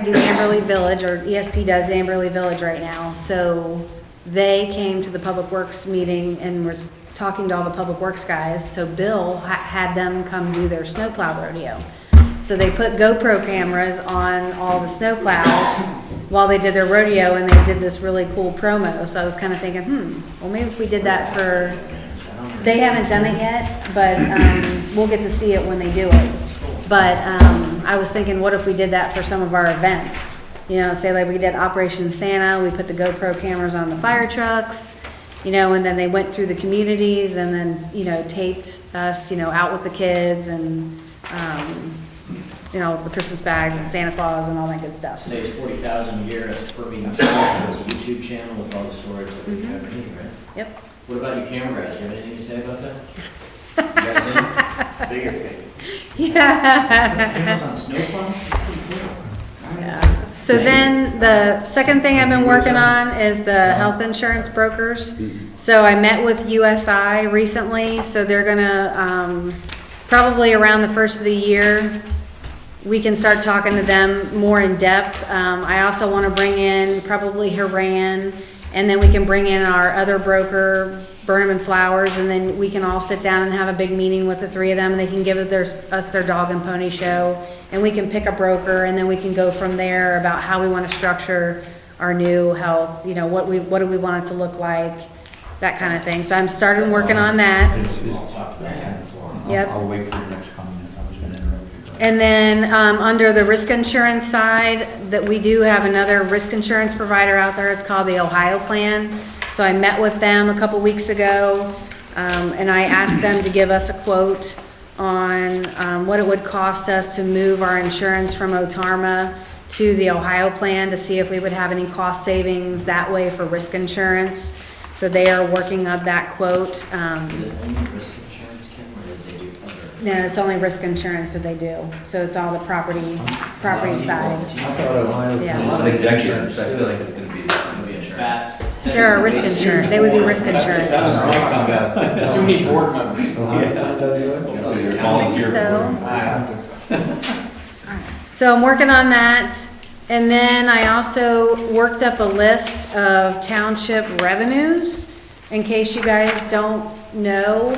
do Amberley Village, or ESP does Amberley Village right now. So they came to the public works meeting and was talking to all the public works guys. So Bill had them come do their snowplow rodeo. So they put GoPro cameras on all the snowplows while they did their rodeo, and they did this really cool promo. So I was kind of thinking, well, maybe if we did that for or- They haven't done it yet, but, we'll get to see it when they do it. But, I was thinking, what if we did that for some of our events? You know, say like we did Operation Santa, we put the GoPro cameras on the fire trucks, you know, and then they went through the communities and then, you know, taped us, you know, out with the kids and, you know, the Christmas bags and Santa Claus and all that good stuff. Saves 40,000 a year as per being, it's a YouTube channel with all the stories that we cover here, right? Yep. What about you camera guys, you have anything to say about that? You guys in? They get paid. Yeah. Cameras on snow plows? That's pretty cool. So then, the second thing I've been working on is the health insurance brokers. So I met with USI recently, so they're gonna, probably around the first of the year, we can start talking to them more in depth. I also wanna bring in probably Haran, and then we can bring in our other broker, Burnham and Flowers, and then we can all sit down and have a big meeting with the three of them, and they can give us their dog and pony show, and we can pick a broker, and then we can go from there about how we want to structure our new health, you know, what do we want it to look like, that kind of thing. So I'm starting working on that. I'll talk to that before. Yep. I'll wait for your next comment. I was gonna interrupt you. Go ahead. And then, under the risk insurance side, that we do have another risk insurance provider out there, it's called the Ohio Plan. So I met with them a couple weeks ago, and I asked them to give us a quote on, what it would cost us to move our insurance from Otarma to the Ohio Plan to see if we would have any cost savings that way for risk insurance. So they are working on that quote. Is it only risk insurance, Kim, or did they do other? No, it's only risk insurance that they do. So it's all the property side. I thought Ohio. Yeah. A lot of executives, I feel like it's gonna be Fast. They're a risk insurance, they would be risk insurance. Too many board members. Ohio Plan does it? I think so. So I'm working on that. And then I also worked up a list of township revenues, in case you guys don't know.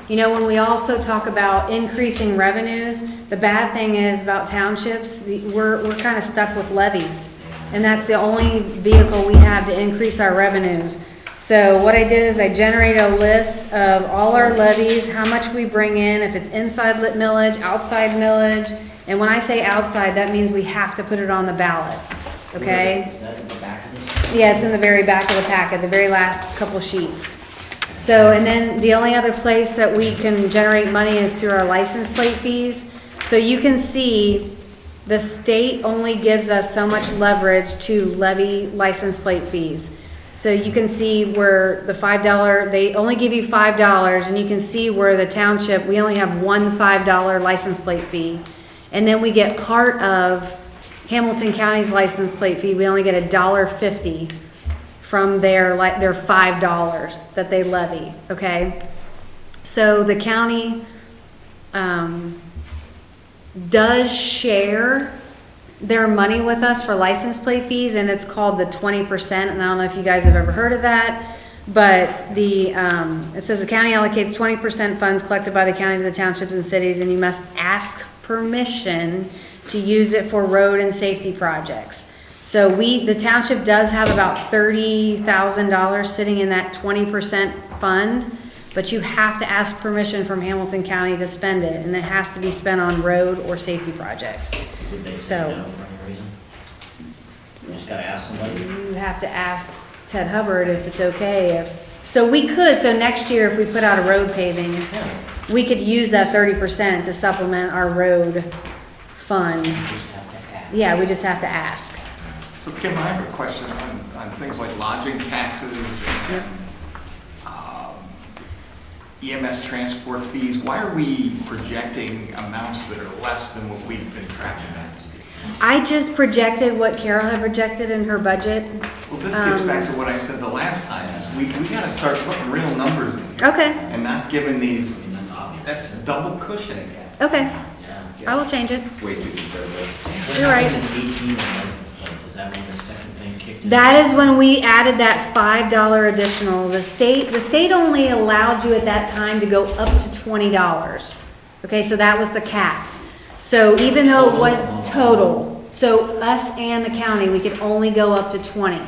You know, when we also talk about increasing revenues, the bad thing is about townships, we're kind of stuck with levies. And that's the only vehicle we have to increase our revenues. So what I did is I generated a list of all our levies, how much we bring in, if it's inside lit millage, outside millage. And when I say outside, that means we have to put it on the ballot, okay? Is that in the back of this? Yeah, it's in the very back of the packet, the very last couple sheets. So, and then the only other place that we can generate money is through our license plate fees. So you can see the state only gives us so much leverage to levy license plate fees. So you can see where the $5, they only give you $5, and you can see where the township, we only have one $5 license plate fee. And then we get part of Hamilton County's license plate fee, we only get $1.50 from their $5 that they levy, okay? So the county, does share their money with us for license plate fees, and it's called the 20%, and I don't know if you guys have ever heard of that, but the, it says the county allocates 20% funds collected by the county to the townships and cities, and you must ask permission to use it for road and safety projects. So the township does have about $30,000 sitting in that 20% fund, but you have to ask permission from Hamilton County to spend it, and it has to be spent on road or safety projects. Did they say So- no for any reason? You just gotta ask somebody. You have to ask Ted Hubbard if it's okay, so next year, if we put out a road paving, Yeah. we could use that 30% to supplement our road fund. You just have to ask. Yeah, we just have to ask. So Kim, I have a question on things like lodging taxes Yep. and EMS transport fees. Why are we projecting amounts that are less than what we've been tracking at? I just projected what Carol had projected in her budget. Well, this gets back to what I said the last time, is we gotta start putting real numbers in here Okay, and not giving these, I mean, that's obvious. that's double cushioning it. okay, Yeah. I will change it. way too conservative. What You're right. happened in 18 on license plates? Is that when the second thing kicked in? That is when we added that $5 additional. The state only allowed you at that time to go up to $20. Okay, so that was the cap. So even though it was total, so us and the county, we could only go up to 20.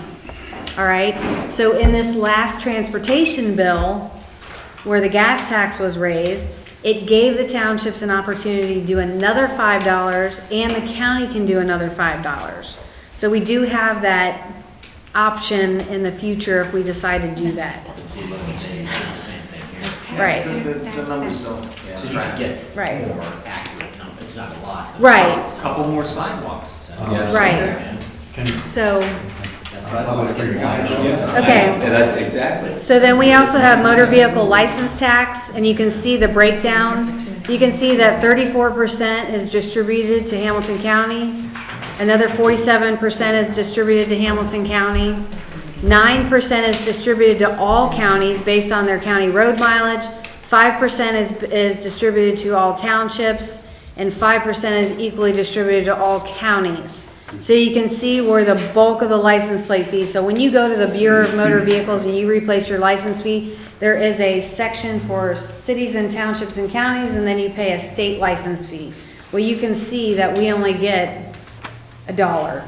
All right, so in this last transportation bill, where the gas tax was raised, it gave the townships an opportunity to do another $5, and the county can do another $5. So we do have that option in the future if we decide to do that. But see, look, they did the same thing here. Right, The numbers don't. So you can get Right. more accurate numbers, it's not a lot. but Right. it's A couple more sidewalks. Yeah. right. Can, So, That's not getting wide. Okay. Yeah, that's exactly. so then we also have motor vehicle license tax, and you can see the breakdown. You can see that 34% is distributed to Hamilton County. Another 47% is distributed to Hamilton County. 9% is distributed to all counties based on their county road mileage. 5% is distributed to all townships, and 5% is equally distributed to all counties. So you can see where the bulk of the license plate fee, so when you go to the Bureau of Motor Vehicles and you replace your license fee, there is a section for cities and townships and counties, and then you pay a state license fee. Well, you can see that we only get $1 out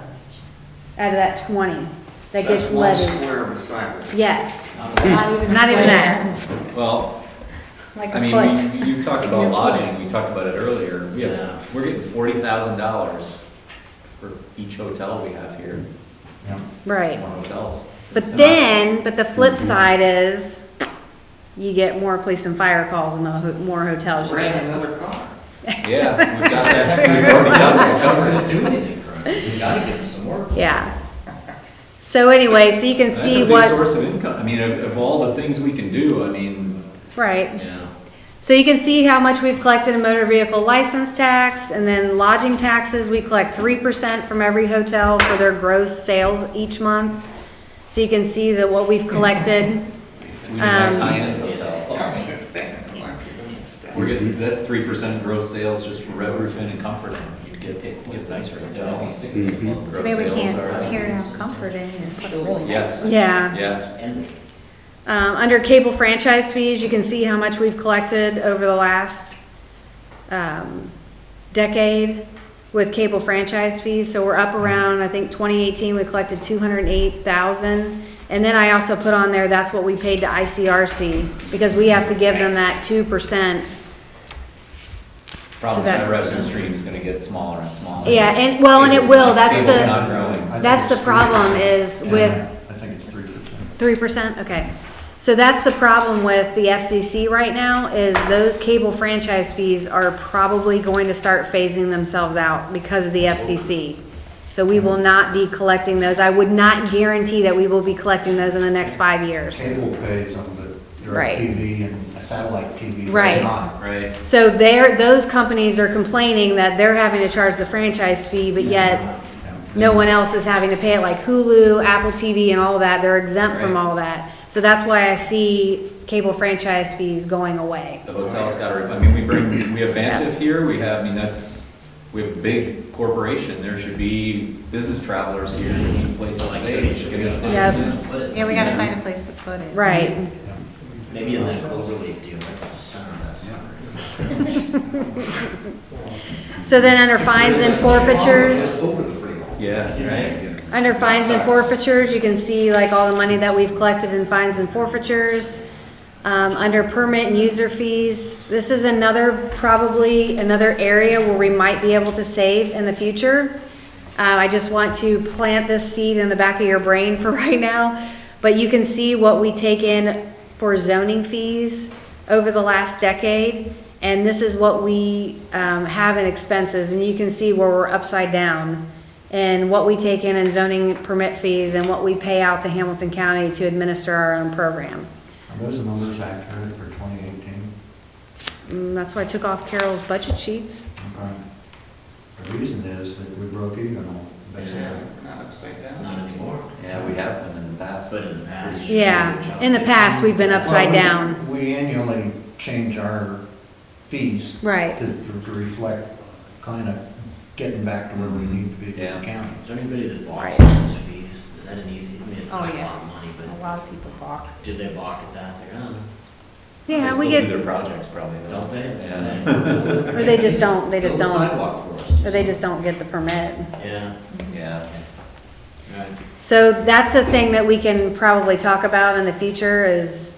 of that 20 that gets levied. That's one square of a sidewalk. Yes, Not even. not even that. Well, Like I a mean, foot. you talked about lodging, we talked about it earlier. We're getting $40,000 for each hotel we have here. yeah. Right. More hotels. But then, but the flip side is, you get more police and fire calls and more hotels you Rent get. another car. Yeah, we've got that, we've already done that, We're covered not it. gonna do anything correct, we gotta give them some work. Yeah. So anyway, so you can That's see a big what, source of income. I mean, of all the things we can do, I mean, right. Yeah. So you can see how much we've collected in motor vehicle license tax, and then lodging taxes, we collect 3% from every hotel for their gross sales each month. So you can see that what we've collected. we need nice Um, high-end I was hotels. just saying, why people understand. We're getting, that's 3% gross sales just for Red Roof Inn and Comfort Inn. You get nicer hotels. Mhm. So maybe we Gross sales can't are- tear down Comfort in and put a really nice. Yes. Yeah. Yeah. And Under cable franchise fees, you can see how much we've collected over the last decade with cable franchise fees. So we're up around, I think 2018, we collected 208,000. And then I also put on there, that's what we paid to ICRC, because we have to give them that 2%. Problem is that- that revenue stream is gonna get smaller and smaller. Yeah, and, well, and it will, that's Cable's not the, growing. I think that's the it's problem 3%. is with, I think it's 3%. 3%, okay. So that's the problem with the FCC right now, is those cable franchise fees are probably going to start phasing themselves out because of the FCC. So we will not be collecting those. I would not guarantee that we will be collecting those in the next 5 years. Cable pays on the Right. direct TV and a satellite TV does Right. not. Right. So those companies are complaining that they're having to charge the franchise fee, but yet no one else is having to pay it, like Hulu, Apple TV and all that. They're exempt from Right. all that. So that's why I see cable franchise fees going away. The hotel's gotta, I mean, we have Vantive here, we have, I mean, we have a big corporation, there should be business travelers here, we need a place to stay, we should get us Yeah. finances. Yeah, we gotta find a place to put it. Right. maybe in that cloverleaf deal, right the center of that sucker. So then under fines and forfeitures, Yeah, right? under fines and forfeitures, you can see like all the money that we've collected in fines and forfeitures. Under permit and user fees, this is probably another area where we might be able to save in the future. I just want to plant this seed in the back of your brain for right now. But you can see what we take in for zoning fees over the last decade. And this is what we have in expenses, and you can see where we're upside down. And what we take in zoning permit fees and what we pay out to Hamilton County to administer our own program. Are those numbers accurate for 2018? That's why I took off Carol's budget sheets. Okay. The reason is that we broke even on basically. Not upside down. Not anymore, Yeah, we have them in the past. but in the past. Yeah, in the past, we've been upside Well, down. We annually change our fees Right. to reflect kind of getting back to where we need to be Yeah. as a county. Is there anybody that Right. balks at those fees? Is that an easy, I mean, it's Oh, not a yeah. lot of money, A but lot of people balk. do they balk at that? They're, Yeah, They we still do get, their projects probably, though. don't they? It's the Yeah. thing. or they just don't, Build a sidewalk for us. or they just don't get the permit. Yeah, Yeah. right. So that's a thing that we can probably talk about in the future is,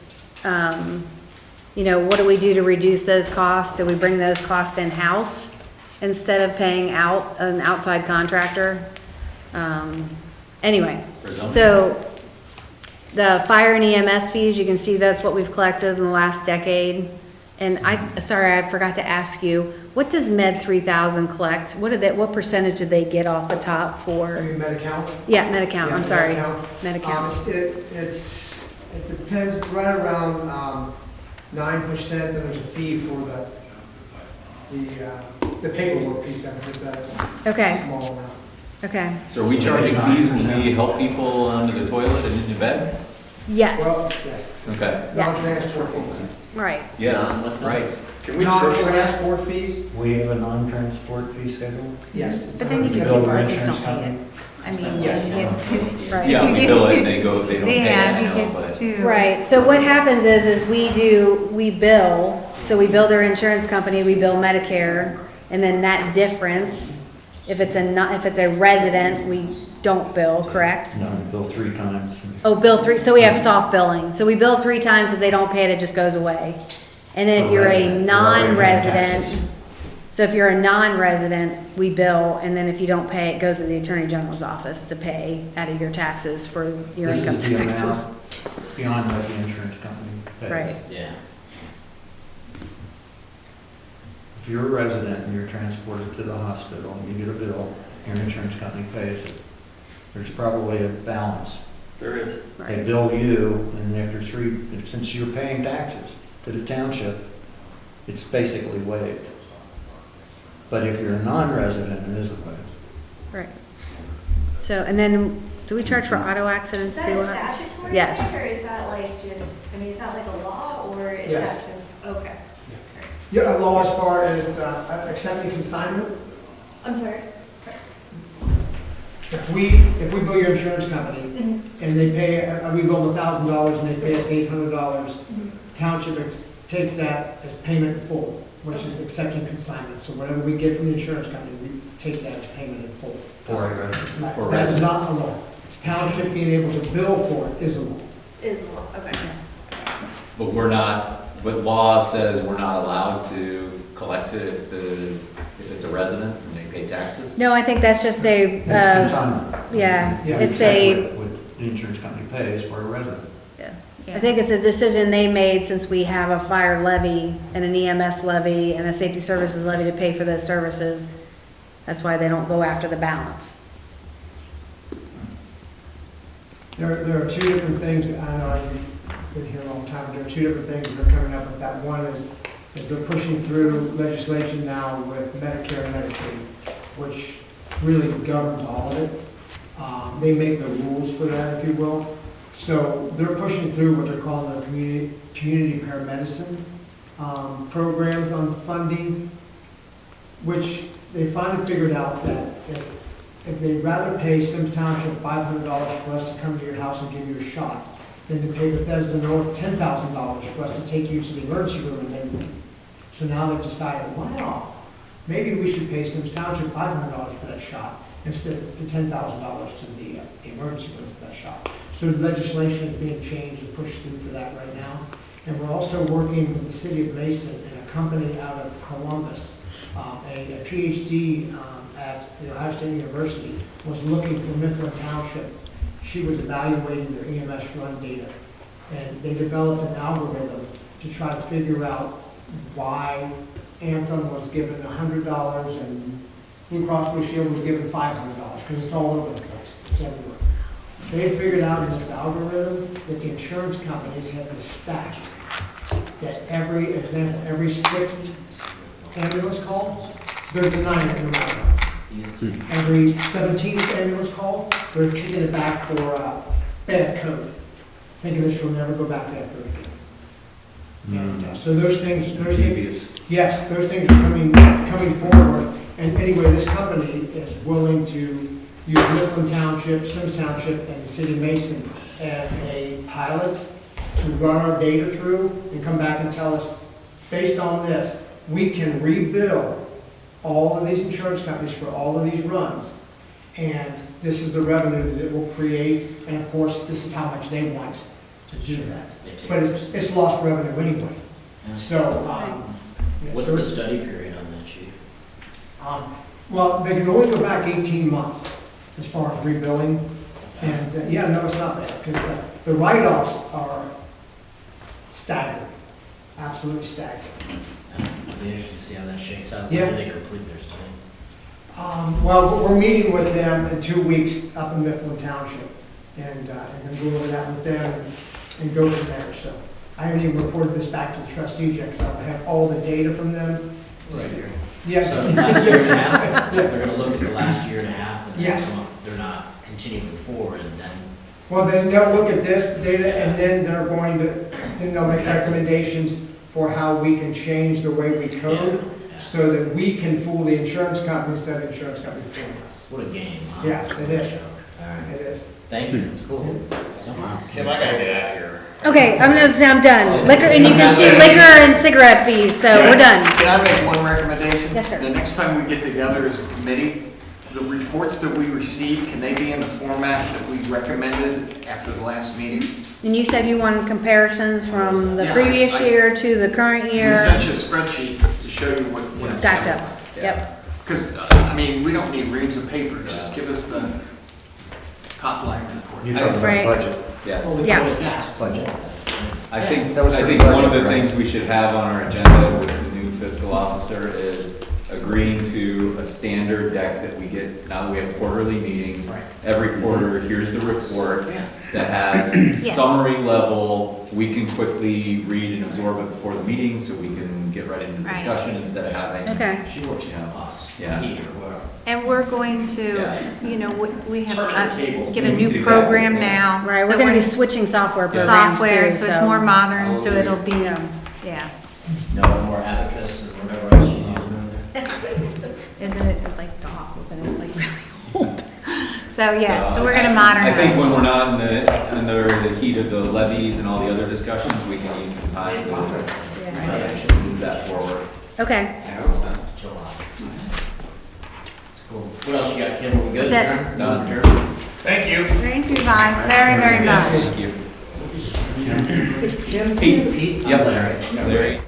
what do we do to reduce those costs? Do we bring those costs in-house instead of paying out an outside contractor? Anyway, so the fire and EMS fees, you can see that's what we've collected in the last decade. And sorry, I forgot to ask you, what does Med 3000 collect? What percentage did they get off the top for? Medi-Cal? Yeah, Medi-Cal, Yeah, I'm sorry. Medi-Cal. Medi-Cal. It depends, right around 9%, then there's a fee for the paperwork piece of it, it's a Okay, small amount. okay. So are we charging fees when we help people under the toilet and in bed? Yes, Well, yes. Okay. Yes. Non-transport fees. right. Yes, What's that? right. Can we push that? Non-transport fees? We have a non-transport fee schedule? Yes. But then you can Bill people our that just don't insurance pay it. I mean, Yes. Right. Yeah, we It bill gets it too- and they don't pay it, yeah, I it know, gets but. too. Right, so what happens is we bill, so we bill their insurance company, we bill Medicare, and then that difference, if it's a resident, we don't bill, correct? No, we bill 3 times. Oh, bill 3, so we have soft billing, so we bill 3 times, if they don't pay it, it just goes away. And then if For you're a resident, they're already paying non-resident, taxes. so if you're a non-resident, we bill, and then if you don't pay, it goes to the Attorney General's office to pay out of your taxes for your This income is the taxes. amount beyond what the insurance company pays. Right. Yeah. If you're a resident and you're transported to the hospital and you get a bill, your insurance company pays it. There's probably a balance. There is. They bill you, and after 3, since you're paying taxes to the township, it's basically waived. But if you're a non-resident, it isn't waived. Right. So, and then, do we charge for auto accidents Is too? that a statutory Yes. thing, or is that like just, I mean, is that like a law, or is that Yes. just, okay. Yeah, a law as far as accepting consignment. I'm sorry? If we bill your insurance company and they pay, we bill $1,000 and they pay us $800, township takes that as payment in full, which is accepting consignment. So whatever we get from the insurance company, we take that as payment in full. For a resident. For That is not residents. a law. Township being able to bill for it is a law. Is a law, okay. But we're not, but law says we're not allowed to collect it if it's a resident and they pay taxes? No, I think that's just a, It's consignment. yeah, Yeah. it's a, What the insurance company pays for a resident. I think it's a decision they made since we have a fire levy and an EMS levy and a safety services levy to pay for those services. That's why they don't go after the balance. There are 2 different things, I know I've been here a long time, there are 2 different things that are coming up with that. One is they're pushing through legislation now with Medicare and Medicaid, which really governs all of it. They make the rules for that, if you will. So they're pushing through what they're calling the community paramedicine programs on funding, which they finally figured out that if they'd rather pay Symmes Township $500 for us to come to your house and give you a shot, than to pay Bethesda North $10,000 for us to take you to the emergency room and then. So now they've decided, wow, maybe we should pay Symmes Township $500 for that shot instead of the $10,000 to the emergency room for that shot. So legislation is being changed and pushed through for that right now. And we're also working with the city of Mason and a company out of Columbus, a PhD at the Ohio State University, was looking for Mifflin Township. She was evaluating their EMS run data. And they developed an algorithm to try to figure out why Anthem was given $100 and Blue Cross Blue Shield was given $500, because it's all over the place, it's everywhere. They figured out in this algorithm that the insurance companies have this stat that every 6th ambulance call, they're denying it no matter what. Every 17th ambulance call, they're kicking it back for bad code, thinking this will never go back to that code again. And so those things, yes, those things are coming forward. And anyway, this company is willing to use Mifflin Township, Symmes Township, and the city of Mason as a pilot to run our data through and come back and tell us, based on this, we can rebill all of these insurance companies for all of these runs. And this is the revenue that it will create. And of course, this is how much they want to do that. But it's lost revenue anyway. So, yeah, What's so the it's- study period on that, chief? Well, they can only go back 18 months as far as rebilling. And, yeah, no, it's not bad, because the write-offs are staggering, absolutely staggering. It'll be interesting to see how that shakes out. Yeah. When do they complete their study? Well, we're meeting with them in 2 weeks up in Mifflin Township, and then go over that with them and go from there, so. I haven't even reported this back to the trustees yet, because I have all the data from them. Right here. Yes. So last year and a half, Yeah. they're gonna look at the last year and a half, and then Yes. come up- they're not continuing forward, and then, Well, then they'll look at this data, and then they're going to, then they'll make recommendations for how we can change the way we code, yeah. so that we can fool the insurance companies instead of the insurance companies fooling us. What a game, huh? Yes, it is. All right, It is. thank you, that's cool. Somehow. Kim, I gotta get out of here. Okay, I'm gonna say I'm done. Liquor, and you can see liquor and cigarette fees, so we're done. Can I make one recommendation? Yes, sir. The next time we get together as a committee, the reports that we receive, can they be in the format that we recommended after the last meeting? And you said you wanted comparisons from the Yeah, previous I- year to the current We year. sent you a spreadsheet to show you what. Gotcha, yep. Because, I mean, we don't need reams of paper, just give us the top line report. You're talking Right. about budget. Yes. Well, we Yeah. can always ask budget. I think, That was I for think one of budget, the right? things we should have on our agenda with the new fiscal officer is agreeing to a standard deck that we get, now that we have quarterly meetings. Right. Every quarter, here's the report Yeah. that has Yes. summary level, we can quickly read and absorb it before the meeting, so we can get right into Right. discussion instead of having. Okay, She works for us, Yeah. me or whoever. And we're going to, Yeah. you know, we have, Turn the table. get a new Exactly, program yeah. now. right, so we're gonna be switching software programs too, Software, so it's more modern, so Hallelujah. it'll be, yeah. No more abacus and whatever else she's using over there. Isn't it like DOS, and it's like really old? So, yeah, so we're gonna modernize. I think when we're not under the heat of the levies and all the other discussions, we can use some time to move that forward. okay. Chill out. It's cool. What else you got, Kim? We good? That's it. Adjourned? Done, adjourned? Thank you. Thank you guys very, very much. Thank you. Pete, I'm Larry. Larry?